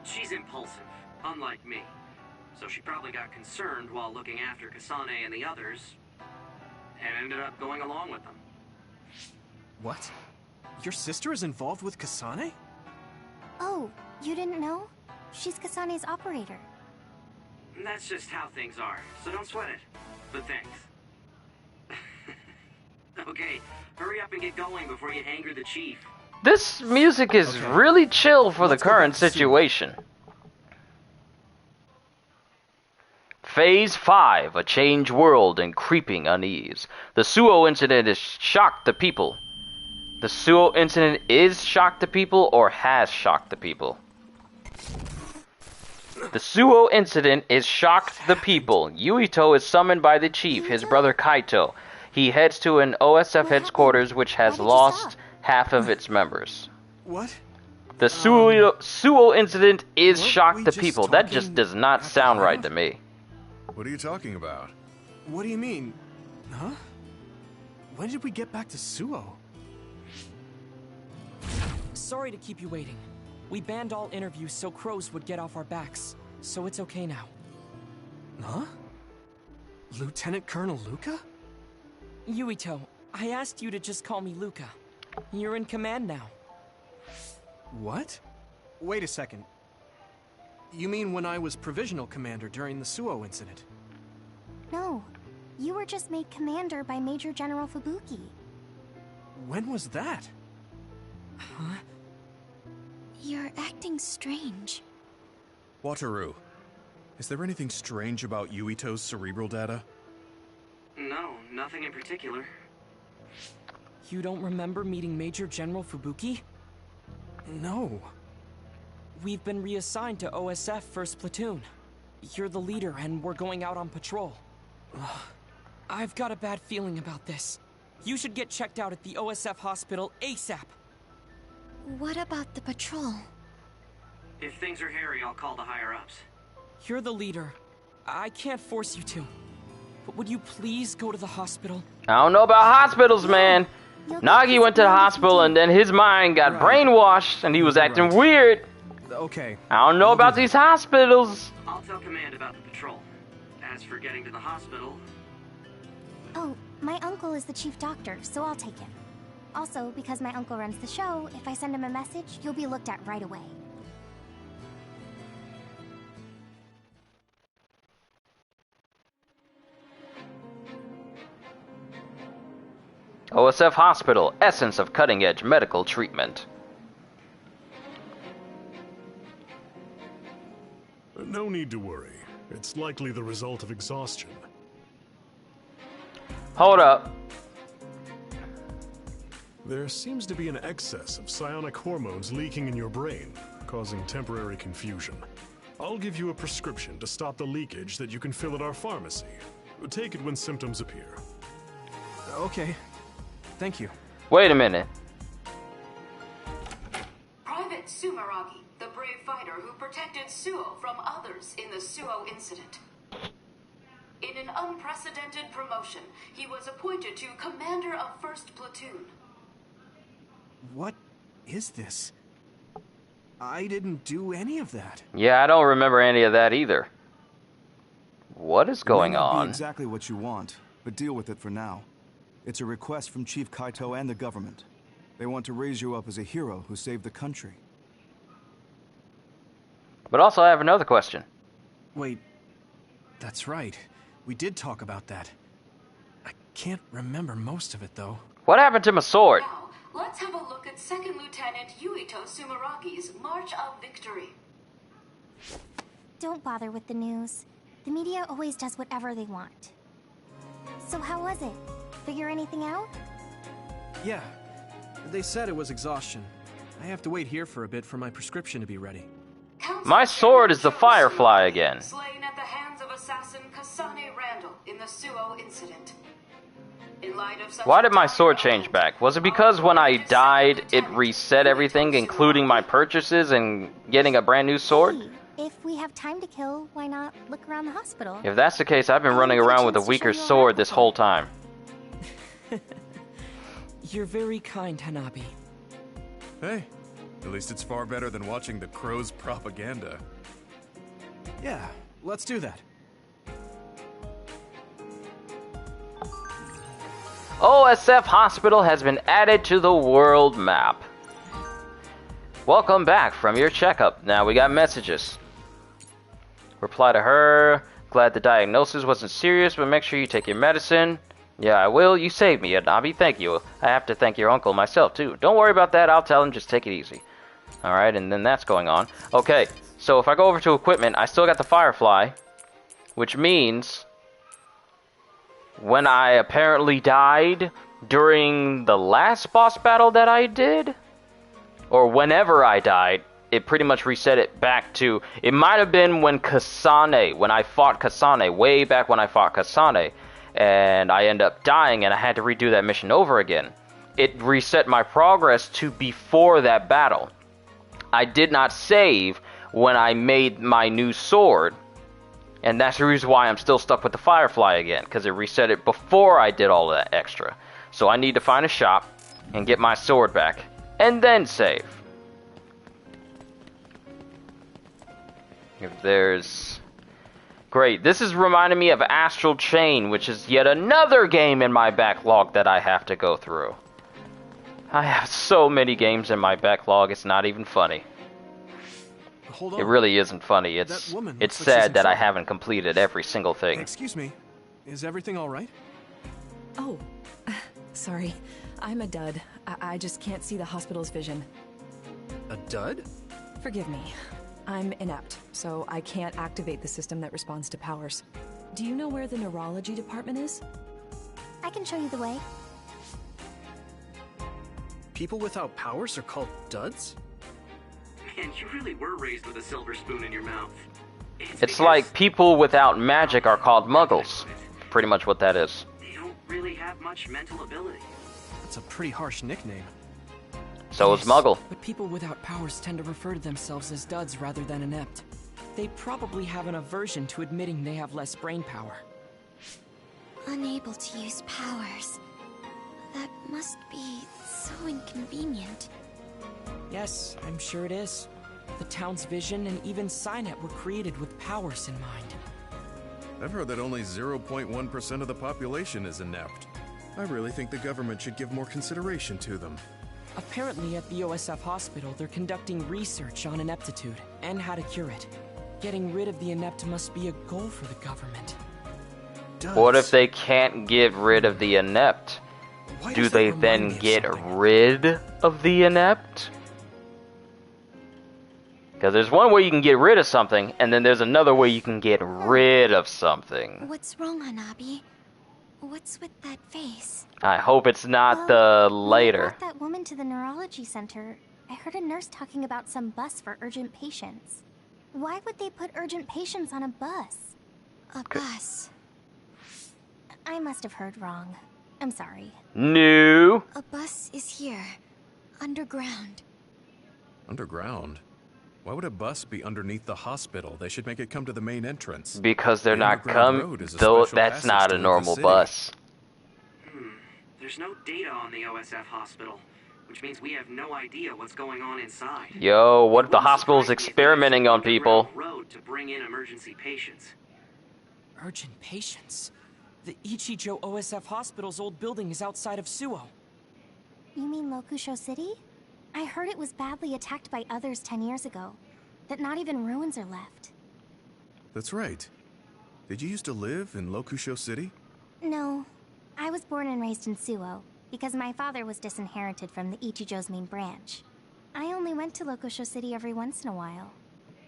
She's impulsive, unlike me. So she probably got concerned while looking after Kasane and the others, and ended up going along with them. What? Your sister is involved with Kasane? Oh, you didn't know? She's Kasane's operator. That's just how things are, so don't sweat it. But thanks. Okay, hurry up and get going before you anger the chief. This music is really chill for the current situation. Phase 5, a changed world and creeping unease. The Suo incident has shocked the people. The Suo incident is shocked the people or has shocked the people? The Suo incident is shocked the people. Yuito is summoned by the chief, his brother Kaito. He heads to an OSF headquarters which has lost half of its members. What? The Suo incident is shocked the people. That just does not sound right to me. What are you talking about? What do you mean? Huh? When did we get back to Suo? Sorry to keep you waiting. We banned all interviews so crows would get off our backs. So it's okay now. Huh? Lieutenant Colonel Luca? Yuito, I asked you to just call me Luca. You're in command now. What? Wait a second. You mean when I was provisional commander during the Suo incident? No, you were just made commander by Major General Fubuki. When was that? Huh? You're acting strange. Wataru, is there anything strange about Yuito's cerebral data? No, nothing in particular. You don't remember meeting Major General Fubuki? No. We've been reassigned to OSF 1st Platoon. You're the leader and we're going out on patrol. I've got a bad feeling about this. You should get checked out at the OSF hospital ASAP. What about the patrol? If things are hairy, I'll call the higher-ups. You're the leader. I can't force you to. But would you please go to the hospital? I don't know about hospitals, man. Nagi went to the hospital and then his mind got brainwashed and he was acting weird. Okay. I don't know about these hospitals. I'll tell command about the patrol. As for getting to the hospital... Oh, my uncle is the chief doctor, so I'll take him. Also, because my uncle runs the show, if I send him a message, you'll be looked at right away. OSF Hospital, essence of cutting-edge medical treatment. No need to worry. It's likely the result of exhaustion. Hold up. There seems to be an excess of psionic hormones leaking in your brain, causing temporary confusion. I'll give you a prescription to stop the leakage that you can fill at our pharmacy. Take it when symptoms appear. Okay. Thank you. Wait a minute. Private Sumeragi, the brave fighter who protected Suo from others in the Suo incident. In an unprecedented promotion, he was appointed to Commander of 1st Platoon. What is this? I didn't do any of that. Yeah, I don't remember any of that either. What is going It may not on? be exactly what you want, but deal with it for now. It's a request from Chief Kaito and the government. They want to raise you up as a hero who saved the country. But also, I have another question. Wait, that's right. We did talk about that. I can't remember most of it, though. What happened to my sword? Now, let's have a look at 2nd Lieutenant Yuito Sumeragi's March of Victory. Don't bother with the news. The media always does whatever they want. So how was it? Figure anything out? Yeah. They said it was exhaustion. I have to wait here for a bit for my prescription to be ready. My sword is the Firefly again. Slain at the hands of assassin Kasane Randall in the Suo incident. In light of such Why did my sword change back? Was it because when I died, it reset everything, including my purchases and getting a brand new sword? If we have time to kill, why not look around the hospital? If that's the case, I've been running around with a weaker sword this whole time. You're very kind, Hanabi. Hey, at least it's far better than watching the Crow's propaganda. Yeah, let's do that. OSF Hospital has been added to the world map. Welcome back from your checkup. Now we got messages. Reply to her. Glad the diagnosis wasn't serious, but make sure you take your medicine. Yeah, I will. You saved me, Anabi. Thank you. I have to thank your uncle myself, too. Don't worry about that. I'll tell him. Just take it easy. Alright, and then that's going on. Okay, so if I go over to equipment, I still got the Firefly, which means when I apparently died during the last boss battle that I did, or whenever I died, it pretty much reset it back to, it might have been when I fought Kasane, way back when I fought Kasane, and I end up dying and I had to redo that mission over again. It reset my progress to before that battle. I did not save when I made my new sword, and that's the reason why I'm still stuck with the Firefly again, because it reset it before I did all of that extra. So I need to find a shop and get my sword back, and then save. If there's... Great, this is reminding me of Astral Chain, which is yet another game in my backlog that I have to go through. I have so many games in my backlog, it's not even funny. Hold on. It really isn't funny. It's sad that I haven't completed every single thing. Excuse me. Is everything all right? Oh, sorry. I'm a dud. I just can't see the hospital's vision. A dud? Forgive me. I'm inept, so I can't activate the system that responds to powers. Do you know where the neurology department is? I can show you the way. People without powers are called duds? Man, you really were raised with a silver spoon in your mouth. It's like people without magic are called muggles. Pretty much what that is. They don't really have much mental ability. That's a pretty harsh nickname. So is Muggle. But people without powers tend to refer to themselves as duds rather than inept. They probably have an aversion to admitting they have less brain power. Unable to use powers. That must be so inconvenient. Yes, I'm sure it is. The town's vision and even Cynet were created with powers in mind. I've heard that only 0.1% of the population is inept. I really think the government should give more consideration to them. Apparently at the OSF hospital, they're conducting research on ineptitude and how to cure it. Getting rid of the inept must be a goal for the government. What if they can't get rid of the inept? Do they then get rid of the inept? Because there's one way you can get rid of something, and then there's another way you can get rid of something. What's wrong, Hanabi? What's with that face? I hope it's not the When I later. brought that woman to the neurology center, I heard a nurse talking about some bus for urgent patients. Why would they put urgent patients on a bus? A bus. I must have heard wrong. I'm sorry. No. A bus is here. Underground. Underground? Why would a bus be underneath the hospital? They should make it come to the main entrance. Because they're The not underground coming. road is a Though special that's passage not to a leave the normal city. bus. There's no data on the OSF hospital, which means we have no idea what's going on inside. Yo, what if the hospital's experimenting on people? Road to bring in emergency patients. Urgent patients? The Ichijo OSF Hospital's old building is outside of Suo. You mean Lokusho City? I heard it was badly attacked by others 10 years ago. That not even ruins are left. That's right. Did you used to live in Lokusho City? No. I was born and raised in Suo, because my father was disinherited from the Ichijo's main branch. I only went to Lokusho City every once in a while.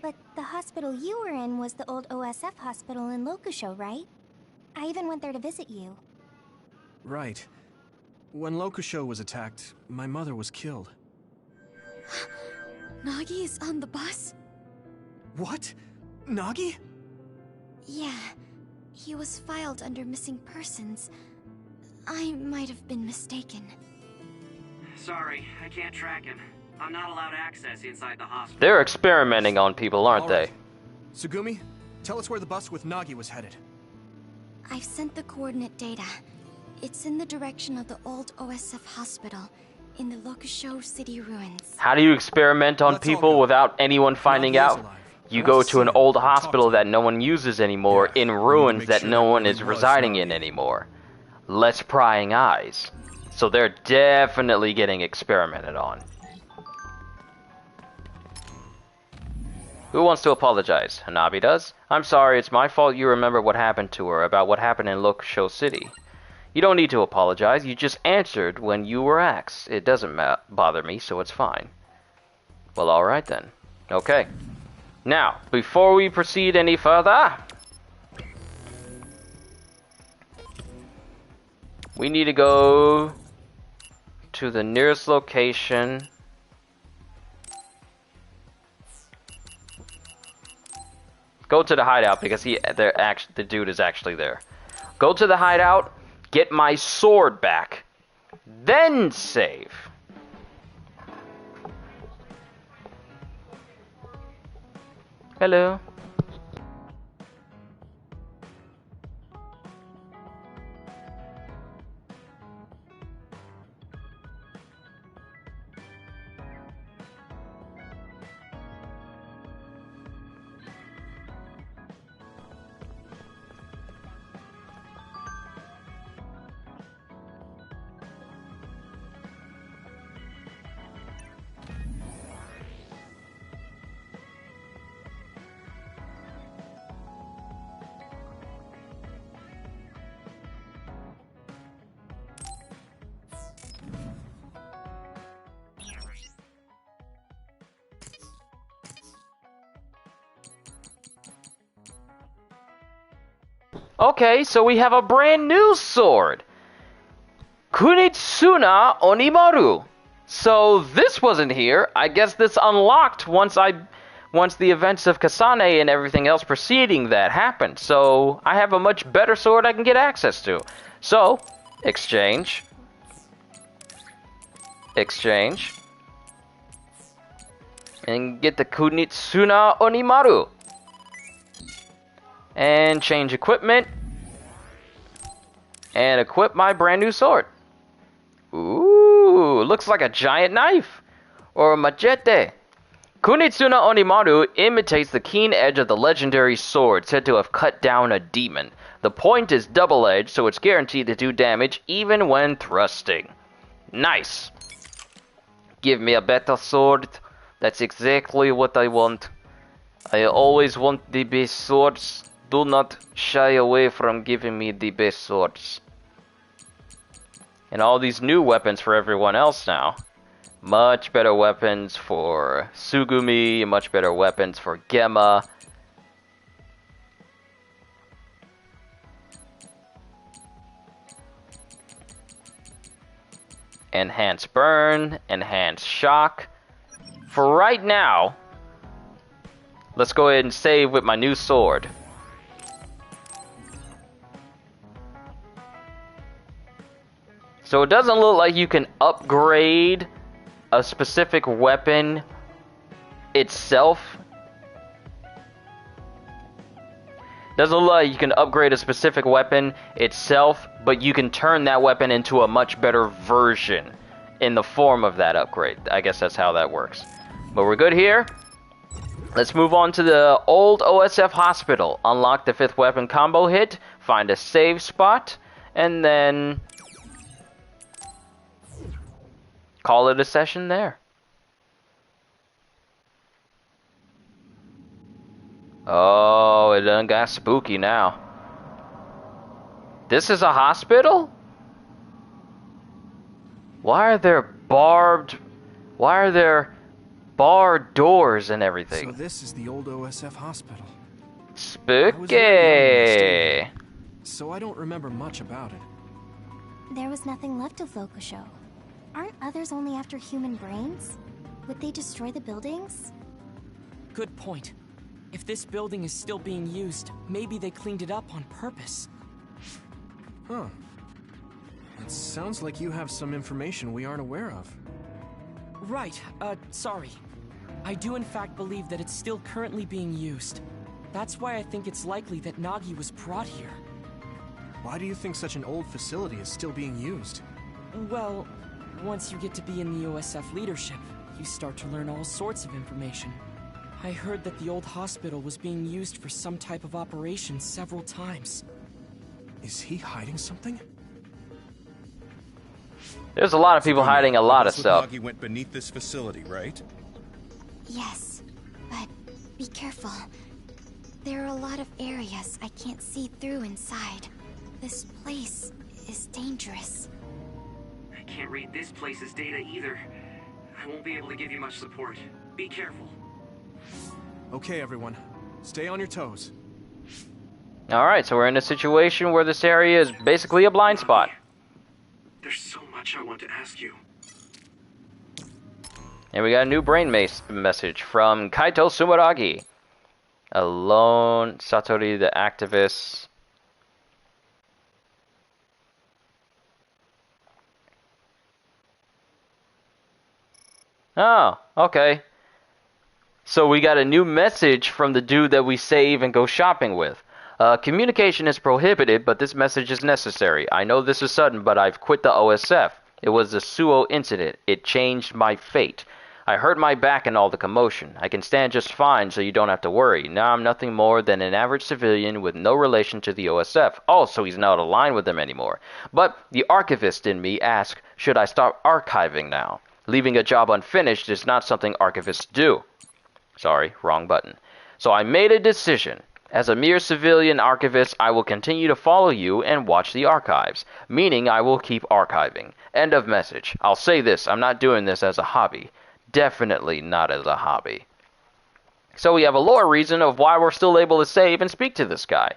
But the hospital you were in was the old OSF hospital in Lokusho, right? I even went there to visit you. Right. When Lokusho was attacked, my mother was killed. Nagi is on the bus? What? Nagi? Yeah. He was filed under missing persons. I might have been mistaken. Sorry, I can't track him. I'm not allowed access inside the hospital. They're experimenting on people, aren't they? Sugumi, tell us where the bus with Nagi was headed. I've sent the coordinate data. It's in the direction of the old OSF hospital, in the Lokusho City ruins. How do you experiment on people without anyone finding out? You go to an old hospital that no one uses anymore, in ruins that no one is residing in anymore. Less prying eyes. So they're definitely getting experimented on. Who wants to apologize? Hanabi does. I'm sorry, it's my fault you remember what happened to her, about what happened in Lokusho City. You don't need to apologize, you just answered when you were asked. It doesn't bother me, so it's fine. Well, alright then. Okay. Now, before we proceed any further, we need to go to the nearest location. Go to the hideout because the dude is actually there. Go to the hideout, get my sword back, then save. Hello. Okay, so we have a brand new sword. Kunitsuna Onimaru. So this wasn't here. I guess this unlocked once the events of Kasane and everything else preceding that happened. So I have a much better sword I can get access to. So, exchange. Exchange. And get the Kunitsuna Onimaru. And change equipment. And equip my brand new sword. Ooh, looks like a giant knife. Or a machete. Kunitsuna Onimaru imitates the keen edge of the legendary sword said to have cut down a demon. The point is double-edged, so it's guaranteed to do damage even when thrusting. Nice. Give me a better sword. That's exactly what I want. I always want the best swords. Do not shy away from giving me the best swords. And all these new weapons for everyone else now. Much better weapons for Sugumi, much better weapons for Gemma. Enhanced burn, enhanced shock. For right now, let's go ahead and save with my new sword. So it doesn't look like you can upgrade a specific weapon itself. Doesn't look like you can upgrade a specific weapon itself, but you can turn that weapon into a much better version in the form of that upgrade. I guess that's how that works. But we're good here. Let's move on to the old OSF hospital. Unlock the 5th weapon combo hit, find a save spot, and then call it a session there. Oh, it done got spooky now. This is a hospital? Why are there barred doors and everything? So this is the old OSF hospital. Spooky. So I don't remember much about it. There was nothing left of Lokusho. Aren't others only after human brains? Would they destroy the buildings? Good point. If this building is still being used, maybe they cleaned it up on purpose. Huh. It sounds like you have some information we aren't aware of. Right, sorry. I do in fact believe that it's still currently being used. That's why I think it's likely that Nagi was brought here. Why do you think such an old facility is still being used? Well, once you get to be in the OSF leadership, you start to learn all sorts of information. I heard that the old hospital was being used for some type of operation several times. Is he hiding something? There's a lot of people hiding a lot of stuff. Nagi went beneath this facility, right? Yes, but be careful. There are a lot of areas I can't see through inside. This place is dangerous. I can't read this place's data either. I won't be able to give you much support. Be careful. Okay, everyone. Stay on your toes. Alright, so we're in a situation where this area is basically a blind spot. There's so much I want to ask you. And we got a new brain message from Kaito Sumeragi. Alone, Satori the activist. Oh, okay. So we got a new message from the dude that we save and go shopping with. Communication is prohibited, but this message is necessary. I know this is sudden, but I've quit the OSF. It was the Suo incident. It changed my fate. I hurt my back in all the commotion. I can stand just fine, so you don't have to worry. Now I'm nothing more than an average civilian with no relation to the OSF. Oh, so he's not aligned with them anymore. But the archivist in me asks, should I start archiving now? Leaving a job unfinished is not something archivists do. Sorry, wrong button. So I made a decision. As a mere civilian archivist, I will continue to follow you and watch the archives, meaning I will keep archiving. End of message. I'll say this, I'm not doing this as a hobby. Definitely not as a hobby. So we have a lore reason of why we're still able to save and speak to this guy.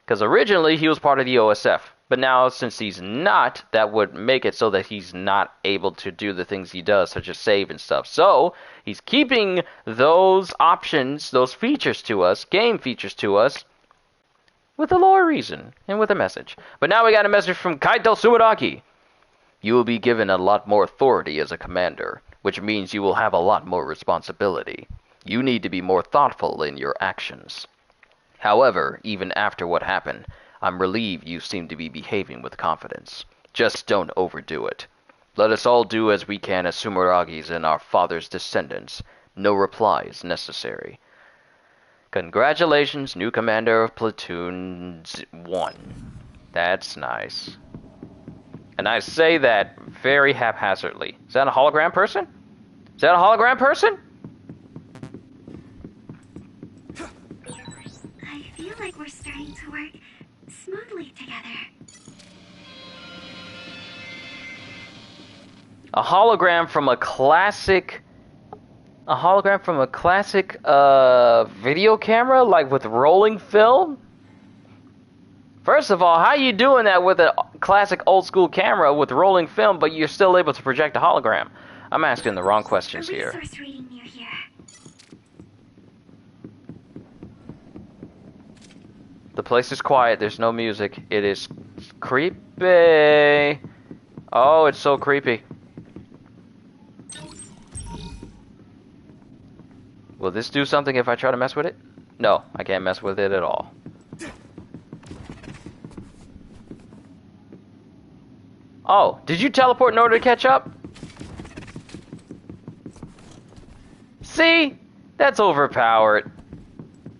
Because originally he was part of the OSF. But now, since he's not, that would make it so that he's not able to do the things he does, such as save and stuff. So, he's keeping those options, those features to us, game features to us, with a lore reason, and with a message. But now we got a message from Kaito Sumeragi. You will be given a lot more authority as a commander, which means you will have a lot more responsibility. You need to be more thoughtful in your actions. However, even after what happened, I'm relieved you seem to be behaving with confidence. Just don't overdo it. Let us all do as we can as Sumeragis and our father's descendants. No reply is necessary. Congratulations, new commander of Platoon 1. That's nice. And I say that very haphazardly. Is that a hologram person? Is that a hologram person? I feel like we're starting to work smoothly together. A hologram from a classic video camera, like with rolling film? First of all, how you doing that with a classic old school camera with rolling film, but you're still able to project a hologram? I'm asking the wrong questions here. Resource reading near here. The place is quiet, there's no music. It is creepy. Oh, it's so creepy. Will this do something if I try to mess with it? No, I can't mess with it at all. Oh, did you teleport in order to catch up? See? That's overpowered.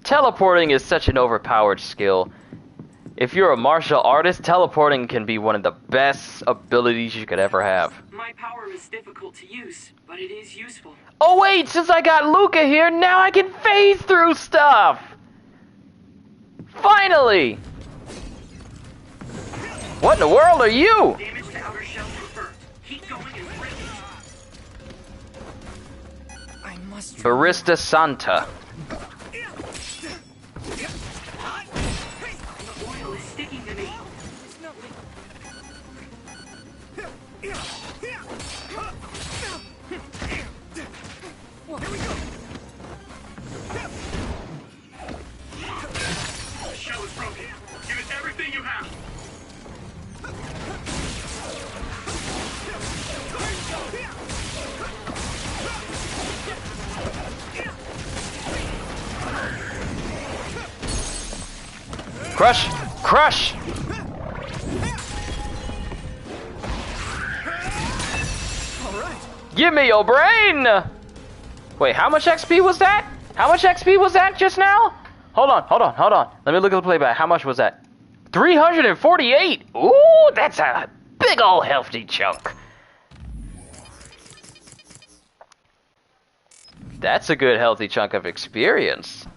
Teleporting is such an overpowered skill. If you're a martial artist, teleporting can be one of the best abilities you could ever have. My power is difficult to use, but it is useful. Oh wait, since I got Luca here, now I can phase through stuff! Finally! What in the world are you? Damage to outer shell confirmed. Keep going and brilliant. I must. Barista Santa. The oil is sticking to me. The shell is broken. Give it everything you have. Crush! Crush! Give me your brain! Wait, how much XP was that? How much XP was that just now? Hold on. Let me look at the playback. How much was that? 348! Ooh, that's a big old hefty chunk. That's a good healthy chunk of experience.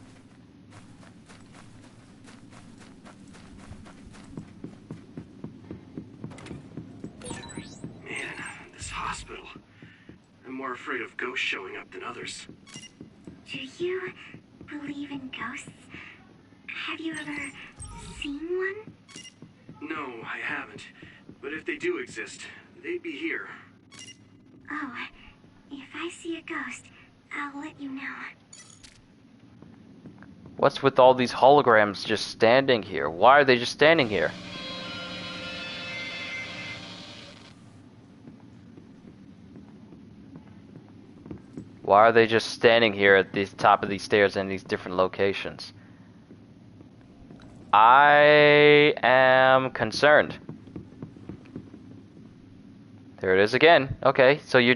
Man, this hospital. I'm more afraid of ghosts showing up than others. Do you believe in ghosts? Have you ever seen one? No, I haven't. But if they do exist, they'd be here. Oh, if I see a ghost, I'll let you know. What's with all these holograms just standing here? Why are they just standing here? Why are they just standing here at the top of these stairs in these different locations? I am concerned. There it is again. Okay, so you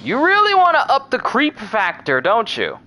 really want to up the creep factor, don't you?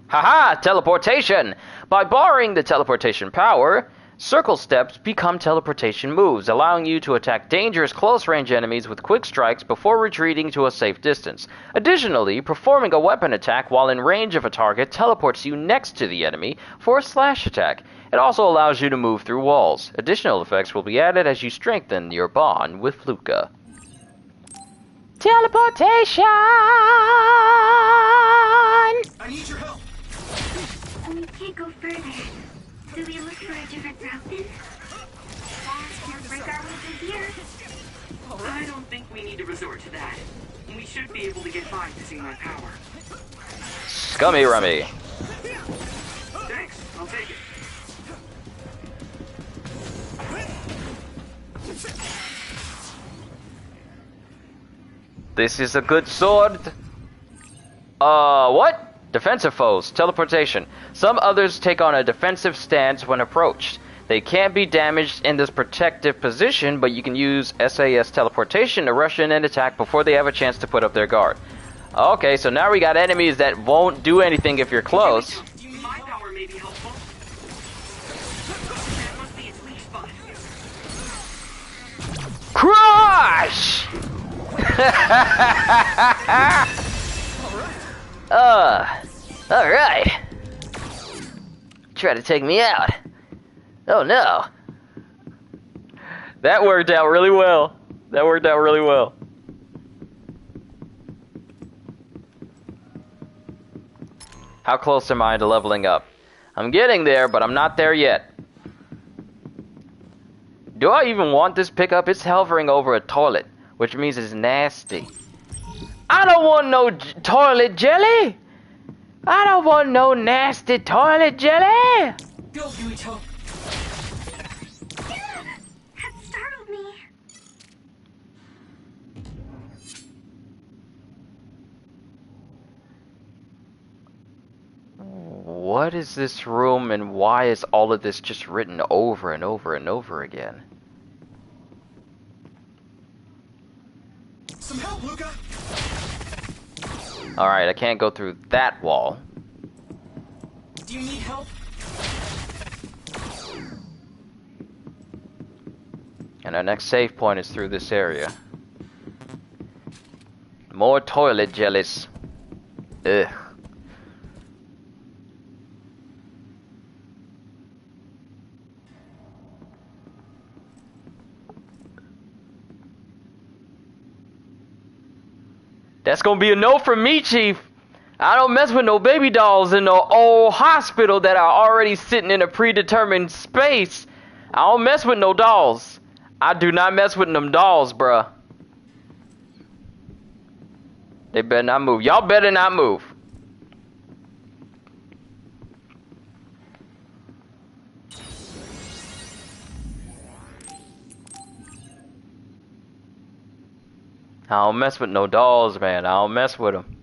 Haha, teleportation! By borrowing the teleportation power, circle steps become teleportation moves, allowing you to attack dangerous close-range enemies with quick strikes before retreating to a safe distance. Additionally, performing a weapon attack while in range of a target teleports you next to the enemy for a slash attack. It also allows you to move through walls. Additional effects will be added as you strengthen your bond with Luca. Teleportation! I need your help! We can't go further. Do we look for a different route then? Can't break our way through here. I don't think we need to resort to that. We should be able to get by using my power. Scummy rummy. Thanks, I'll take it. This is a good sword. What? Defensive foes. Teleportation. Some others take on a defensive stance when approached. They can't be damaged in this protective position, but you can use SAS teleportation to rush in and attack before they have a chance to put up their guard. Okay, so now we got enemies that won't do anything if you're close. My power may be helpful. That must be its weak spot. Crush! Alright. Try to take me out. Oh no. That worked out really well. How close am I to leveling up? I'm getting there, but I'm not there yet. Do I even want this pickup? It's hovering over a toilet, which means it's nasty. I don't want no toilet jelly! I don't want no nasty toilet jelly! Go, Yuito. That startled me. What is this room and why is all of this just written over and over and over again? Some help, Luca! Alright, I can't go through that wall. Do you need help? And our next save point is through this area. More toilet jellies. Ugh. That's gonna be a no from me, Chief. I don't mess with no baby dolls in no old hospital that are already sitting in a predetermined space. I don't mess with no dolls. I do not mess with them dolls, bruh. They better not move. Y'all better not move. I don't mess with no dolls, man. I don't mess with them.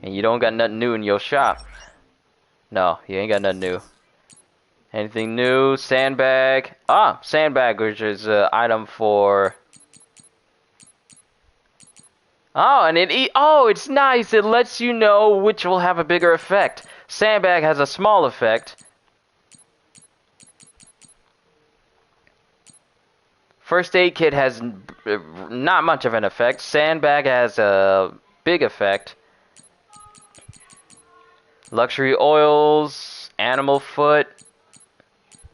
And you don't got nothing new in your shop. No, you ain't got nothing new. Anything new? Sandbag. Ah, sandbag, which is an item for... Oh, and oh, it's nice. It lets you know which will have a bigger effect. Sandbag has a small effect. First aid kit has not much of an effect. Sandbag has a big effect. Luxury oils, animal foot.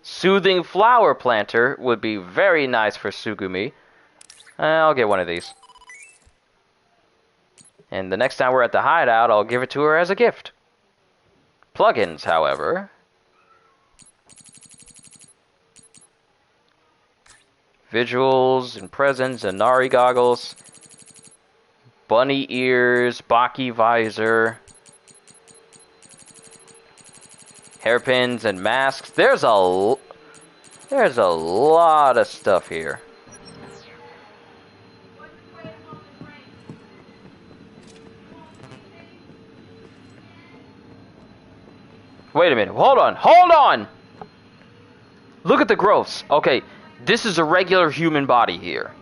Soothing flower planter would be very nice for Sugumi. I'll get one of these. And the next time we're at the hideout, I'll give it to her as a gift. Plugins, however. Visuals and presents and Nari goggles. Bunny ears, Baki visor. Hairpins and masks. There's a lot of stuff here. Wait a minute. Hold on. Hold on! Look at the growths. Okay, this is a regular human body here.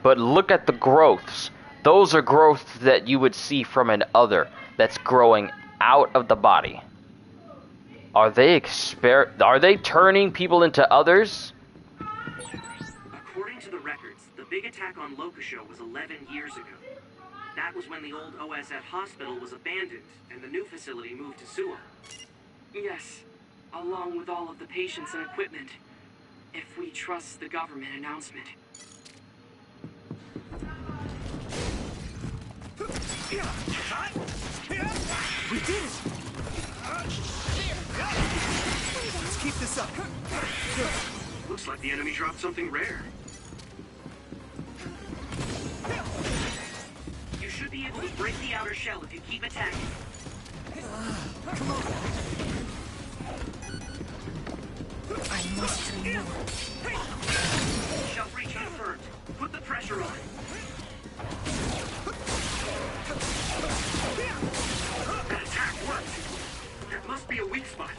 But look at the growths. Those are growths that you would see from an other that's growing out of the body. Are they turning people into others? According to the records, the big attack on Locusho was 11 years ago. That was when the old OSF hospital was abandoned and the new facility moved to Suwa. Yes, along with all of the patients and equipment, if we trust the government announcement. We did it! Let's keep this up. Looks like the enemy dropped something rare. You should be able to break the outer shell if you keep attacking. Come on. I must do more. Shell breach confirmed. Put the pressure on. That attack worked. There must be a weak spot.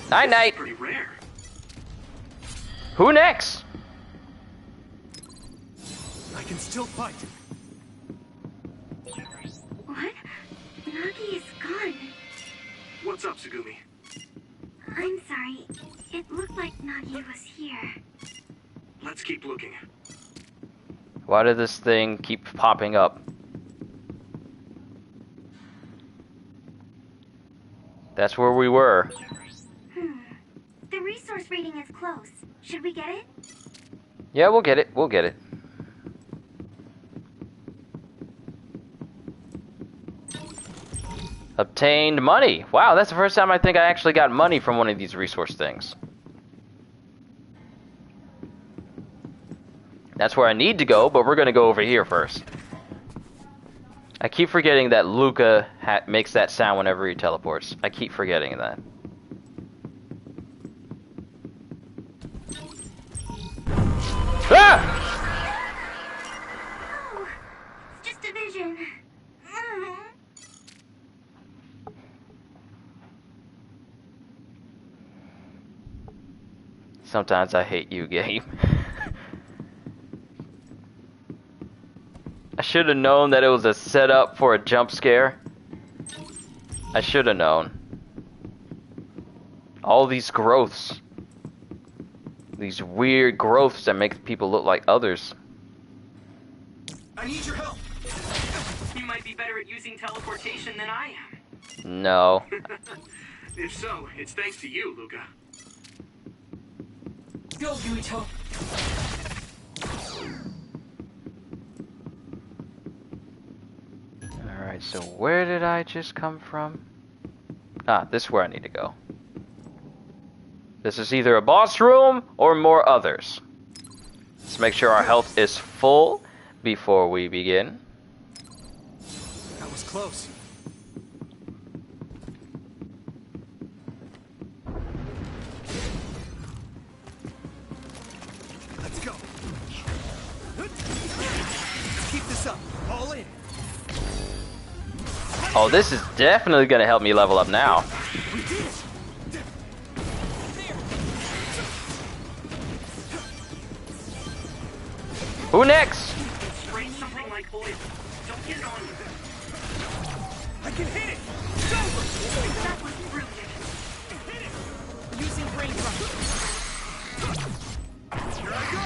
Night night. Pretty rare. Who next? I can still fight. What? Nagi is gone. What's up, Sugumi? I'm sorry. It looked like Nagi was here. Let's keep looking. Why did this thing keep popping up? That's where we were. The resource rating is close. Should we get it? Yeah, we'll get it. We'll get it. Obtained money. Wow, that's the first time I think I actually got money from one of these resource things. That's where I need to go, but we're going to go over here first. I keep forgetting that Luca makes that sound whenever he teleports. I keep forgetting that. Ah! Oh, just a vision. Sometimes I hate you, game. I should have known that it was a setup for a jump scare. I should have known. All these growths. These weird growths that make people look like others. I need your help. You might be better at using teleportation than I am. No. If so, it's thanks to you, Luca. Go, Yuito. Alright, so where did I just come from? Ah, this is where I need to go. This is either a boss room or more others. Let's make sure our health is full before we begin. That was close. Let's go. Keep this up. All in. Oh, this is definitely gonna help me level up now. Who next? Spray something like oil. Don't get it on you. I can hit it. That was brilliant. Hit it. Using brain trust. Here I go.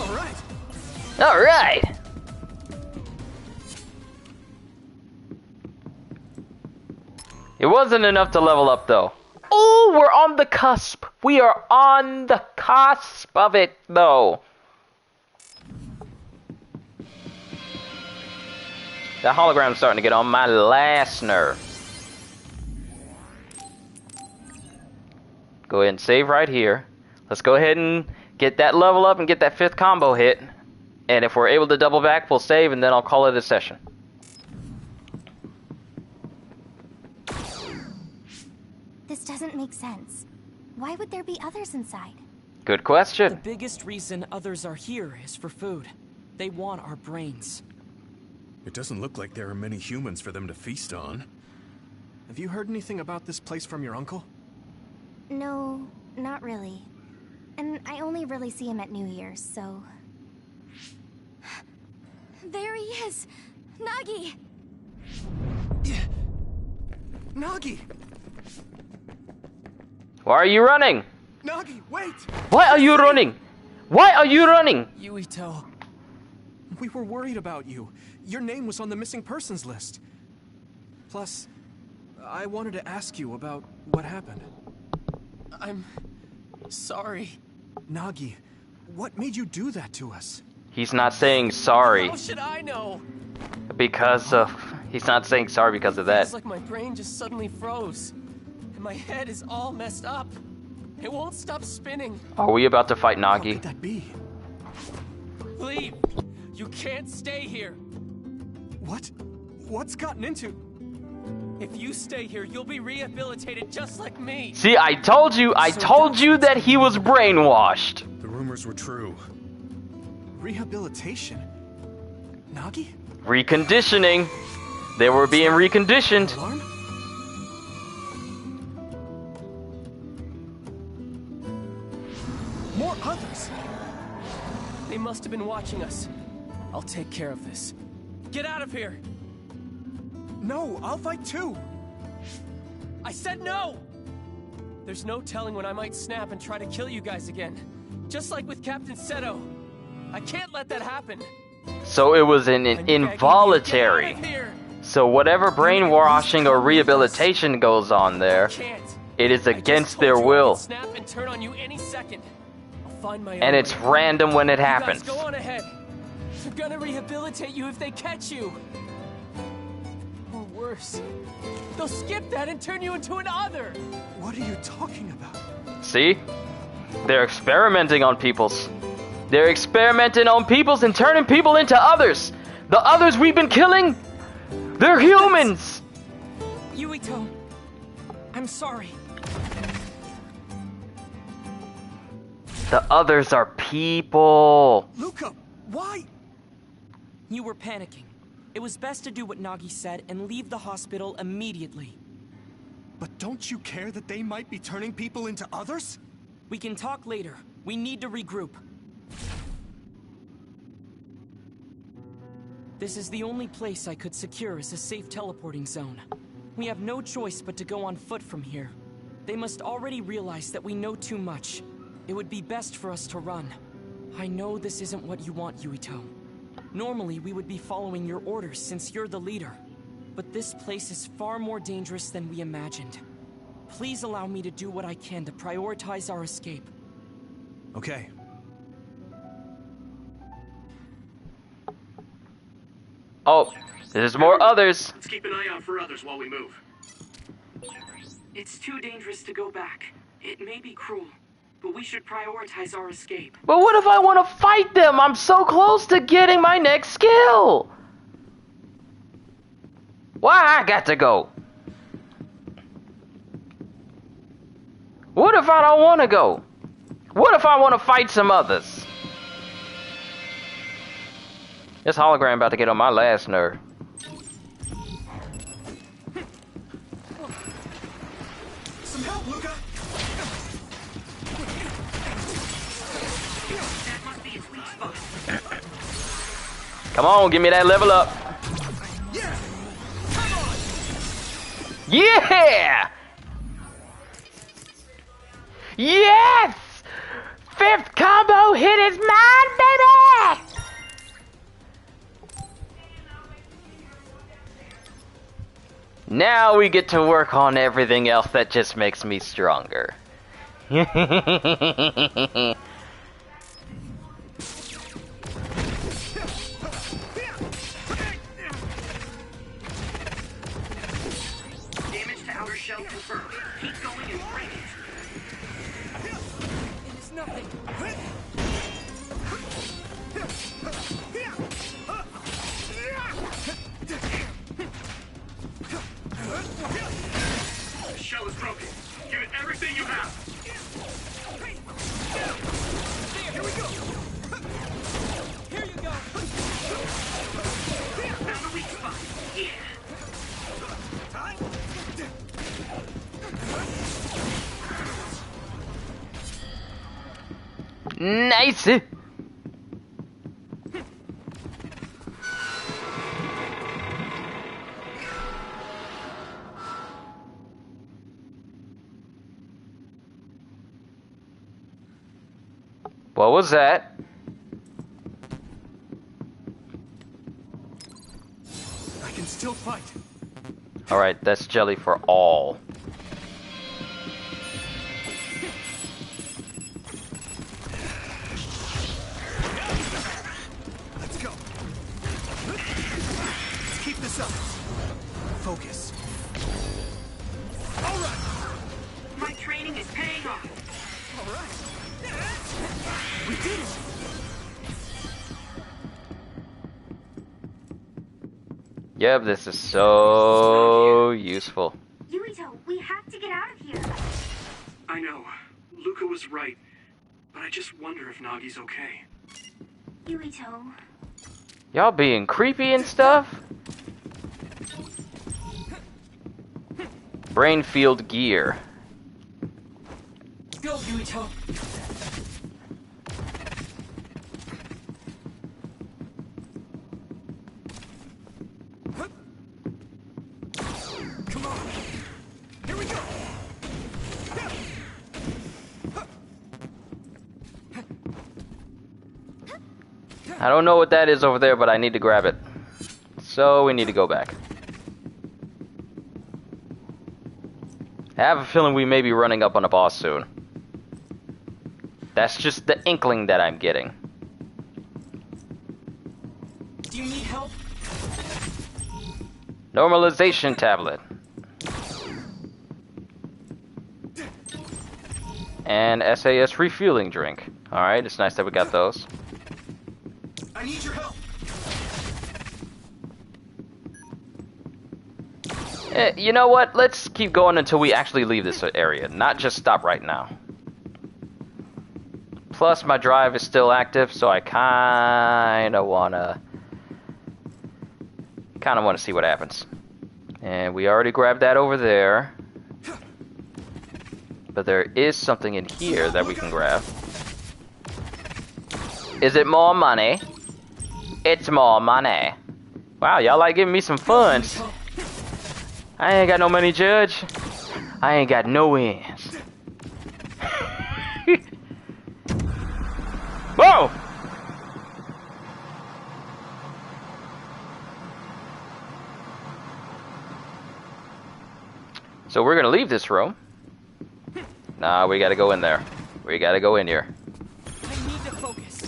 All right. All right. It wasn't enough to level up though. Oh, we're on the cusp. We are on the cusp of it though. That hologram's starting to get on my last nerve. Go ahead and save right here. Let's go ahead and get that level up and get that 5th combo hit. And if we're able to double back, we'll save and then I'll call it a session. This doesn't make sense. Why would there be others inside? Good question. The biggest reason others are here is for food. They want our brains. It doesn't look like there are many humans for them to feast on. Have you heard anything about this place from your uncle? No, not really. And I only really see him at New Year's, so... There he is! Nagi! Nagi! Why are you running? Nagi, wait! Why are you running? Why are you running? Yuito. We were worried about you. Your name was on the missing persons list. Plus, I wanted to ask you about what happened. I'm sorry. Nagi, what made you do that to us? He's not saying sorry How should I know? because of... He's not saying sorry because of that. It's like my brain just suddenly froze. And my head is all messed up. It won't stop spinning. Are we about to fight How Nagi? could that be? Leave. You can't stay here. What? What's gotten into... If you stay here, you'll be rehabilitated just like me. See, I told you that he was brainwashed. The rumors were true. Rehabilitation? Nagi? Reconditioning. They were being reconditioned. Alarm? More others! They must have been watching us. I'll take care of this. Get out of here! No, I'll fight too! I said no! There's no telling when I might snap and try to kill you guys again. Just like with Captain Seto. I can't let that happen. So it was an involuntary. So whatever brainwashing or rehabilitation goes on there, it is against their will. Snap and turn on you any second. I'll find my And own it's way. random when it You guys happens. go on ahead. They're gonna rehabilitate you if they catch you. Or worse, they'll skip that and turn you into an other. What are you talking about? See? They're experimenting on peoples. They're experimenting on peoples and turning people into others. The others we've been killing, they're humans. Yuito, I'm sorry. The others are people. Luca, why? You were panicking. It was best to do what Nagi said and leave the hospital immediately. But don't you care that they might be turning people into others? We can talk later. We need to regroup. This is the only place I could secure as a safe teleporting zone. We have no choice but to go on foot from here. They must already realize that we know too much. It would be best for us to run. I know this isn't what you want, Yuito. Normally, we would be following your orders since you're the leader. But this place is far more dangerous than we imagined. Please allow me to do what I can to prioritize our escape. Okay. Oh, there's more others. Let's keep an eye out for others while we move. It's too dangerous to go back. It may be cruel, but we should prioritize our escape. But what if I want to fight them? I'm so close to getting my next skill. Why I got to go? What if I don't want to go? What if I want to fight some others? This hologram about to get on my last nerve. Some help, Luca. That must be its weak spot. Come on, give me that level up. Yeah. Yeah! Yes! Fifth combo hit is mine, baby! Now we get to work on everything else that just makes me stronger. Damage to outer shell confirmed. Keep going and break it. It is nothing. The shell is broken. Give it everything you have. Here we go. Here you go. Found the weak spot. Yeah. Nice! What was that? I can still fight. Alright, that's jelly for all. Let's go. Let's keep this up. Focus. All right. My training is paying off. All right. We did it. Yep, this is so useful. Yuito, we have to get out of here. I know. Luca was right. But I just wonder if Nagi's okay. Yuito. Y'all being creepy and stuff? Brain field gear. Go, Yuito. Come on. Here we go. I don't know what that is over there, but I need to grab it. So we need to go back. I have a feeling we may be running up on a boss soon. That's just the inkling that I'm getting. Normalization tablet. And SAS refueling drink. Alright, it's nice that we got those. I need your help. You know what? Let's keep going until we actually leave this area, not just stop right now. Plus, my drive is still active, so I kind of want to see what happens. And we already grabbed that over there. But there is something in here that we can grab. Is it more money? It's more money. Wow, y'all like giving me some funds. I ain't got no money, Judge. I ain't got no ends. Whoa! So we're gonna leave this room. Nah, we gotta go in there. We gotta go in here. I need to focus.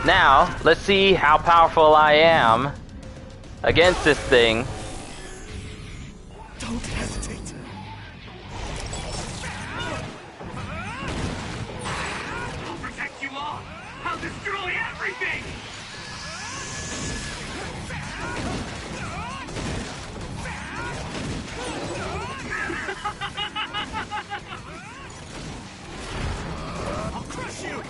Now, let's see how powerful I am against this thing. Don't hesitate. I'll protect you all. I'll destroy everything. I'll crush you.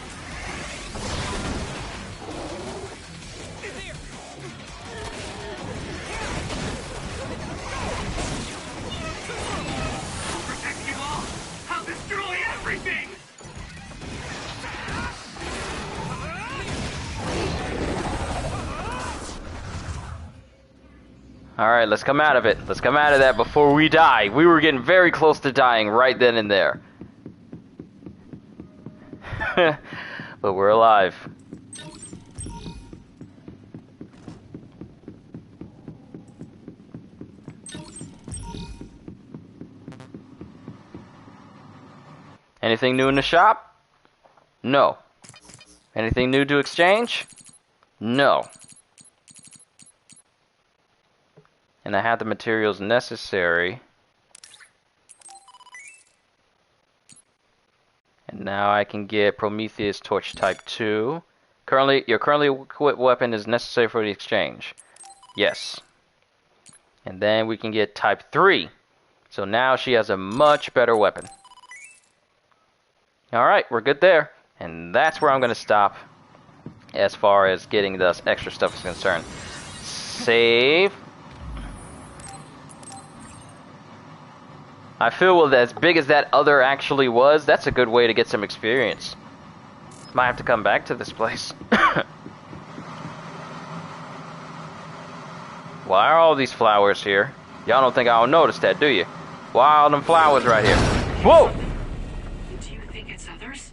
I'll protect you all. I'll destroy everything. Alright, let's come out of it. Let's come out of that before we die. We were getting very close to dying right then and there. But we're alive. Anything new in the shop? No. Anything new to exchange? No. And I have the materials necessary. And now I can get Prometheus Torch Type 2. Your currently equipped weapon is necessary for the exchange. Yes. And then we can get Type 3. So now she has a much better weapon. Alright, we're good there. And that's where I'm going to stop as far as getting the extra stuff is concerned. Save. I feel well, as big as that other actually was, that's a good way to get some experience. Might have to come back to this place. Why are all these flowers here? Y'all don't think I don't notice that, do you? Why are all them flowers right here? Whoa! Do you think it's others?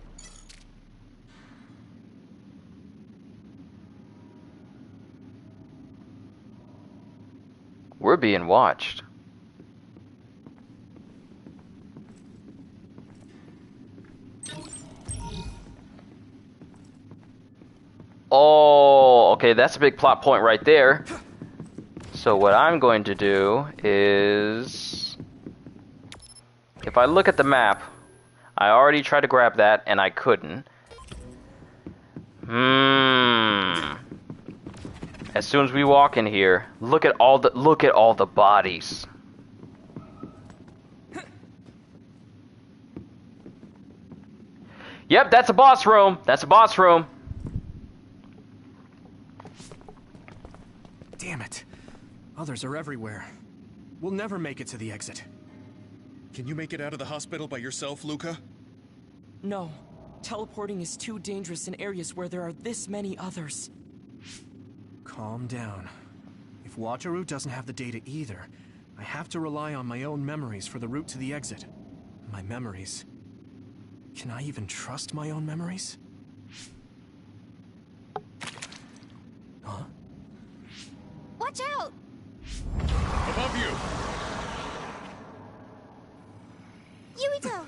We're being watched. Oh, okay, that's a big plot point right there. So what I'm going to do is... If I look at the map, I already tried to grab that and I couldn't. As soon as we walk in here, look at all the bodies. Yep, that's a boss room. That's a boss room. Damn it. Others are everywhere. We'll never make it to the exit. Can you make it out of the hospital by yourself, Luca? No. Teleporting is too dangerous in areas where there are this many others. Calm down. If Wataru doesn't have the data either, I have to rely on my own memories for the route to the exit. My memories. Can I even trust my own memories? Huh? Watch out! Above you! Yuito!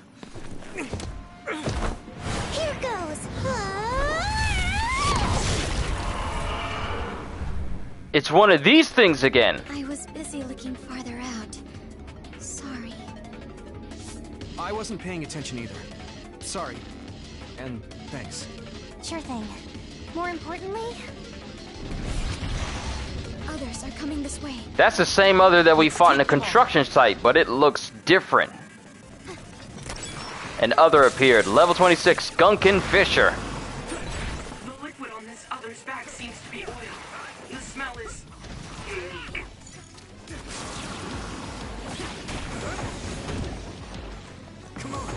Here goes! It's one of these things again. I was busy looking farther out. Sorry. I wasn't paying attention either. Sorry. And thanks. Sure thing. More importantly, others are coming this way. That's the same other that we fought in the construction site, but it looks different. An other appeared. Level 26, Gunkin Fisher. The liquid on this other's back seems to be oil. The smell is unique. Come on.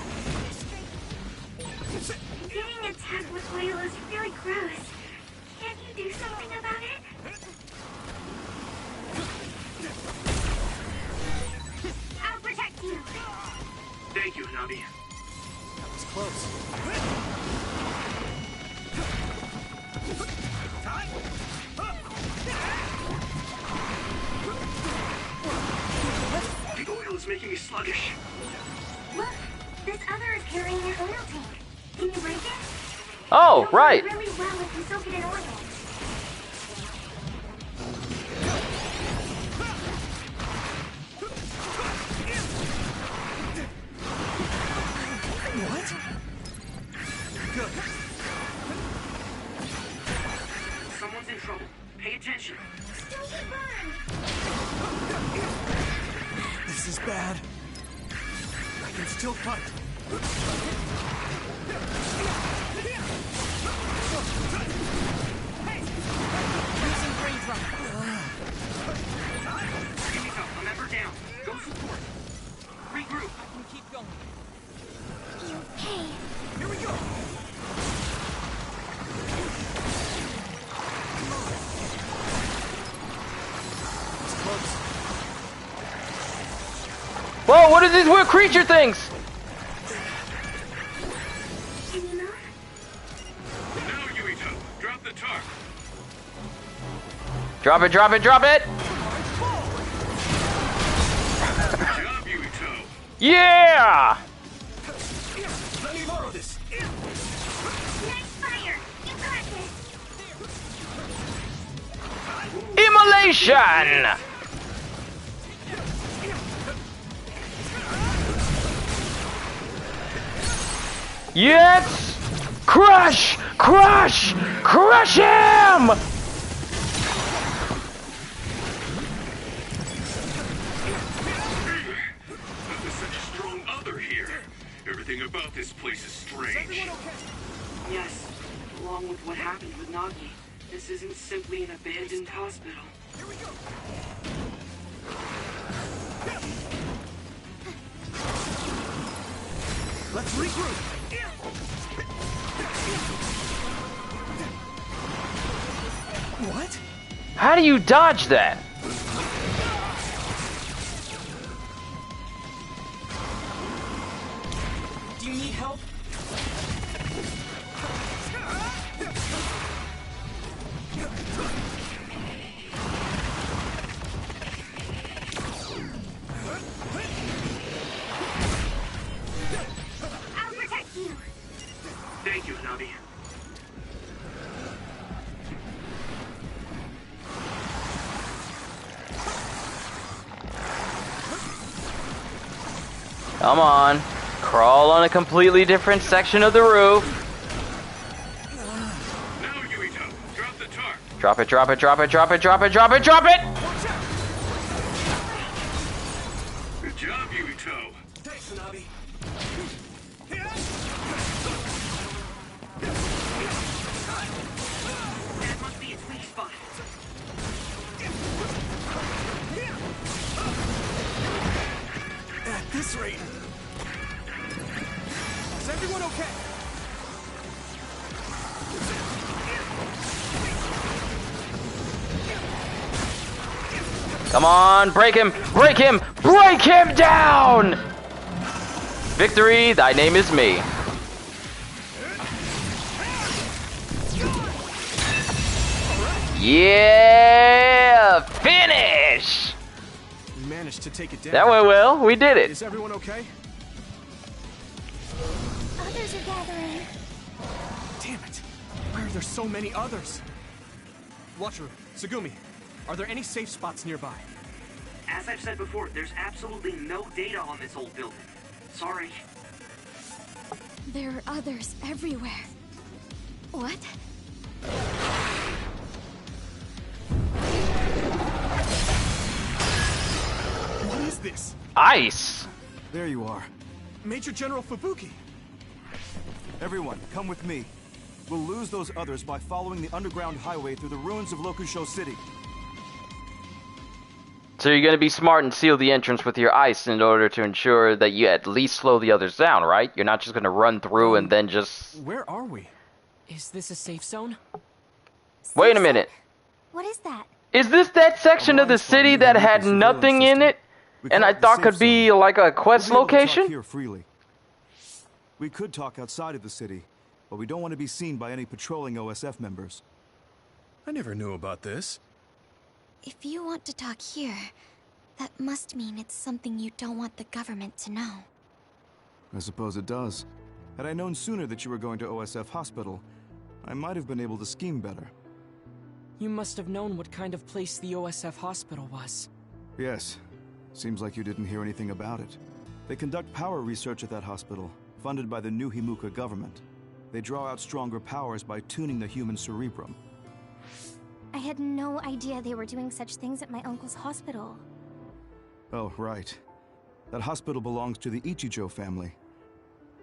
Getting attacked with oil is really gross. Can't you do something about it? I'll protect you. Thank you, Hanabi. That was close. The oil is making me sluggish. Look, this other is carrying an oil tank. Can you break it? Oh, It'll right. work really well if you soak it in oil. What? Good. Someone's in trouble. Pay attention. Don't get burned. This is bad. I can still fight. Using brain drum. Kimiko, remember down. Go support. Regroup. We keep going. Hey, Here we go. It's close. Whoa, what are these weird creature things? can you move? Now, Yuito, drop the tarp. Drop it, drop it, drop it! Good job, Yuito. Yeah! Let me borrow this. Nice fire. You got this. Immolation! Yes! Crush! Crush! Crush him! There's such a strong other here. Everything about this place is strange. Yes, along with what happened with Nagi, this isn't simply an abandoned hospital. Here we go. Let's regroup. What? How do you dodge that? Do you need help? I'll protect you. Thank you, Hanabi. Come on. Crawl on a completely different section of the roof. Now, Yuito, drop the tarp. Drop it, drop it, drop it, drop it, drop it, drop it, drop it! Good job, Yuito. Thanks, Hanabi. That must be its weak spot. At this rate. Is everyone okay? Come on, break him, break him, break him down! Victory, thy name is me. Yeah, finish! We managed to take it down. That went well, we did it. Is everyone okay? others are gathering. Damn it! Why are there so many others? Watcher, Tsugumi, Are there any safe spots nearby? As I've said before, there's absolutely no data on this old building. Sorry. There are others everywhere. What? What is this? Ice! There you are. Major General Fubuki. Everyone, come with me. We'll lose those others by following the underground highway through the ruins of Lokusho City. So you're gonna be smart and seal the entrance with your ice in order to ensure that you at least slow the others down, right? You're not just gonna run through and then just... Where are we? Is this a safe zone? Wait a minute. What is that? Is this that section of the city that had nothing in it? And I thought could be like a quest location? Here freely. We could talk outside of the city, but we don't want to be seen by any patrolling OSF members. I never knew about this. If you want to talk here, that must mean it's something you don't want the government to know. I suppose it does. Had I known sooner that you were going to OSF Hospital, I might have been able to scheme better. You must have known what kind of place the OSF hospital was. Yes. Seems like you didn't hear anything about it. They conduct power research at that hospital, funded by the New Himuka government. They draw out stronger powers by tuning the human cerebrum. I had no idea they were doing such things at my uncle's hospital. Oh, right. That hospital belongs to the Ichijo family.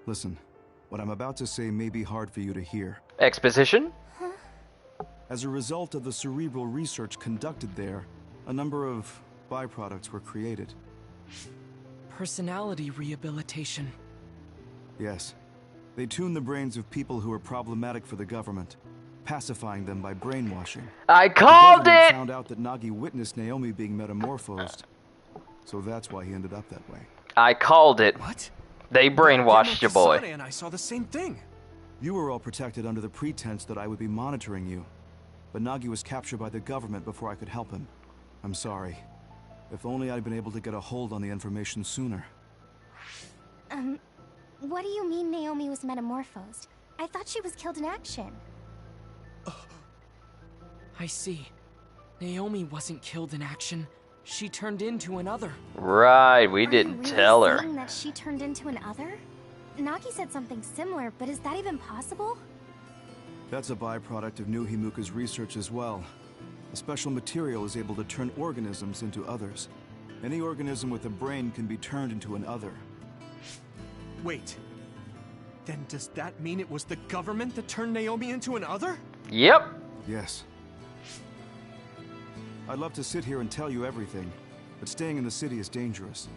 Listen, what I'm about to say may be hard for you to hear. Exposition? As a result of the cerebral research conducted there, a number of byproducts were created. Personality rehabilitation. Yes. They tune the brains of people who are problematic for the government, pacifying them by brainwashing. I called it! It! Found out that Nagi witnessed Naomi being metamorphosed, so that's why he ended up that way. I called it. What? They brainwashed your boy. Kasane and I saw the same thing. You were all protected under the pretense that I would be monitoring you, but Nagi was captured by the government before I could help him. I'm sorry. If only I'd been able to get a hold on the information sooner. What do you mean Naomi was metamorphosed? I thought she was killed in action. I see. Naomi wasn't killed in action. She turned into another. Right, we didn't tell her. Saying that she turned into an other? Nagi said something similar, but is that even possible? That's a byproduct of New Himuka's research as well. A special material is able to turn organisms into others. Any organism with a brain can be turned into an other. Wait. Then does that mean it was the government that turned Naomi into an other? Yep. Yes. I'd love to sit here and tell you everything, but staying in the city is dangerous.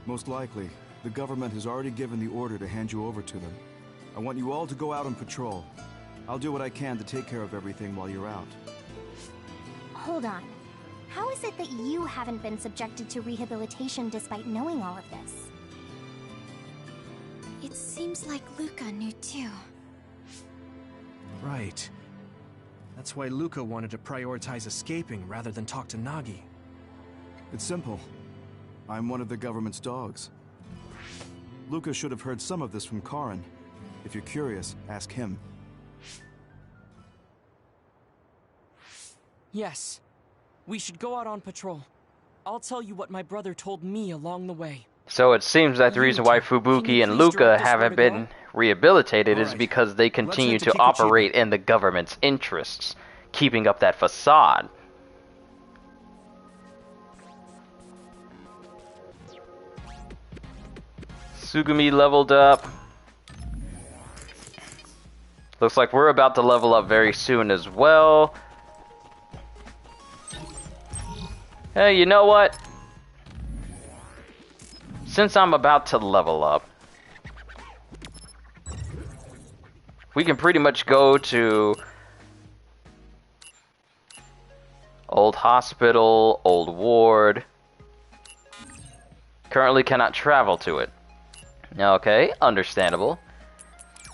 Most likely, the government has already given the order to hand you over to them. I want you all to go out on patrol. I'll do what I can to take care of everything while you're out. Hold on. How is it that you haven't been subjected to rehabilitation despite knowing all of this? It seems like Luca knew too. Right. That's why Luca wanted to prioritize escaping rather than talk to Nagi. It's simple. I'm one of the government's dogs. Luca should have heard some of this from Karin. If you're curious, ask him. Yes. We should go out on patrol. I'll tell you what my brother told me along the way. So it seems that the reason why Fubuki and Luca haven't been rehabilitated is because they continue to operate in the government's interests, keeping up that facade. Sugumi leveled up. Looks like we're about to level up very soon as well. Hey, you know what? Since I'm about to level up, we can pretty much go to old hospital, old ward. Currently cannot travel to it. Okay, understandable.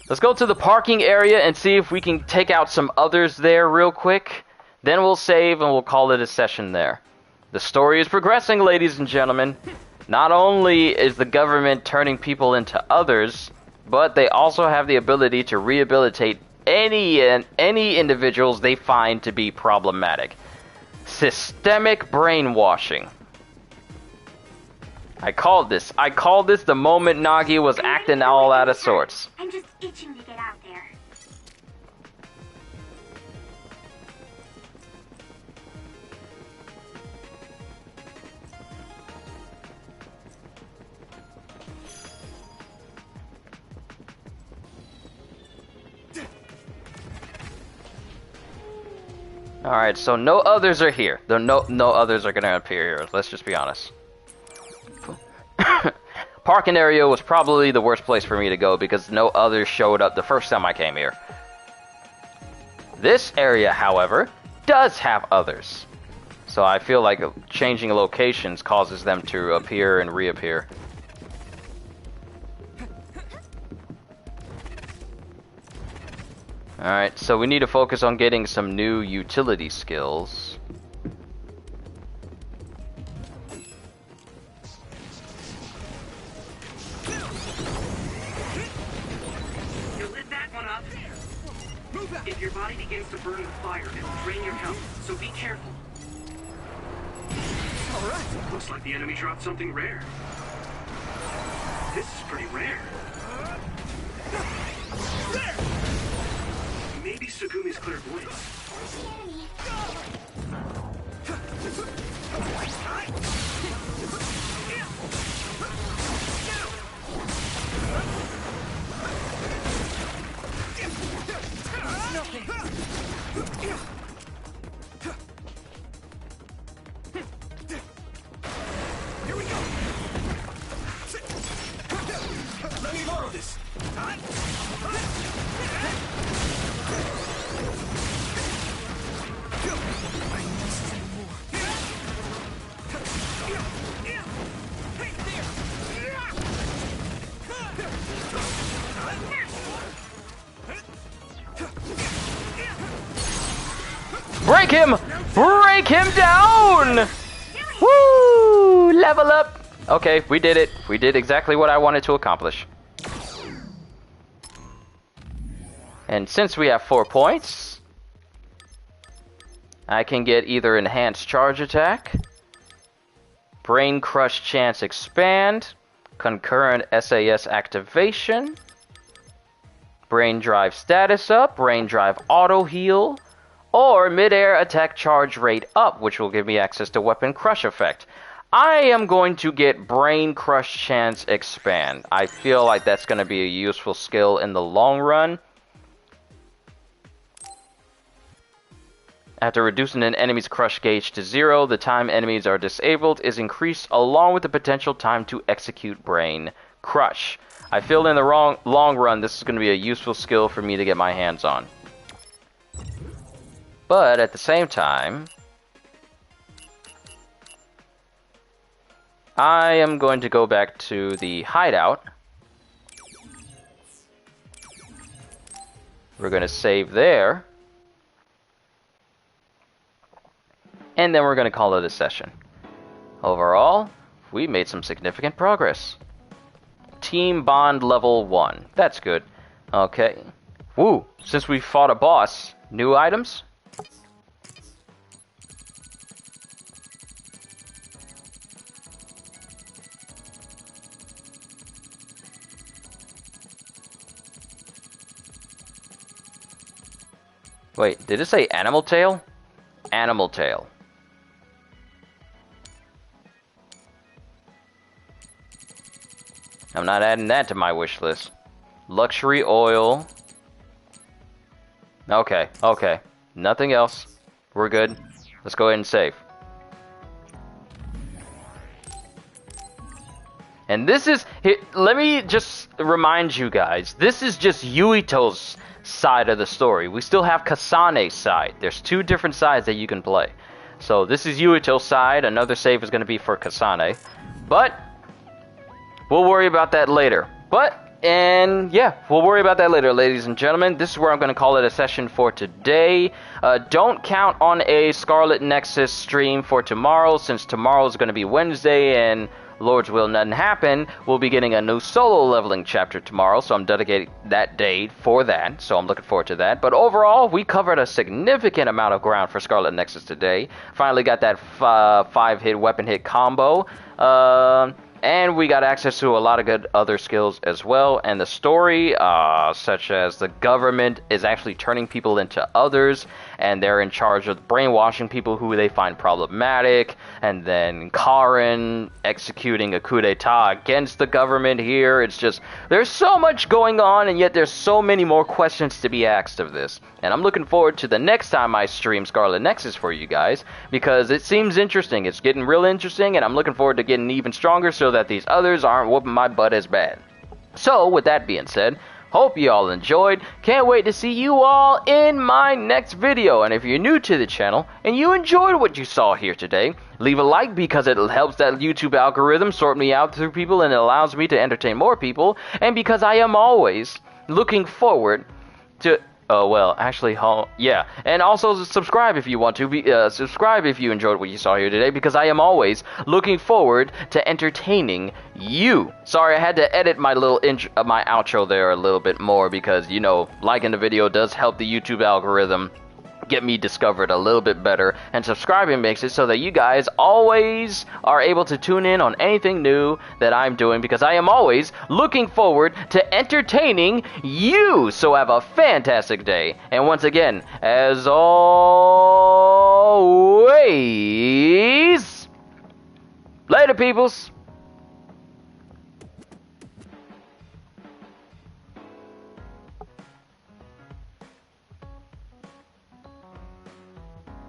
Let's go to the parking area and see if we can take out some others there real quick. Then we'll save and we'll call it a session there. The story is progressing, ladies and gentlemen. Not only is the government turning people into others, but they also have the ability to rehabilitate any individuals they find to be problematic. Systemic brainwashing. I called this. I called this the moment Nagi was acting all out of sorts. I'm just itching to get out there. Alright, so no others are here. No others are gonna appear here. Let's just be honest. Parking area was probably the worst place for me to go because no others showed up the first time I came here. This area, however, does have others. So I feel like changing locations causes them to appear and reappear. Alright, so we need to focus on getting some new utility skills. You lit that one up. If your body begins to burn with fire, it'll drain your health, so be careful. Alright. Looks like the enemy dropped something rare. This is pretty rare. Maybe Sugumi's clairvoyance. Here we go. Let me borrow this. Break him! Break him down! Woo! Level up! Okay, we did it. We did exactly what I wanted to accomplish. And since we have 4 points, I can get either Enhanced Charge Attack, Brain Crush Chance Expand, Concurrent SAS Activation, Brain Drive Status Up, Brain Drive Auto Heal, or Mid-Air Attack Charge Rate Up, which will give me access to Weapon Crush Effect. I am going to get Brain Crush Chance Expand. I feel like that's going to be a useful skill in the long run. After reducing an enemy's crush gauge to 0, the time enemies are disabled is increased along with the potential time to execute Brain Crush. I feel in the long run this is going to be a useful skill for me to get my hands on. But at the same time, I am going to go back to the hideout. We're going to save there. And then we're going to call it a session. Overall, we made some significant progress. Team Bond level 1. That's good. Okay. Woo! Since we fought a boss, new items? Wait, did it say animal tail? Animal tail. I'm not adding that to my wish list. Luxury oil. Okay, okay. Nothing else. We're good. Let's go ahead and save. And this is... Let me just remind you guys. This is just Yuito's side of the story. We still have Kasane's side. There's 2 different sides that you can play. So this is Yuito's side. Another save is going to be for Kasane. But... we'll worry about that later. We'll worry about that later, ladies and gentlemen. This is where I'm going to call it a session for today. Don't count on a Scarlet Nexus stream for tomorrow, since tomorrow is going to be Wednesday, and Lord's will nothing happen, we'll be getting a new solo leveling chapter tomorrow, so I'm dedicating that day for that, so I'm looking forward to that. But overall, we covered a significant amount of ground for Scarlet Nexus today. Finally got that 5-hit weapon hit combo. And we got access to a lot of good other skills as well. And the story, such as the government is actually turning people into others, and they're in charge of brainwashing people who they find problematic. And then Karen executing a coup d'etat against the government here. It's just, there's so much going on, and yet there's so many more questions to be asked of this. And I'm looking forward to the next time I stream Scarlet Nexus for you guys, because it seems interesting. It's getting real interesting, and I'm looking forward to getting even stronger so that these others aren't whooping my butt as bad. So, with that being said, hope you all enjoyed. Can't wait to see you all in my next video. And if you're new to the channel and you enjoyed what you saw here today, leave a like because it helps that YouTube algorithm sort me out through people and it allows me to entertain more people. And because I am always looking forward to... Oh, well, actually, yeah. And also subscribe if you want to. Subscribe if you enjoyed what you saw here today, because I am always looking forward to entertaining you. Sorry, I had to edit my little my outro there a little bit more, because, you know, liking the video does help the YouTube algorithm get me discovered a little bit better, and subscribing makes it so that you guys always are able to tune in on anything new that I'm doing, because I am always looking forward to entertaining you. So have a fantastic day, and once again, as always, later peoples.